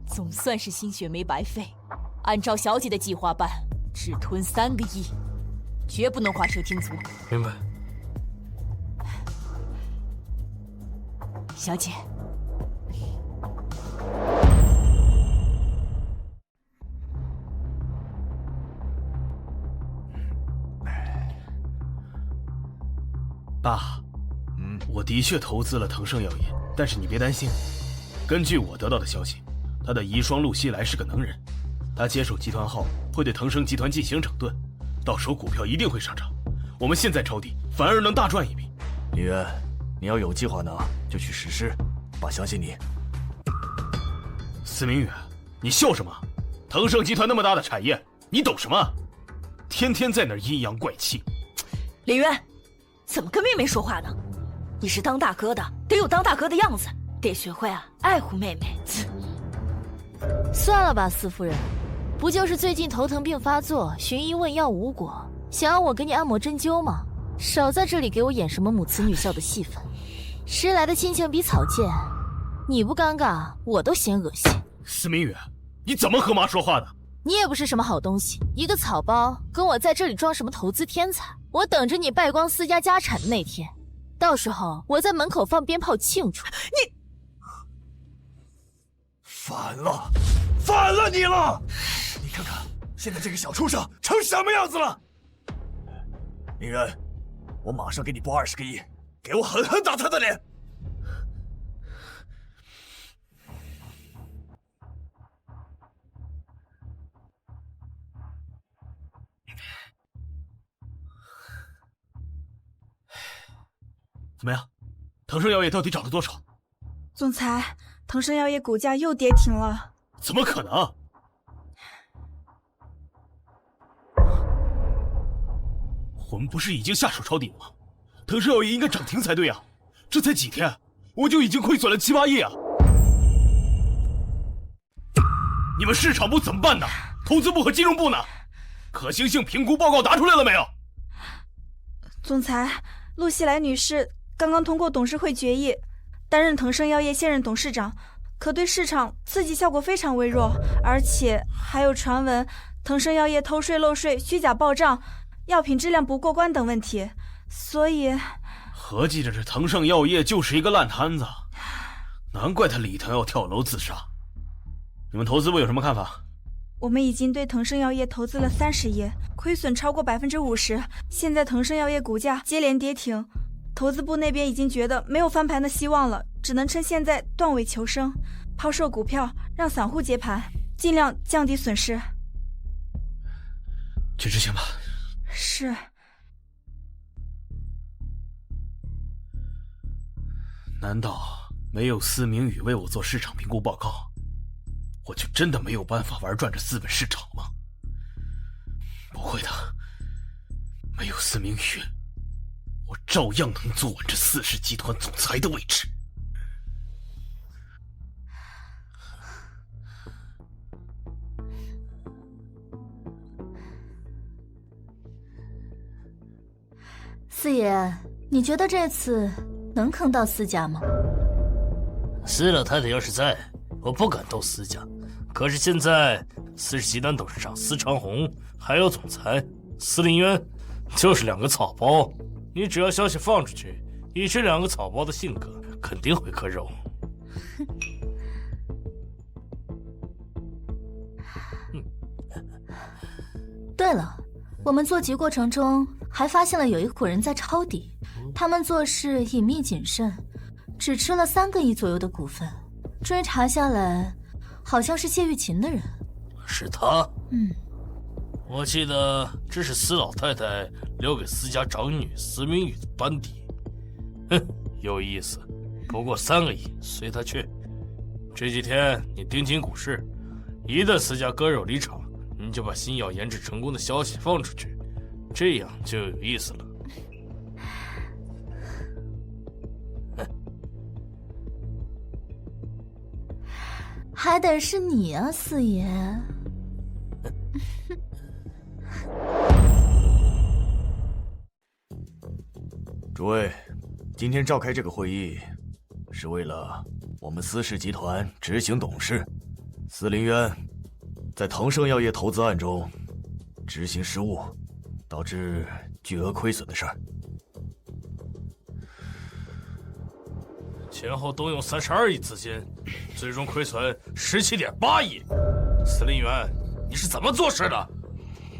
总算是心血没白费。按照小姐的计划办，只吞3个亿，绝不能画蛇添足。明白。小姐，爸，我的确投资了腾盛药业，但是你别担心，根据我得到的消息，他的遗孀陆西来是个能人，他接手集团后会对腾盛集团进行整顿，到时候股票一定会上涨。我们现在抄底，反而能大赚一笔。李渊，你要有计划呢，就去实施。爸相信你。司明宇，你笑什么？腾盛集团那么大的产业，你懂什么？天天在那儿阴阳怪气。李渊，怎么跟妹妹说话呢？你是当大哥的，得有当大哥的样子，得学会爱护妹妹。算了吧，司夫人，不就是最近头疼病发作，寻医问药无果，想要我给你按摩针灸吗？少在这里给我演什么母慈女孝的戏份。迟来的亲情比草芥，你不尴尬，我都嫌恶心。司明宇，你怎么和妈说话的？你也不是什么好东西，一个草包，跟我在这里装什么投资天才？我等着你败光私家家产的那天，到时候我在门口放鞭炮庆祝。你反了你了！你看看现在这个小畜生成什么样子了！宁远，我马上给你拨20个亿，给我狠狠打他的脸！怎么样？腾盛药业到底涨了多少？总裁，腾盛药业股价又跌停了。怎么可能？我们不是已经下手抄底了吗？腾盛药业应该涨停才对啊！这才几天，我就已经亏损了7、8亿啊！你们市场部怎么办呢？投资部和金融部呢？可行性评估报告答出来了没有？总裁，陆西来女士刚刚通过董事会决议，担任腾盛药业现任董事长，可对市场刺激效果非常微弱，而且还有传闻腾盛药业偷税漏税、虚假报账、药品质量不过关等问题，所以合计着这腾盛药业就是一个烂摊子，难怪他李腾要跳楼自杀。你们投资部有什么看法？我们已经对腾盛药业投资了30亿，亏损超过50%。现在腾盛药业股价接连跌停，投资部那边已经觉得没有翻盘的希望了，只能趁现在断尾求生，抛售股票，让散户接盘，尽量降低损失。去执行吧。是。难道没有司明宇为我做市场评估报告，我就真的没有办法玩转这资本市场吗？不会的，没有司明宇，我照样能坐稳这4氏集团总裁的位置。四爷，你觉得这次能坑到司家吗？司老太太要是在，我不敢斗司家。可是现在，司氏集团董事长司长红，还有总裁司林渊，就是2个草包。你只要消息放出去，以这2个草包的性格，肯定会割肉。对了，我们做集过程中还发现了有一伙人在抄底，他们做事隐秘谨慎，只吃了3个亿左右的股份。追查下来，好像是谢玉琴的人。是他？嗯，我记得这是司老太太留给司家长女司明宇的班底。哼，有意思。不过3个亿随他去。这几天你盯紧股市，一旦司家割肉离场，你就把新药研制成功的消息放出去，这样就有意思了。还得是你啊，四爷。诸位，今天召开这个会议，是为了我们司氏集团执行董事司林渊在腾盛药业投资案中执行失误，导致巨额亏损的事儿。前后动用32亿资金，最终亏损17.8亿。司林渊，你是怎么做事的？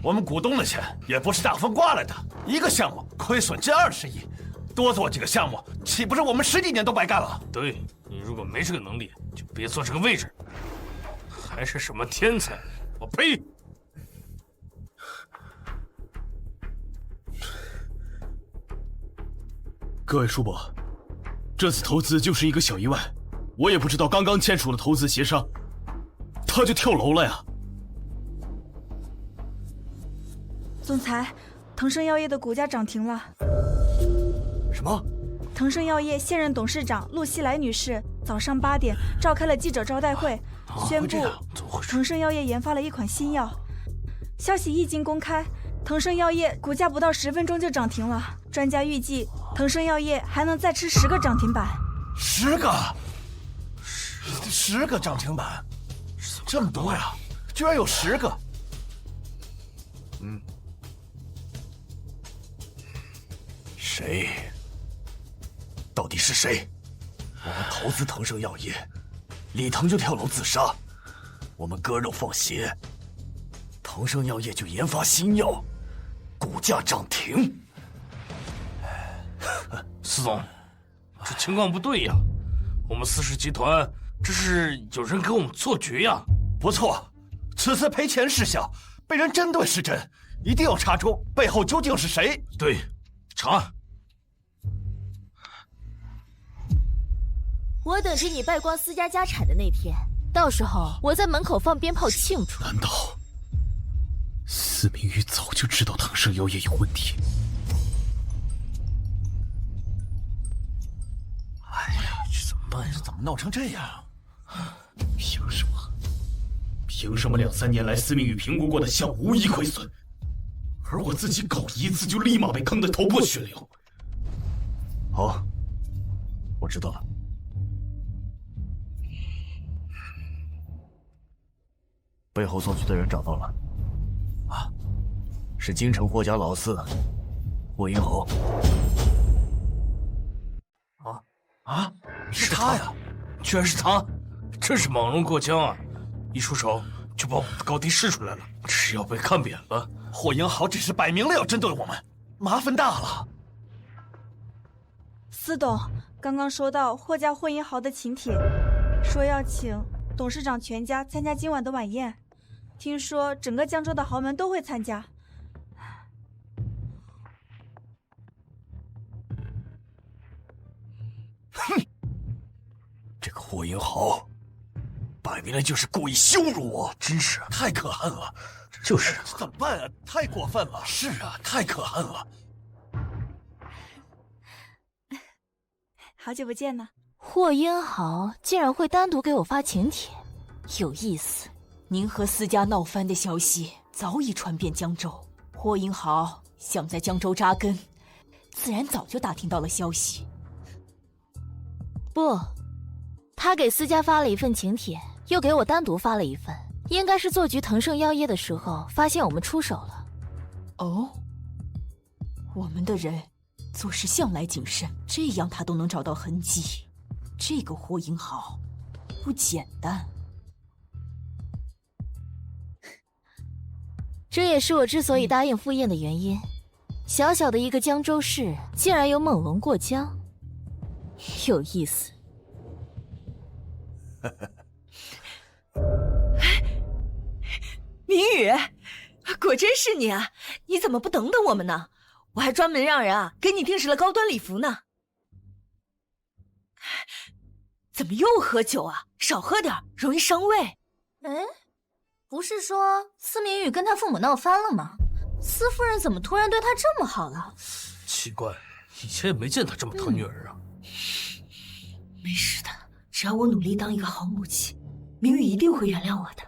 我们股东的钱也不是大风刮来的，一个项目亏损近20亿，多做几个项目，岂不是我们10几年都白干了？对，你如果没这个能力，就别坐这个位置。还是什么天才？我呸！各位叔伯，这次投资就是一个小意外，我也不知道刚刚签署了投资协商，他就跳楼了呀。总裁，腾盛药业的股价涨停了。什么？腾盛药业现任董事长陆希来女士早上8点召开了记者招待会，宣布腾盛药业研发了一款新药。消息一经公开，腾盛药业股价不到10分钟就涨停了。专家预计，腾盛药业还能再吃10个涨停板。10个？10个涨停板？这么多呀！居然有10个！谁？到底是谁？我们投资腾盛药业，李腾就跳楼自杀，我们割肉放血，腾盛药业就研发新药，股价涨停。司总，这情况不对呀！我们司氏集团这是有人给我们做局呀！不错，此次赔钱是小，被人针对是真，一定要查出背后究竟是谁。对，查。我等着你败光私家家产的那天，到时候我在门口放鞭炮庆祝。难道司明宇早就知道腾盛药业有问题？哎呀，这怎么办呀？这怎么闹成这样？凭什么？凭什么2、3年来司明宇评估过的项目无一亏损，而我自己搞一次就立马被坑得头破血流？好，我知道了。背后做局的人找到了，是京城霍家老四霍英豪。是他呀！居然是他，真是猛龙过江啊！一出手就把我们的高低试出来了，是要被看扁了。霍英豪这是摆明了要针对我们，麻烦大了。司董刚刚收到霍家霍英豪的请帖，说要请董事长全家参加今晚的晚宴。听说整个江州的豪门都会参加。哼，这个霍英豪，摆明了就是故意羞辱我，真是太可恨了。就是，怎么办啊？太过分了。是啊，太可恨了。好久不见呢。霍英豪竟然会单独给我发请帖，有意思。您和私家闹翻的消息早已传遍江州，霍英豪想在江州扎根，自然早就打听到了消息。不，他给思佳发了一份请帖，又给我单独发了一份，应该是做局腾盛药业的时候发现我们出手了。哦，我们的人做事向来谨慎，这样他都能找到痕迹，这个霍英豪不简单。这也是我之所以答应赴宴的原因。小小的一个江州市，竟然有猛龙过江，有意思。明宇，果真是你啊！你怎么不等等我们呢？我还专门让人啊给你定制了高端礼服呢。怎么又喝酒啊？少喝点，容易伤胃。哎，不是说司明宇跟他父母闹翻了吗？司夫人怎么突然对他这么好了？奇怪，以前也没见他这么疼女儿啊。没事的，只要我努力当一个好母亲，明宇一定会原谅我的。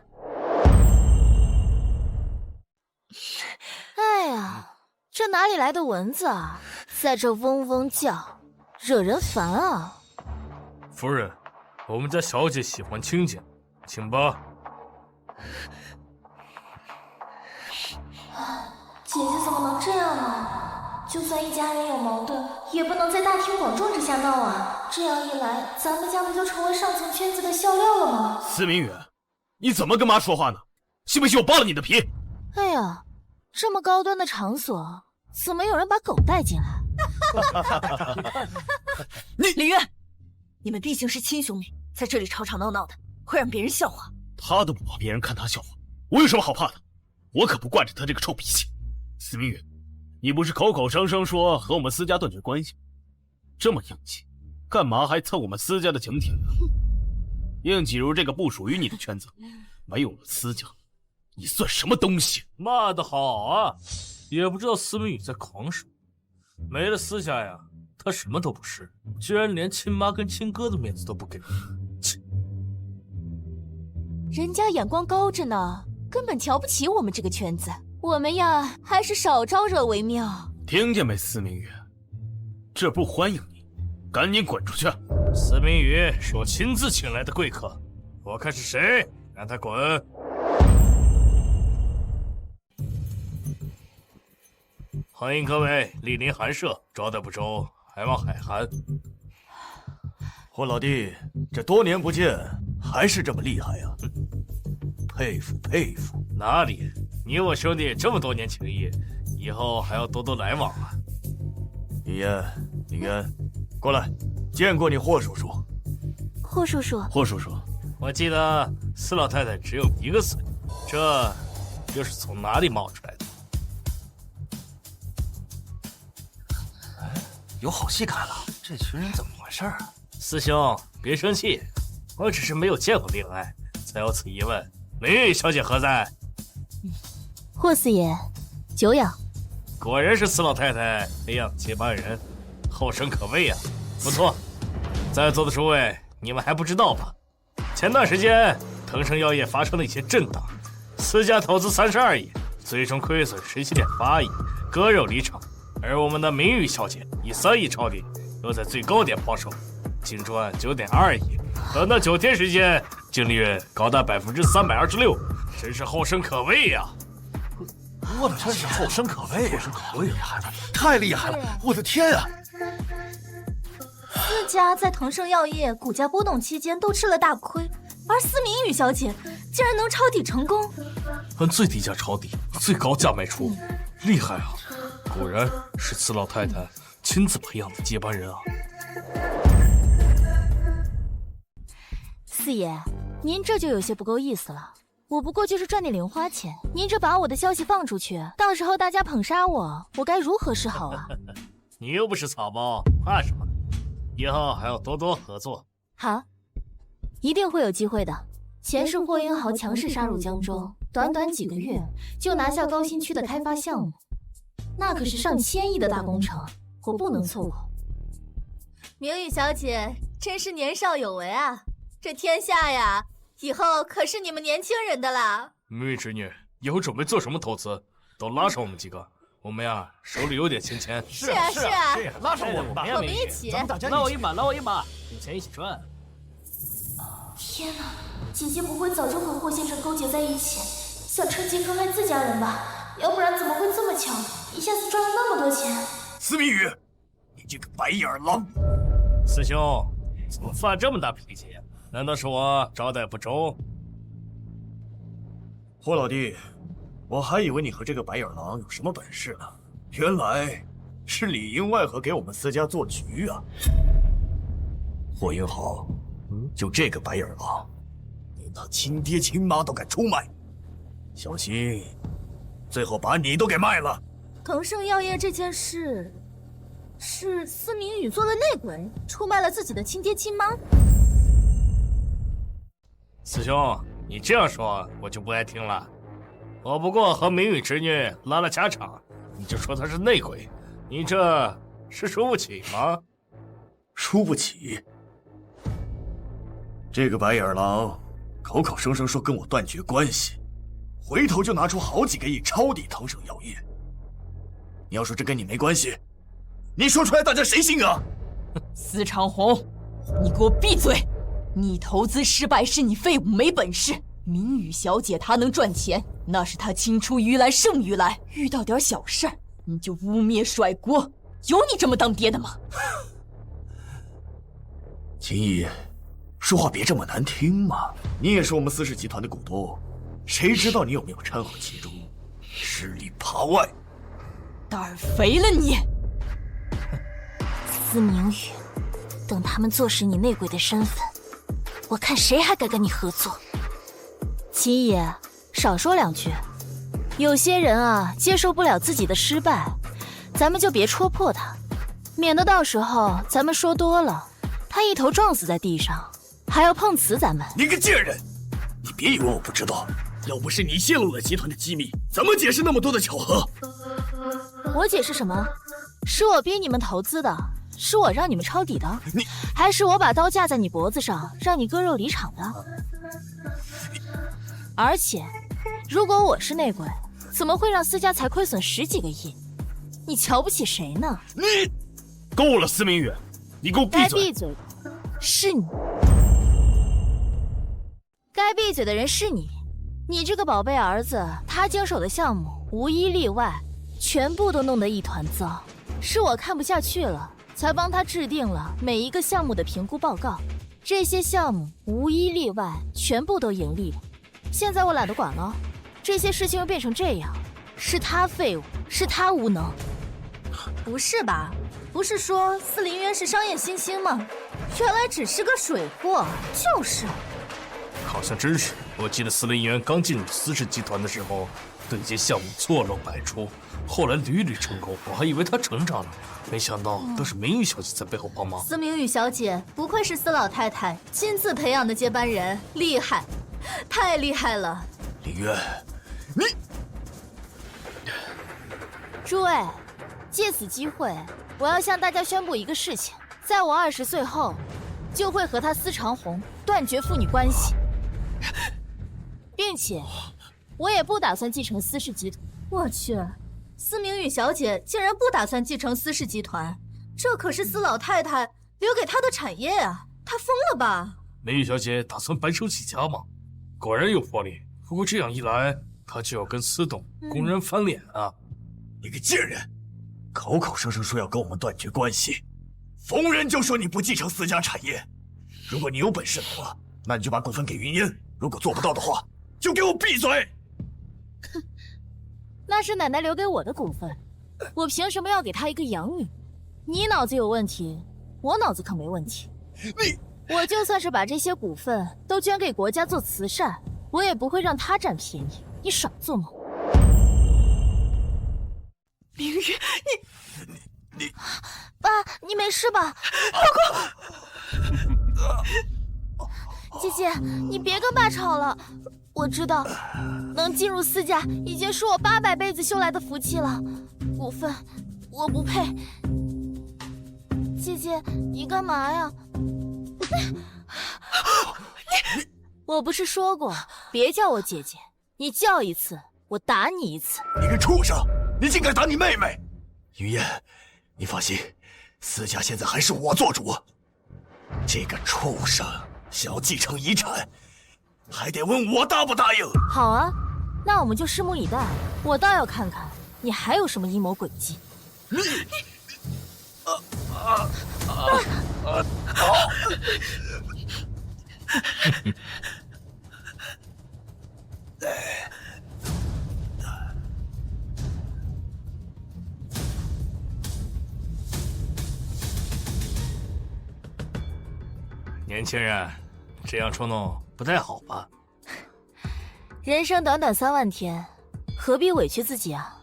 哎呀，这哪里来的蚊子啊，在这嗡嗡叫，惹人烦啊！夫人，我们家小姐喜欢清静，请吧。姐姐怎么能这样呢？就算一家人有矛盾，也不能在大庭广众之下闹啊！这样一来，咱们家不就成为上层圈子的笑料了吗？司明宇，你怎么跟妈说话呢？信不信我剥了你的皮？哎呀，这么高端的场所，怎么有人把狗带进来？李渊，你们毕竟是亲兄妹，在这里吵吵闹闹的，会让别人笑话。他都不怕别人看他笑话，我有什么好怕的？我可不惯着他这个臭脾气。司明宇，你不是口口声声说和我们司家断绝关系，这么硬气，干嘛还蹭我们司家的请帖呢？硬挤入这个不属于你的圈子，没有了司家，你算什么东西？骂得好啊！也不知道司明宇在狂什么，没了司家呀，他什么都不是，居然连亲妈跟亲哥的面子都不给。切！人家眼光高着呢，根本瞧不起我们这个圈子。我们呀，还是少招惹为妙。听见没，司明宇？这不欢迎你，赶紧滚出去！司明宇是我亲自请来的贵客，我看是谁，让他滚！欢迎各位莅临寒舍，招待不周，还望海涵。霍老弟，这多年不见，还是这么厉害呀！佩服佩服。哪里？你我兄弟这么多年情谊，以后还要多多来往啊！李嫣，李渊，过来，见过你霍叔叔。霍叔叔，霍叔叔，我记得司老太太只有一个孙女，这又是从哪里冒出来的？有好戏看了，这群人怎么回事啊？师兄，别生气，我只是没有见过恋爱，才有此疑问。明玉小姐何在？霍四爷，久仰。果然是司老太太培养的接班人，后生可畏啊！不错，在座的诸位，你们还不知道吧？前段时间腾盛药业发生了一些震荡，私家投资32亿，最终亏损17.8亿，割肉离场。而我们的明玉小姐以3亿抄底，又在最高点抛售，净赚9.2亿，短短9天时间，净利润高达326%，真是后生可畏呀！我的真是后生可畏，后生可畏，厉害了，太厉害了！我的天啊！四家在腾盛药业股价波动期间都吃了大亏，而司明宇小姐竟然能抄底成功，按最低价抄底，最高价卖出，厉害啊！果然是司老太太亲自培养的接班人啊！四爷，您这就有些不够意思了。我不过就是赚点零花钱，您这把我的消息放出去，到时候大家捧杀我，我该如何是好啊？你又不是草包，怕什么？以后还要多多合作。好，一定会有机会的。前世霍英豪强势杀入江州，短短几个月就拿下高新区的开发项目，那可是上千亿的大工程，我不能错过。明宇小姐真是年少有为啊！这天下呀，以后可是你们年轻人的啦。明玉侄女，以后准备做什么投资，都拉上我们几个，我们呀手里有点闲钱。是啊是啊，拉上我们吧，我们一起，咱们大家拉我一把，拉我一把，有钱一起赚。天哪，姐姐不会早就和霍先生勾结在一起，想趁机坑害自家人吧？要不然怎么会这么巧，一下子赚了那么多钱？司明宇，你这个白眼狼！师兄，怎么发这么大脾气？难道是我招待不周？霍老弟，我还以为你和这个白眼狼有什么本事呢，原来是里应外合给我们司家做局啊！霍英豪，就这个白眼狼，连他亲爹亲妈都敢出卖，小心，最后把你都给卖了。腾盛药业这件事，是司明宇做了内鬼，出卖了自己的亲爹亲妈。师兄，你这样说我就不爱听了。我不过和明宇侄女拉了家常，你就说她是内鬼，你这是输不起吗？输不起？这个白眼狼口口声声说跟我断绝关系，回头就拿出好几个亿抄底腾盛药业。你要说这跟你没关系，你说出来大家谁信啊？司长红，你给我闭嘴！你投资失败是你废物没本事，明宇小姐她能赚钱，那是她青出于蓝胜于蓝，遇到点小事儿你就污蔑甩锅，有你这么当爹的吗？秦毅，说话别这么难听嘛！你也是我们司氏集团的股东，谁知道你有没有掺和其中，吃里扒外？胆儿肥了你！司明宇，等他们坐实你内鬼的身份，我看谁还敢跟你合作。秦爷，少说两句。有些人啊，接受不了自己的失败，咱们就别戳破他，免得到时候咱们说多了，他一头撞死在地上，还要碰瓷咱们。你个贱人！你别以为我不知道，要不是你泄露了集团的机密，怎么解释那么多的巧合？我解释什么？是我逼你们投资的，是我让你们抄底的，还是我把刀架在你脖子上，让你割肉离场的？而且，如果我是内鬼，怎么会让私家才亏损10几个亿？你瞧不起谁呢？你够了，司明宇，你给我闭嘴！该闭嘴的是你，该闭嘴的人是你。你这个宝贝儿子，他经手的项目无一例外，全部都弄得一团糟。是我看不下去了，才帮他制定了每一个项目的评估报告。这些项目无一例外，全部都盈利了。现在我懒得管了，这些事情又变成这样，是他废物，是他无能。不是吧？不是说司林渊是商业新星吗？原来只是个水货。就是，好像真是。我记得司林渊刚进入司氏集团的时候，对接项目错漏百出，后来屡屡成功，我还以为他成长了，没想到都是明宇小姐在背后帮忙。司明宇小姐不愧是司老太太亲自培养的接班人，厉害，太厉害了。林渊，你，诸位，借此机会，我要向大家宣布一个事情：在我20岁后，就会和他司长红断绝父女关系，并且我也不打算继承司氏集团。我去，司明宇小姐竟然不打算继承司氏集团，这可是司老太太留给她的产业啊！她疯了吧？明宇小姐打算白手起家吗？果然有魄力。不过这样一来，她就要跟司董公然翻脸啊！你个贱人，口口声声说要跟我们断绝关系，逢人就说你不继承私家产业。如果你有本事的话，那你就把股份给云烟；如果做不到的话，就给我闭嘴！哼，那是奶奶留给我的股份，我凭什么要给她一个养女？你脑子有问题，我脑子可没问题。我就算是把这些股份都捐给国家做慈善，我也不会让她占便宜。你少做梦！明宇，你，爸，你没事吧？姐姐，你别跟爸吵了。我知道，能进入司家已经是我800辈子修来的福气了。股份我不配。姐姐，你干嘛呀？我不是说过别叫我姐姐，你叫一次我打你一次。你个畜生，你竟敢打你妹妹！云烟，你放心，私家现在还是我做主。这个畜生想要继承遗产，还得问我答不答应。好啊，那我们就拭目以待。我倒要看看你还有什么阴谋诡计。年轻人，这样冲动不太好吧？人生短短3万天，何必委屈自己啊？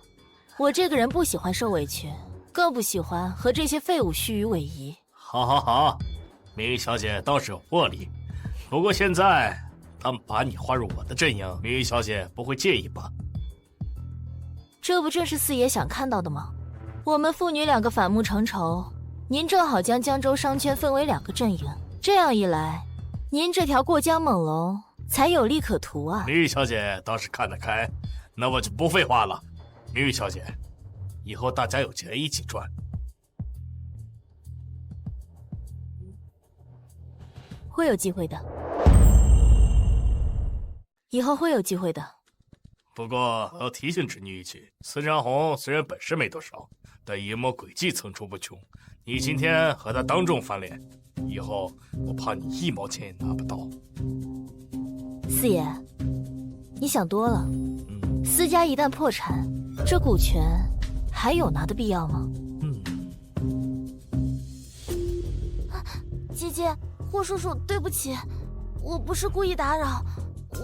我这个人不喜欢受委屈，更不喜欢和这些废物虚与委蛇。好，明玉小姐倒是有魄力，不过现在他们把你划入我的阵营，明玉小姐不会介意吧？这不正是四爷想看到的吗？我们父女2个反目成仇，您正好将江州商圈分为2个阵营，这样一来，您这条过江猛龙才有利可图啊！明玉小姐倒是看得开，那我就不废话了。明玉小姐，以后大家有钱一起赚。会有机会的，以后会有机会的。不过要提醒侄女一句，孙长红虽然本事没多少，但阴谋诡计层出不穷。你今天和他当众翻脸，以后我怕你1毛钱也拿不到。四爷，你想多了。私家一旦破产，这股权还有拿的必要吗？姐姐，霍叔叔，对不起，我不是故意打扰，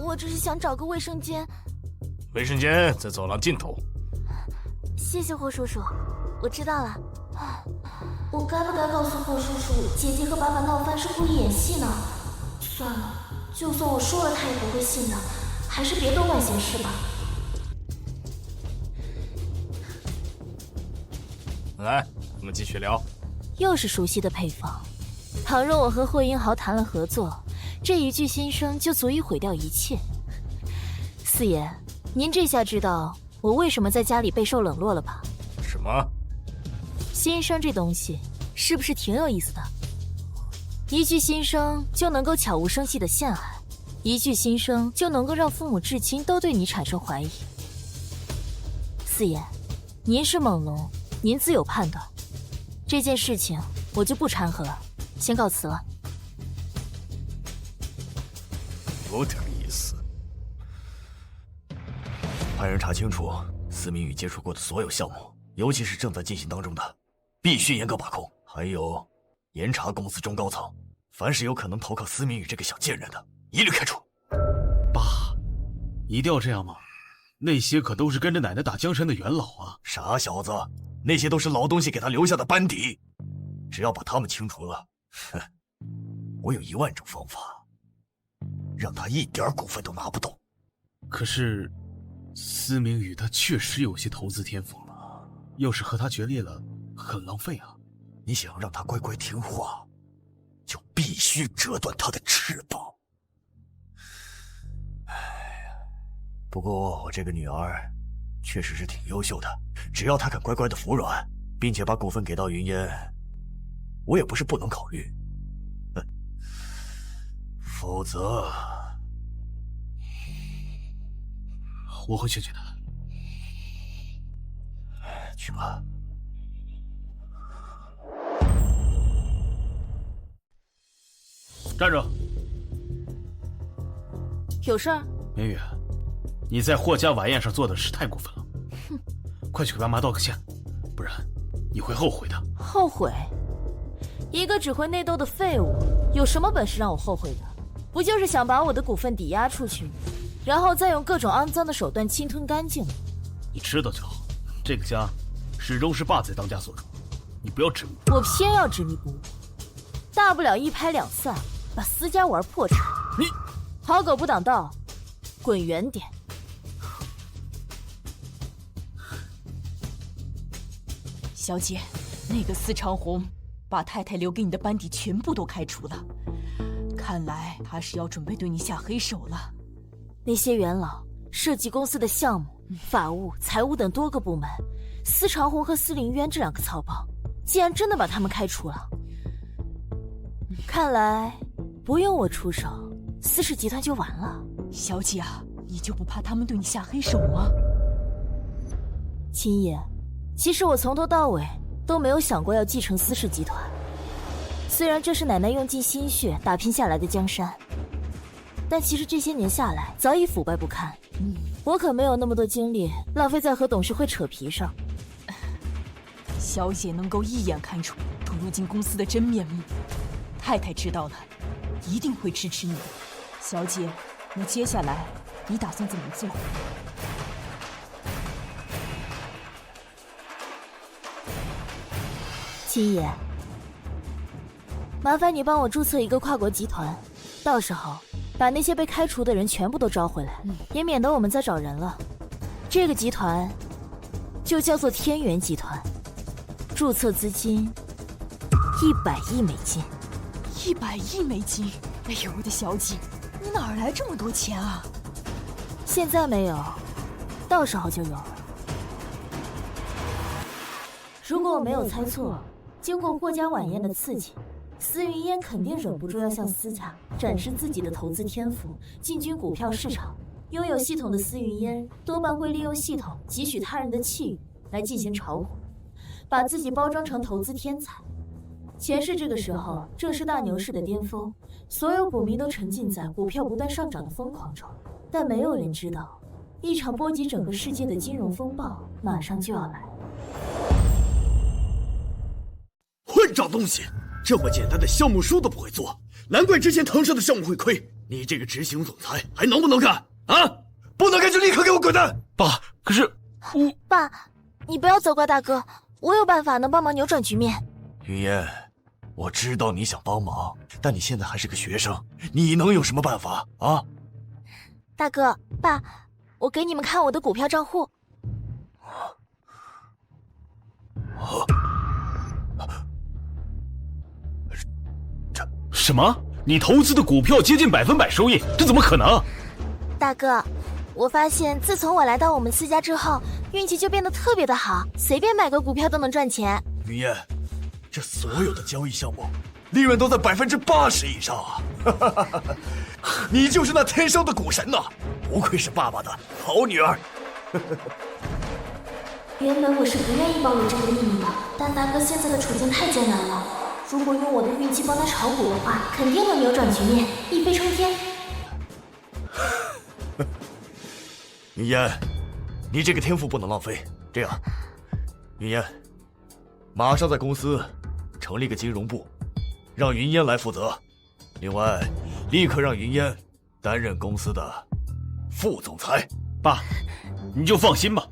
我只是想找个卫生间。卫生间在走廊尽头。谢谢霍叔叔，我知道了。我该不该告诉霍叔叔，姐姐和爸爸闹翻是故意演戏呢？算了，就算我说了，他也不会信的，还是别多管闲事吧。来，我们继续聊。又是熟悉的配方。倘若我和霍英豪谈了合作，这一句心声就足以毁掉一切。四爷，您这下知道我为什么在家里备受冷落了吧？什么？心声这东西是不是挺有意思的？一句心声就能够悄无声息的陷害，一句心声就能够让父母至亲都对你产生怀疑。四爷，您是猛龙，您自有判断。这件事情我就不掺和了，先告辞了。有点意思。派人查清楚司明宇接触过的所有项目，尤其是正在进行当中的，必须严格把控。还有，严查公司中高层，凡是有可能投靠司明宇这个小贱人的，一律开除。爸，一定要这样吗？那些可都是跟着奶奶打江山的元老啊！傻小子，那些都是老东西给他留下的班底，只要把他们清除了，哼，我有1万种方法，让他一点股份都拿不动。可是，司明宇他确实有些投资天赋了，要是和他决裂了，很浪费啊。你想让他乖乖听话，就必须折断他的翅膀。不过我这个女儿确实是挺优秀的，只要她肯乖乖的服软，并且把股份给到云烟，我也不是不能考虑。否则，我会劝劝她。去吧。站着。有事儿？明宇，你在霍家晚宴上做的事太过分了，快去给爸妈道个歉，不然你会后悔的。后悔？一个只会内斗的废物，有什么本事让我后悔的？不就是想把我的股份抵押出去，然后再用各种肮脏的手段侵吞干净吗？你知道就好，这个家始终是爸在当家做主，你不要执迷。我偏要执迷不悟，大不了一拍两散，把私家玩破产。你好狗不挡道，滚远点！小姐，那个司长红把太太留给你的班底全部都开除了，看来他是要准备对你下黑手了。那些元老、设计公司的项目、法务、财务等多个部门，司长红和司林渊这两个草包，竟然真的把他们开除了。看来不用我出手，司氏集团就完了。小姐啊，你就不怕他们对你下黑手吗？青叶，其实我从头到尾都没有想过要继承司氏集团。虽然这是奶奶用尽心血打拼下来的江山，但其实这些年下来早已腐败不堪。我可没有那么多精力浪费在和董事会扯皮上。小姐能够一眼看出吐入进公司的真面目，太太知道了，一定会支持你的。小姐，那接下来你打算怎么做？青叶，麻烦你帮我注册一个跨国集团，到时候把那些被开除的人全部都招回来，也免得我们再找人了。这个集团就叫做天元集团，注册资金100亿美金。100亿美金！哎呦，我的小姐，你哪儿来这么多钱啊？现在没有，到时候就有了。如果我没有猜错，经过霍家晚宴的刺激，司云烟肯定忍不住要向司家展示自己的投资天赋，进军股票市场。拥有系统的司云烟多半会利用系统汲取他人的气运来进行炒股，把自己包装成投资天才。前世这个时候正是大牛市的巅峰，所有股民都沉浸在股票不断上涨的疯狂中，但没有人知道，一场波及整个世界的金融风暴马上就要来。混账东西！这么简单的项目书都不会做，难怪之前腾盛的项目会亏。你这个执行总裁还能不能干啊？不能干就立刻给我滚蛋！爸，可是爸，你不要责怪大哥，我有办法能帮忙扭转局面。云烟，我知道你想帮忙，但你现在还是个学生，你能有什么办法啊？大哥，爸，我给你们看我的股票账户。什么？你投资的股票接近100%收益，这怎么可能？大哥，我发现自从我来到我们司家之后，运气就变得特别的好，随便买个股票都能赚钱。云烟，这所有的交易项目利润都在80%以上啊！你就是那天生的股神呐！不愧是爸爸的好女儿。原本我是不愿意暴露这个秘密的，但大哥现在的处境太艰难了。如果用我的运气帮他炒股的话，肯定能扭转局面，一飞冲天。云烟，你这个天赋不能浪费。这样，云烟，马上在公司成立个金融部，让云烟来负责。另外，立刻让云烟担任公司的副总裁。爸，你就放心吧，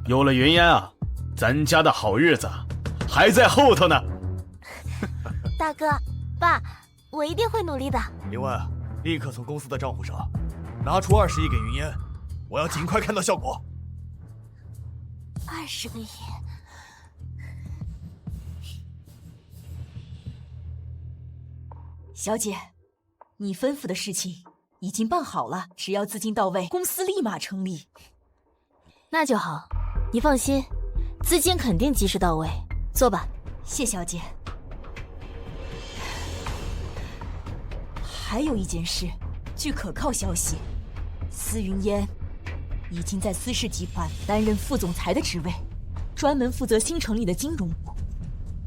有了云烟啊，咱家的好日子还在后头呢。大哥，爸，我一定会努力的。另外，立刻从公司的账户上拿出20亿给云烟，我要尽快看到效果。20个亿。小姐，你吩咐的事情已经办好了，只要资金到位，公司立马成立。那就好，你放心，资金肯定及时到位。坐吧。谢小姐。还有一件事，据可靠消息，司云烟已经在司氏集团担任副总裁的职位，专门负责新成立的金融部。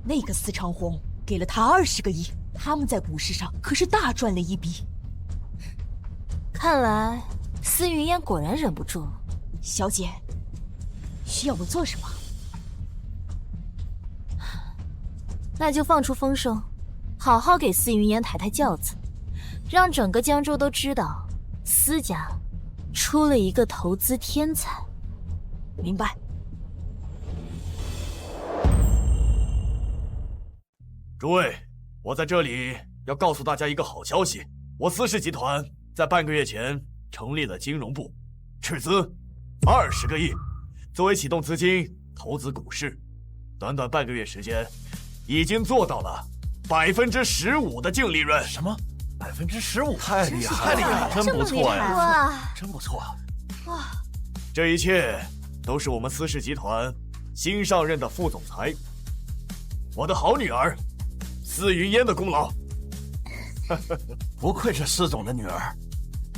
那个司长红给了他20个亿，他们在股市上可是大赚了一笔。看来司云烟果然忍不住。小姐，需要我做什么？那就放出风声，好好给司云烟抬抬轿子，让整个江州都知道司家出了一个投资天才。明白。诸位，我在这里要告诉大家一个好消息，我司氏集团在半个月前成立了金融部，斥资20个亿，作为启动资金投资股市。短短半个月时间，已经做到了15%的净利润。什么？15%？太厉害了，真不错呀！哇，真不错！哇，这一切都是我们司氏集团新上任的副总裁，我的好女儿司云烟的功劳。不愧是司总的女儿，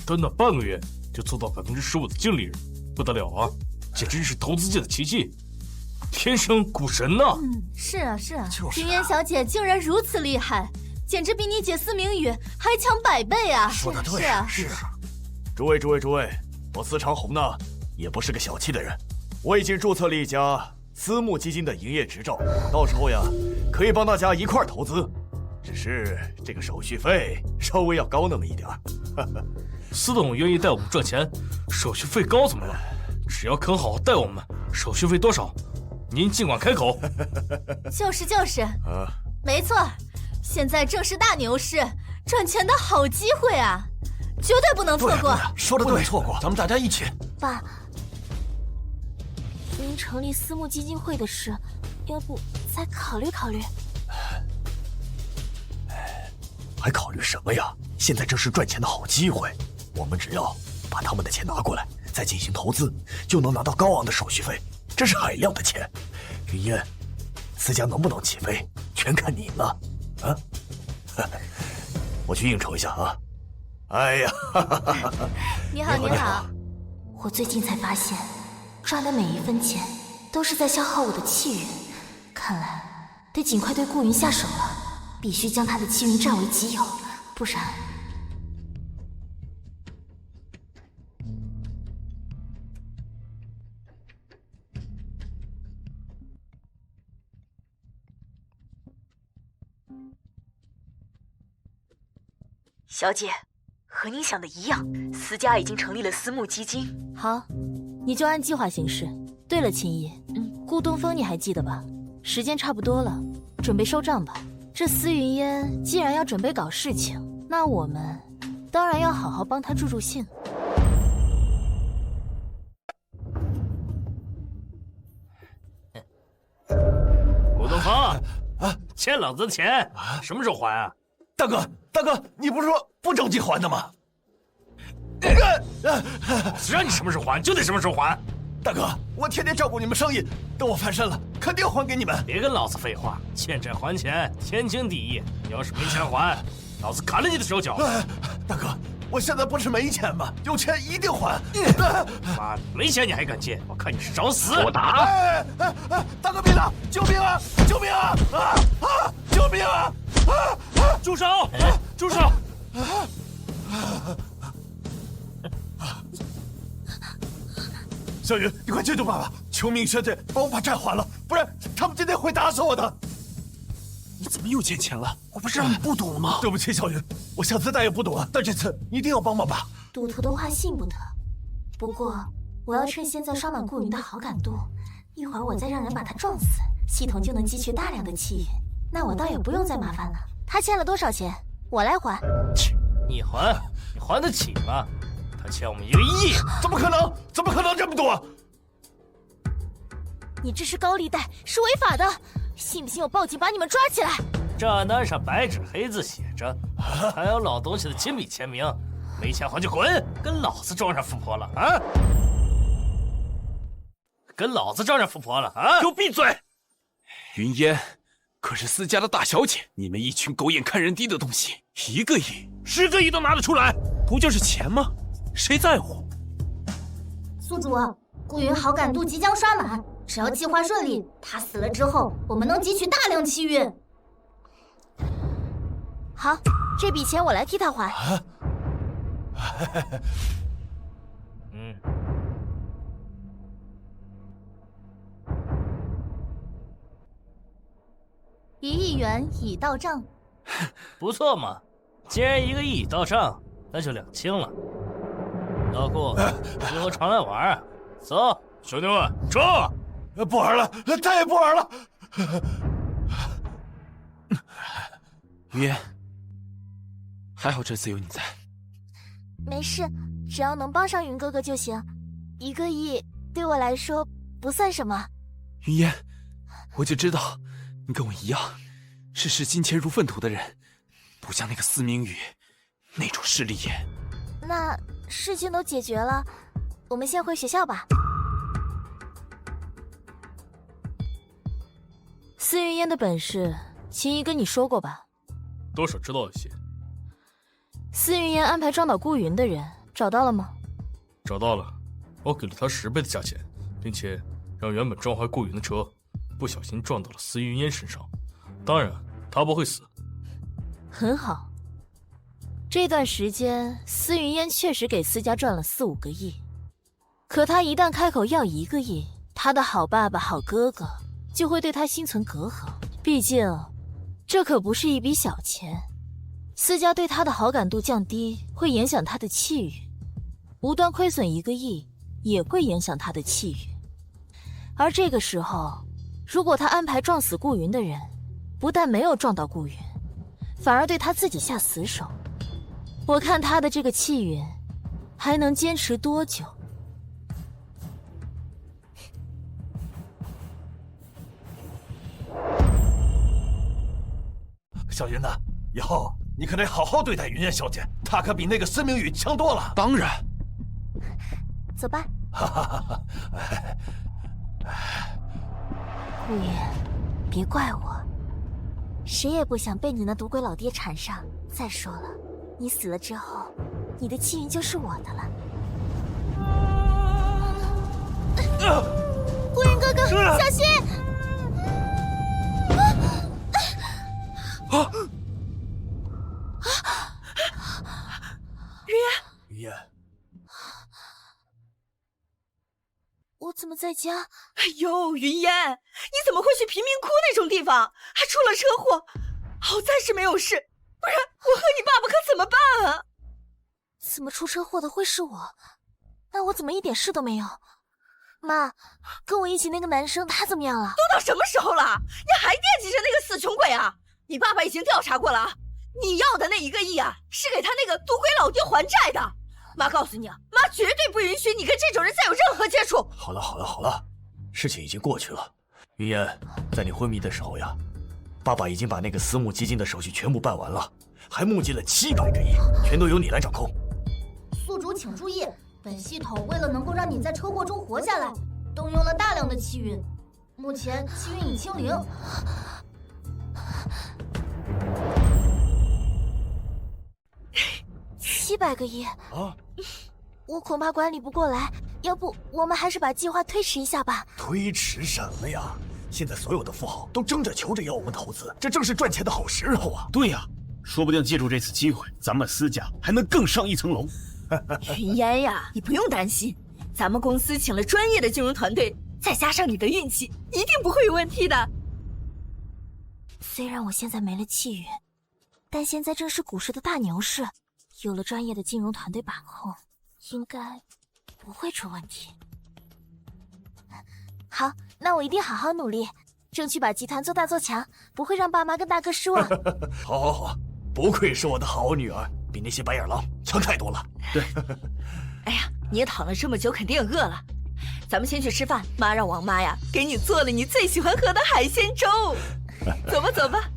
短短半个月就做到15%的净利润，不得了啊！简直是投资界的奇迹，天生股神呐！是啊是啊，就是啊云烟小姐竟然如此厉害，简直比你姐司明宇还强100倍啊！说得对，是啊，是啊。诸位，我司长红呢，也不是个小气的人，我已经注册了一家私募基金的营业执照，到时候呀，可以帮大家一块儿投资，只是这个手续费稍微要高那么一点儿。司董愿意带我们赚钱，手续费高怎么了？只要肯好好带我们，手续费多少，您尽管开口。就是，没错，现在正是大牛市，赚钱的好机会啊，绝对不能错过。说得对，错过，咱们大家一起。爸，您成立私募基金会的事，要不再考虑考虑？还考虑什么呀？现在正是赚钱的好机会，我们只要把他们的钱拿过来，再进行投资，就能拿到高昂的手续费，这是海量的钱。云烟，思家能不能起飞，全看你了。啊，我去应酬一下啊。哎呀，你好，你好。我最近才发现，赚的每一分钱都是在消耗我的气运，看来得尽快对顾云下手了。必须将他的气运占为己有，不然……小姐，和您想的一样，司家已经成立了私募基金。好，你就按计划行事。对了，秦姨，顾东风你还记得吧？时间差不多了，准备收账吧。这司云烟既然要准备搞事情，那我们当然要好好帮他助兴。顾东风，欠老子的钱什么时候还啊？大哥，你不是说不着急还的吗？只让你什么时候还就得什么时候还。大哥，我天天照顾你们生意，等我翻身了，肯定还给你们。别跟老子废话，欠债还钱，天经地义。你要是没钱还，老子砍了你的手脚。大哥，我现在不是没钱吗？有钱一定还。妈，没钱你还敢借？我看你是找死！给我打！大哥别打！救命啊！救命啊！救命啊！住手！住手！小雨，你快救救爸爸！求明小姐帮我把债还了，不然他们今天会打死我的。你怎么又欠钱了？我不是让你不赌了吗？对不起，小雨，我下次再也不赌了。但这次一定要帮忙吧。赌徒的话信不得，不过我要趁现在刷满顾云的好感度，一会儿我再让人把他撞死，系统就能汲取大量的气运，那我倒也不用再麻烦了。他欠了多少钱？我来还。你还得起吗？他欠我们1个亿，怎么可能？怎么可能这么多？你这是高利贷，是违法的，信不信我报警把你们抓起来？账单上白纸黑字写着，还有老东西的亲笔签名。没钱还就滚，跟老子装上富婆了啊！跟老子装上富婆了啊！给我闭嘴！云烟可是私家的大小姐，你们一群狗眼看人低的东西，1个亿、10个亿都拿得出来，不就是钱吗？谁在乎？宿主，顾云好感度即将刷满，只要计划顺利，他死了之后，我们能汲取大量气运。好，这笔钱我来替他还。1亿元已到账。不错嘛，既然1个亿已到账，那就两清了。老顾，以后常来玩啊！走，兄弟们，撤！不玩了，再也不玩了。云烟，还好这次有你在。没事，只要能帮上云哥哥就行。1个亿对我来说不算什么。云烟，我就知道你跟我一样，是视金钱如粪土的人，不像那个司明宇那种势利眼。那事情都解决了，我们先回学校吧。司云烟的本事，秦姨跟你说过吧？多少知道一些。司云烟安排撞倒顾云的人，找到了吗？找到了，我给了他10倍的价钱，并且让原本撞坏顾云的车，不小心撞到了司云烟身上。当然，他不会死。很好。这段时间，司云烟确实给司家赚了4、5个亿。可他一旦开口要1个亿，他的好爸爸、好哥哥就会对他心存隔阂。毕竟，这可不是一笔小钱。司家对他的好感度降低，会影响他的气宇。无端亏损1个亿，也会影响他的气宇。而这个时候，如果他安排撞死顾云的人，不但没有撞到顾云，反而对他自己下死手，我看他的这个气运还能坚持多久？小云呐，以后你可得好好对待云烟小姐，她可比那个司明宇强多了。当然。走吧。哈哈哈哈！顾云，别怪我，谁也不想被你那赌鬼老爹缠上。再说了，你死了之后，你的气运就是我的了。顾云哥哥，小心！云烟，我怎么在家？哎呦，云烟，你怎么会去贫民窟那种地方？还出了车祸，好在是没有事，不然我和你爸爸可怎么办啊？怎么出车祸的会是我？那我怎么一点事都没有？妈，跟我一起那个男生他怎么样了？都到什么时候了，你还惦记着那个死穷鬼啊？你爸爸已经调查过了啊，你要的那1个亿啊，是给他那个赌鬼老爹还债的。妈告诉你啊，妈绝对不允许你跟这种人再有任何接触。好了，事情已经过去了。云烟，在你昏迷的时候呀，爸爸已经把那个私募基金的手续全部办完了，还募集了700个亿，全都由你来掌控。宿主请注意，本系统为了能够让你在车祸中活下来，动用了大量的气运，目前气运已清零。700个亿啊！我恐怕管理不过来，要不我们还是把计划推迟一下吧。推迟什么呀？现在所有的富豪都争着求着要我们投资，这正是赚钱的好时候啊！对呀，说不定借助这次机会，咱们司家还能更上一层楼。云烟呀，你不用担心，咱们公司请了专业的金融团队，再加上你的运气，一定不会有问题的。虽然我现在没了气运，但现在正是股市的大牛市，有了专业的金融团队把控，应该不会出问题。好，那我一定好好努力，争取把集团做大做强，不会让爸妈跟大哥失望。好，不愧是我的好女儿，比那些白眼狼强太多了。对。哎呀，你也躺了这么久，肯定饿了。咱们先去吃饭，妈让王妈呀给你做了你最喜欢喝的海鲜粥。走吧，走吧。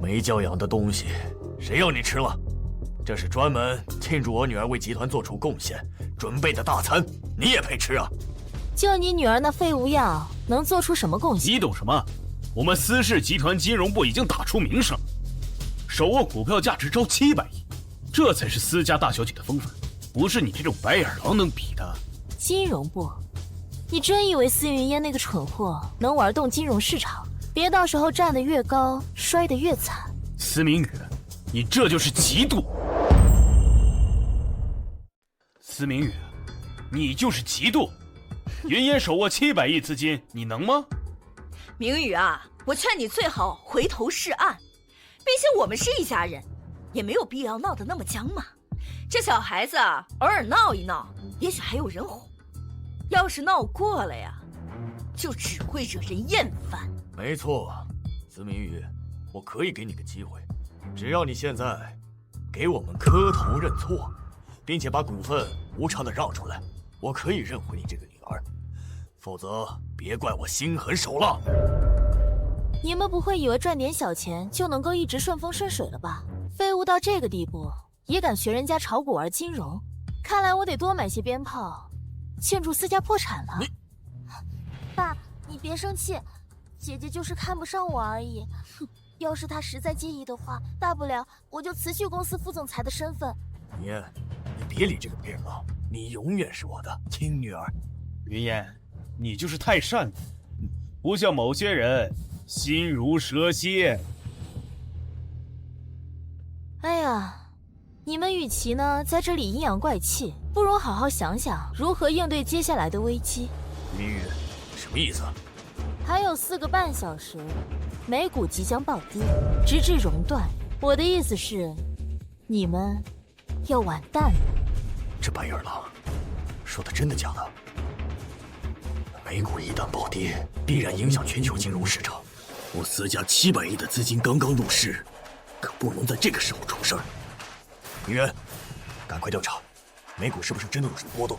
没教养的东西，谁要你吃了？这是专门庆祝我女儿为集团做出贡献准备的大餐，你也配吃啊？就你女儿那废物样，能做出什么贡献？你懂什么？我们司氏集团金融部已经打出名声，手握股票价值超700亿，这才是司家大小姐的风范，不是你这种白眼狼能比的。金融部，你真以为司云烟那个蠢货能玩动金融市场？别到时候站得越高，摔得越惨。司明宇，你这就是嫉妒。司明宇，你就是嫉妒。云烟手握700亿资金，你能吗？明宇啊，我劝你最好回头是岸，毕竟我们是一家人，也没有必要闹得那么僵嘛。这小孩子啊，偶尔闹一闹，也许还有人哄；要是闹过了呀，就只会惹人厌烦。没错，司明宇，我可以给你个机会，只要你现在给我们磕头认错，并且把股份无偿的让出来，我可以认回你这个女儿。否则，别怪我心狠手辣。你们不会以为赚点小钱就能够一直顺风顺水了吧？废物到这个地步，也敢学人家炒股玩金融？看来我得多买些鞭炮，庆祝思家破产了。爸，你别生气，姐姐就是看不上我而已。要是她实在介意的话，大不了我就辞去公司副总裁的身份。云烟，你别理这个别人了，你永远是我的亲女儿。云烟，你就是太善良，不像某些人心如蛇蝎。哎呀，你们与其呢在这里阴阳怪气，不如好好想想如何应对接下来的危机。明玉，什么意思？还有4个半小时，美股即将暴跌，直至熔断。我的意思是，你们要完蛋了。这白眼狼说的真的假的？美股一旦暴跌，必然影响全球金融市场。我思家700亿的资金刚刚入市，可不能在这个时候出事儿。明渊，赶快调查，美股是不是真的有什么波动？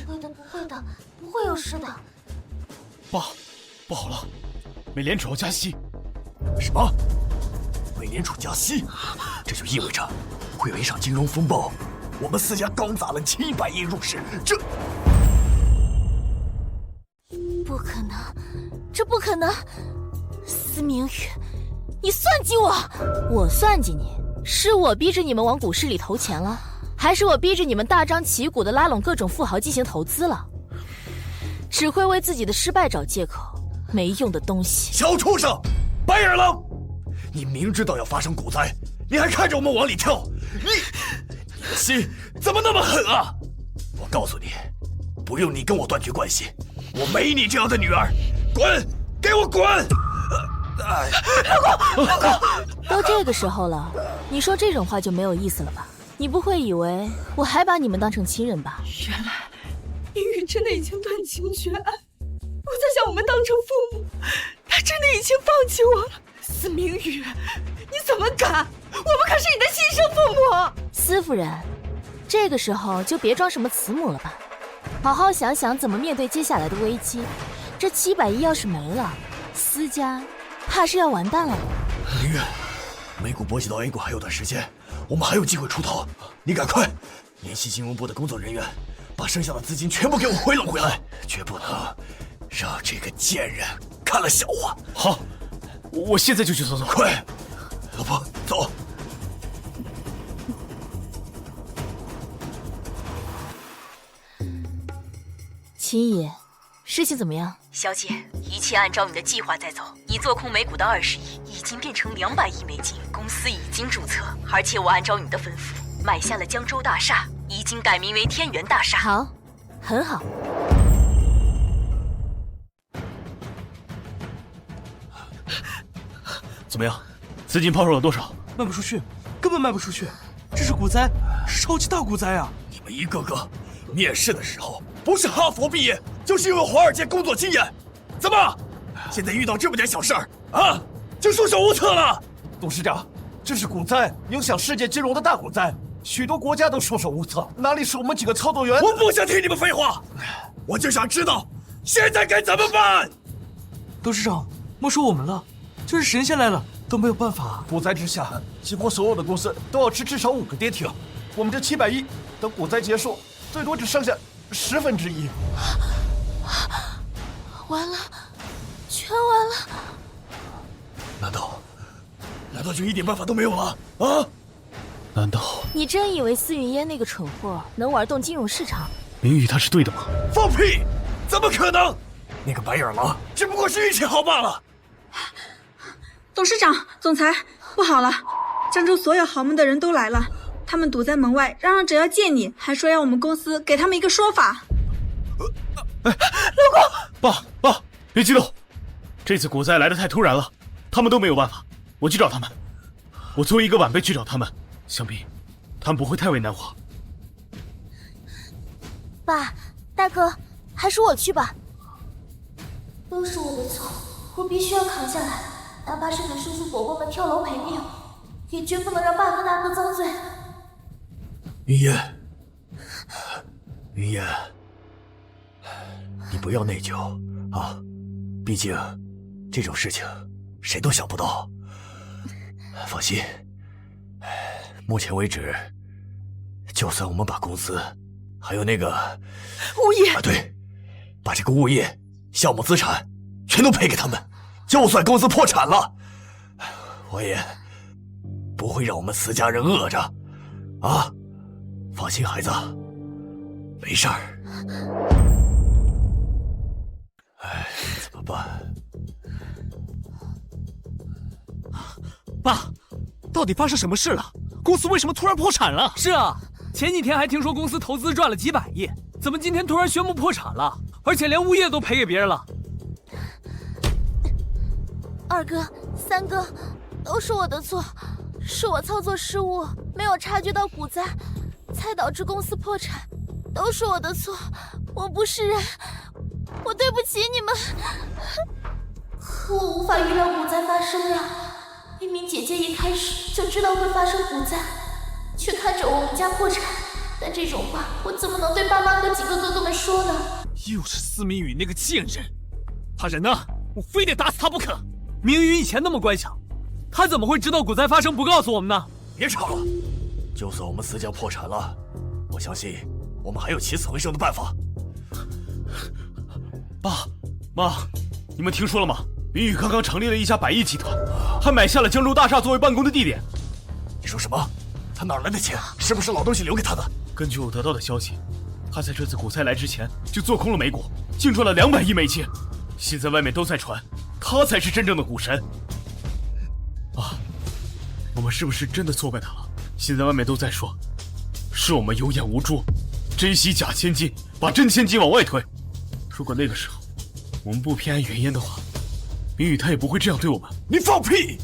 不会的，不会的，不会有事的。爸，不好了，美联储要加息。什么？美联储加息？这就意味着会有一场金融风暴。我们思家刚砸了700亿入市，这不可能，这不可能！司明宇，你算计我！我算计你，是我逼着你们往股市里投钱了，还是我逼着你们大张旗鼓的拉拢各种富豪进行投资了？只会为自己的失败找借口，没用的东西！小畜生，白眼狼！你明知道要发生股灾，你还看着我们往里跳，你的心怎么那么狠啊！我告诉你，不用你跟我断绝关系，我没你这样的女儿，滚，给我滚！老公，都这个时候了，你说这种话就没有意思了吧？你不会以为我还把你们当成亲人吧？原来明宇真的已经断情绝爱，不再将我们当成父母，他真的已经放弃我了。司明宇，你怎么敢？我们可是你的亲生父母。司夫人，这个时候就别装什么慈母了吧，好好想想怎么面对接下来的危机。这700亿要是没了，思家怕是要完蛋了。明月，美股波及到 A 股还有段时间，我们还有机会出头。你赶快联系金融部的工作人员，把剩下的资金全部给我回笼回来，绝不能让这个贱人看了笑话。好，我现在就去搜索。快，老婆，走。秦姨，事情怎么样？小姐，一切按照你的计划在走。你做空美股的20亿已经变成200亿美金，公司已经注册，而且我按照你的吩咐买下了江州大厦，已经改名为天元大厦。好，很好。怎么样？资金抛售了多少？卖不出去，根本卖不出去。这是股灾，是超级大股灾啊！你们一个个面试的时候不是哈佛毕业，就是拥有华尔街工作经验，怎么现在遇到这么点小事儿啊，就束手无策了？董事长，这是股灾，影响世界金融的大股灾，许多国家都束手无策，哪里是我们几个操作员？我不想听你们废话，我就想知道现在该怎么办。董事长，莫说我们了，就是神仙来了都没有办法。股灾之下，几乎所有的公司都要吃至少5个跌停，我们这700亿等股灾结束，最多只剩下1/10。完了，全完了！难道就一点办法都没有了啊？难道你真以为司云烟那个蠢货能玩动金融市场？明宇他是对的吗？放屁！怎么可能？那个白眼狼只不过是运气好罢了。董事长、总裁，不好了！江州所有豪门的人都来了，他们堵在门外，嚷嚷着要见你，还说要我们公司给他们一个说法。老公，爸，别激动，这次股灾来得太突然了，他们都没有办法，我去找他们。我作为一个晚辈去找他们，想必他们不会太为难我。爸，大哥，还是我去吧。都是我的错，我必须要扛下来，哪怕是给叔叔伯伯们跳楼赔命，也绝不能让爸和大哥遭罪。云烟，你不要内疚啊，毕竟这种事情谁都想不到。放心，目前为止，就算我们把公司还有那个物业啊，对，把这个物业、项目资产全都赔给他们，就算公司破产了，我也不会让我们死家人饿着。啊，放心，孩子，没事儿。哎，怎么办？爸，到底发生什么事了？公司为什么突然破产了？是啊，前几天还听说公司投资赚了几百亿，怎么今天突然宣布破产了？而且连物业都赔给别人了。二哥、三哥，都是我的错，是我操作失误，没有察觉到股灾，才导致公司破产，都是我的错，我不是人，我对不起你们。我无法预料股灾发生呀，明明姐姐一开始就知道会发生股灾，却看着我们家破产，但这种话我怎么能对爸妈和几个哥哥们说呢？又是司明宇那个贱人，他人呢？我非得打死他不可。明宇以前那么乖巧，他怎么会知道股灾发生不告诉我们呢？别吵了，就算我们私家破产了，我相信我们还有起死回生的办法。爸妈，你们听说了吗？明宇刚刚成立了一家100亿集团，还买下了江州大厦作为办公的地点。你说什么？他哪来的钱？是不是老东西留给他的？根据我得到的消息，他在这次股灾来之前就做空了美股，净赚了200亿美金。现在外面都在传，他才是真正的股神。啊，我们是不是真的错怪他了？现在外面都在说，是我们有眼无珠，珍惜假千金，把真千金往外推。如果那个时候我们不偏爱云烟的话，明宇他也不会这样对我们。你放屁！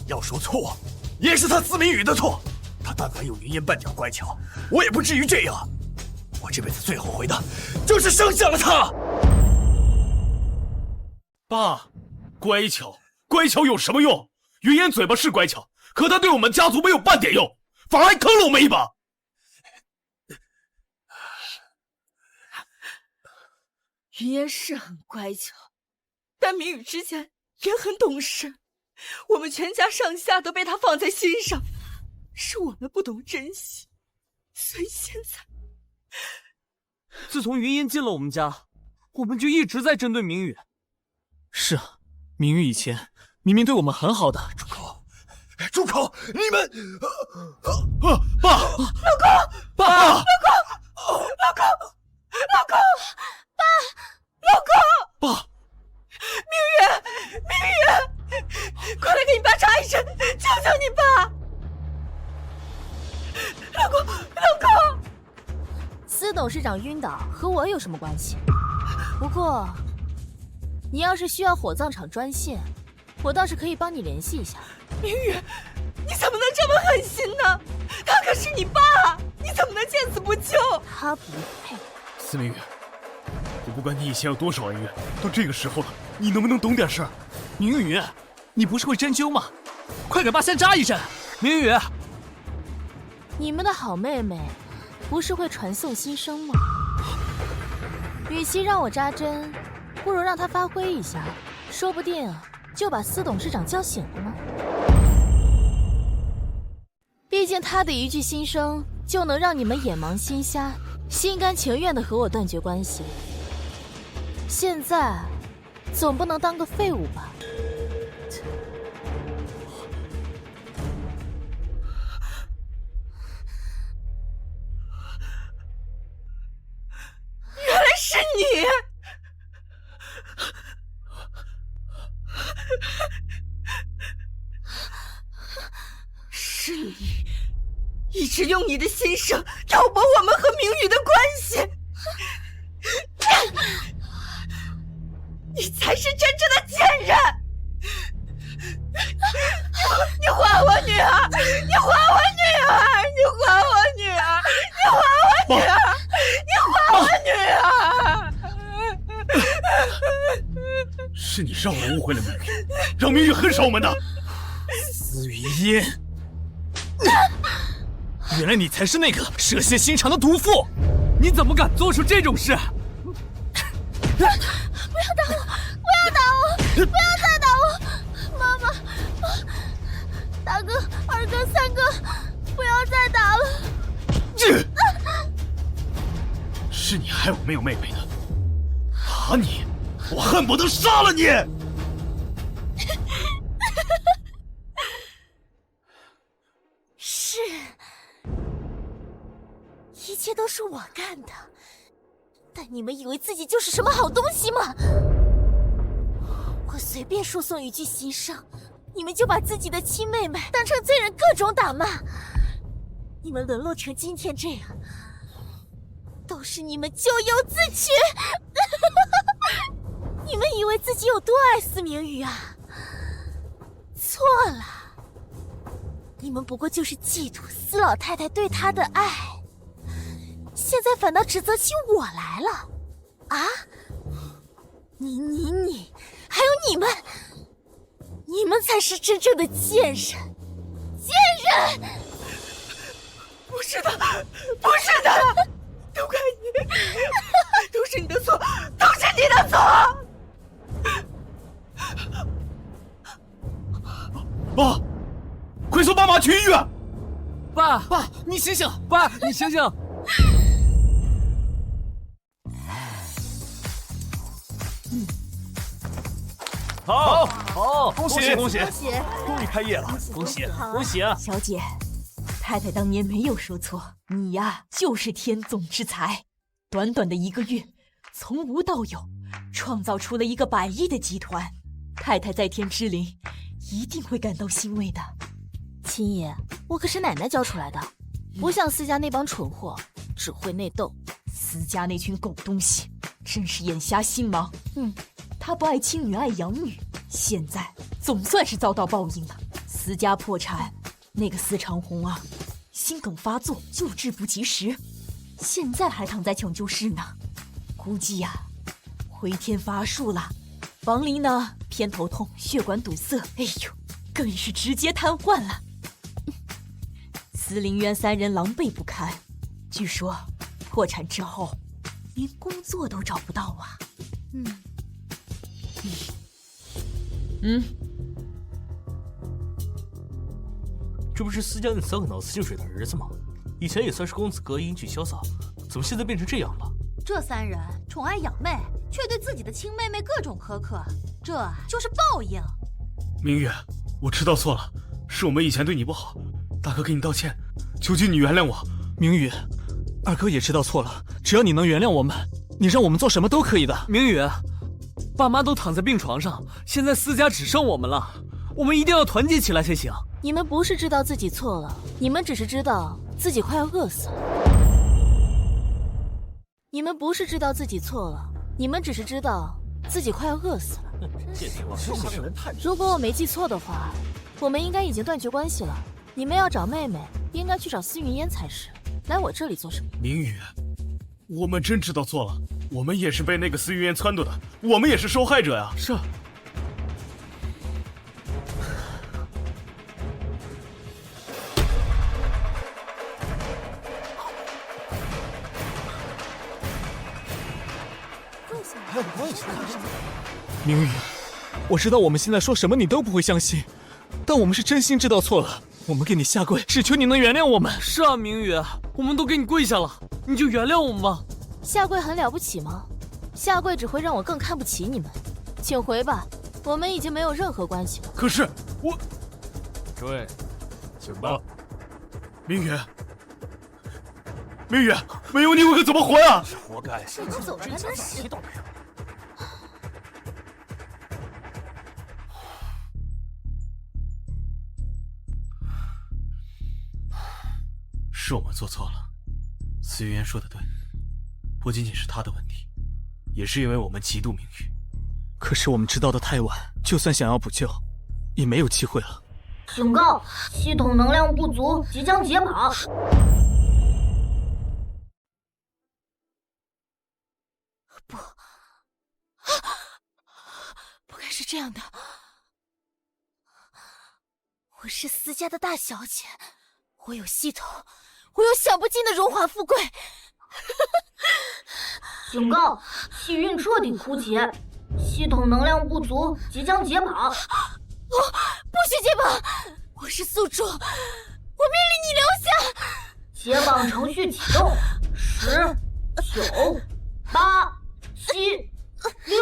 要说错，也是他司明宇的错。他但凡有云烟半点乖巧，我也不至于这样。我这辈子最后悔的，就是生下了他。爸，乖巧有什么用？云烟嘴巴是乖巧，可他对我们家族没有半点用，反而还坑了我们一把。云烟是很乖巧，但明宇之前也很懂事，我们全家上下都被他放在心上，是我们不懂珍惜，所以现在……自从云烟进了我们家，我们就一直在针对明宇。是啊，明宇以前明明对我们很好的。住口！你们……爸，老公，爸，老公，爸，明宇，快来给你爸查一针，救救你爸！老公，司董事长晕倒和我有什么关系？不过，你要是需要火葬场专线，我倒是可以帮你联系一下。明宇，你怎么能这么狠心呢？他可是你爸，你怎么能见死不救？他不配。司明宇，我不管你以前有多少恩怨，到这个时候了，你能不能懂点事儿？明宇，你不是会针灸吗？快给爸先扎一针。明宇，你们的好妹妹不是会传送新生吗？与其让我扎针，不如让她发挥一下，说不定就把司董事长叫醒了呢。毕竟他的一句心声就能让你们眼盲心瞎，心甘情愿地和我断绝关系。现在总不能当个废物吧？原来是你！是你一直用你的心声挑拨我们和明宇的关系，你才是真正的贱人！你还我女儿！你还我女儿！你还我女儿！你还我女儿！你还我女儿！是你让我误会了明宇，让明宇恨上我们的。司云烟，原来你才是那个蛇蝎心肠的毒妇！你怎么敢做出这种事？不要打我！不要打我！不要再打我！妈妈，大哥、二哥、三哥，不要再打了！是你害我没有妹妹的。打你，我恨不得杀了你！是，一切都是我干的。但你们以为自己就是什么好东西吗？我随便说送一句心声，你们就把自己的亲妹妹当成罪人，各种打骂。你们沦落成今天这样，都是你们咎由自取。你们以为自己有多爱司明宇啊？错了，你们不过就是嫉妒司老太太对他的爱，现在反倒指责起我来了啊！你，还有你们才是真正的贱人！贱人！不是的，不是的，都怪你，都是你的错，都是你的错！爸，快送爸妈去医院！爸，你醒醒！爸，你醒醒！好，恭喜！恭喜！终于开业了，恭喜啊！小姐，太太当年没有说错，你呀就是天纵之才，短短的1个月，从无到有，创造出了一个100亿的集团。太太在天之灵，一定会感到欣慰的。亲爷，我可是奶奶教出来的，不像私家那帮蠢货，只会内斗。私家那群狗东西，真是眼瞎心盲。他不爱亲女，爱养女，现在总算是遭到报应了。私家破产，那个司长红啊，心梗发作，救治不及时，现在还躺在抢救室呢。估计呀，回天乏术了。王林呢，偏头痛，血管堵塞，哎呦，更是直接瘫痪了。司林渊3人狼狈不堪，据说破产之后连工作都找不到啊。这不是私家那3个脑子进水的儿子吗？以前也算是公子哥，英俊潇洒，怎么现在变成这样了？这3人宠爱养妹，却对自己的亲妹妹各种苛刻，这就是报应。明月，我知道错了，是我们以前对你不好，大哥给你道歉，求求你原谅我。明宇，二哥也知道错了，只要你能原谅我们，你让我们做什么都可以的。明宇，爸妈都躺在病床上，现在私家只剩我们了，我们一定要团结起来才行。你们不是知道自己错了，你们只是知道自己快要饿死了。你们不是知道自己错了，你们只是知道自己快要饿死了。如果我没记错的话，我们应该已经断绝关系了。你们要找妹妹，应该去找司云烟才是，来我这里做什么？明宇，我们真知道错了，我们也是被那个司云烟撺掇的，我们也是受害者呀。是。明宇，我知道我们现在说什么你都不会相信，但我们是真心知道错了，我们给你下跪，只求你能原谅我们。是啊，明宇，我们都给你跪下了，你就原谅我们吧。下跪很了不起吗？下跪只会让我更看不起你们。请回吧，我们已经没有任何关系了。可是我，诸位，请吧。明宇，明宇，没有你我可怎么活呀？活该！你走着，真是。是我们做错了，司云烟说的对，不仅仅是他的问题，也是因为我们嫉妒明宇。可是我们知道的太晚，就算想要补救，也没有机会了。警告：系统能量不足，即将解码。不该是这样的。我是私家的大小姐，我有系统，我有享不尽的荣华富贵。警告：气运彻底枯竭，系统能量不足，即将解码。不许解绑！我是宿主，我命令你留下。解绑程序启动，10、9、8、7、6、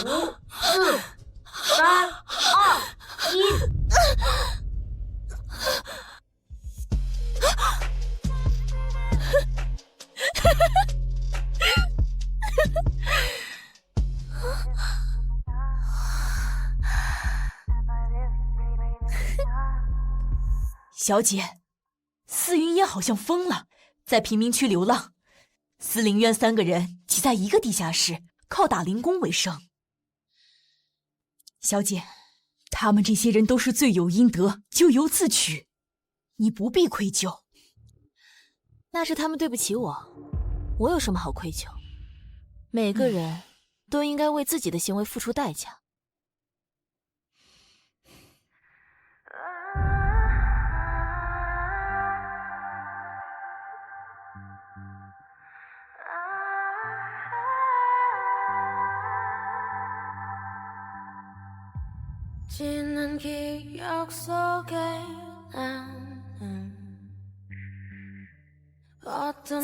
5、4、3、2、1。小姐，司云烟好像疯了，在贫民区流浪。司灵渊3个人挤在一个地下室，靠打零工为生。小姐，他们这些人都是罪有应得，咎由自取，你不必愧疚。那是他们对不起我，我有什么好愧疚？每个人都应该为自己的行为付出代价。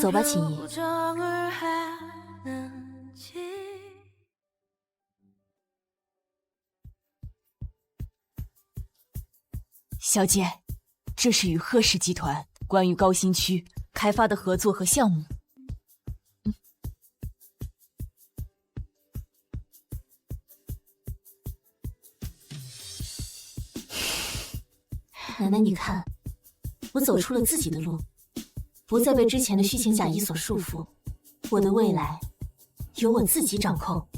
走吧，秦怡。小姐，这是与贺氏集团关于高新区开发的合作和项目。奶奶，你看，我走出了自己的路，不再被之前的虚情假意所束缚，我的未来由我自己掌控。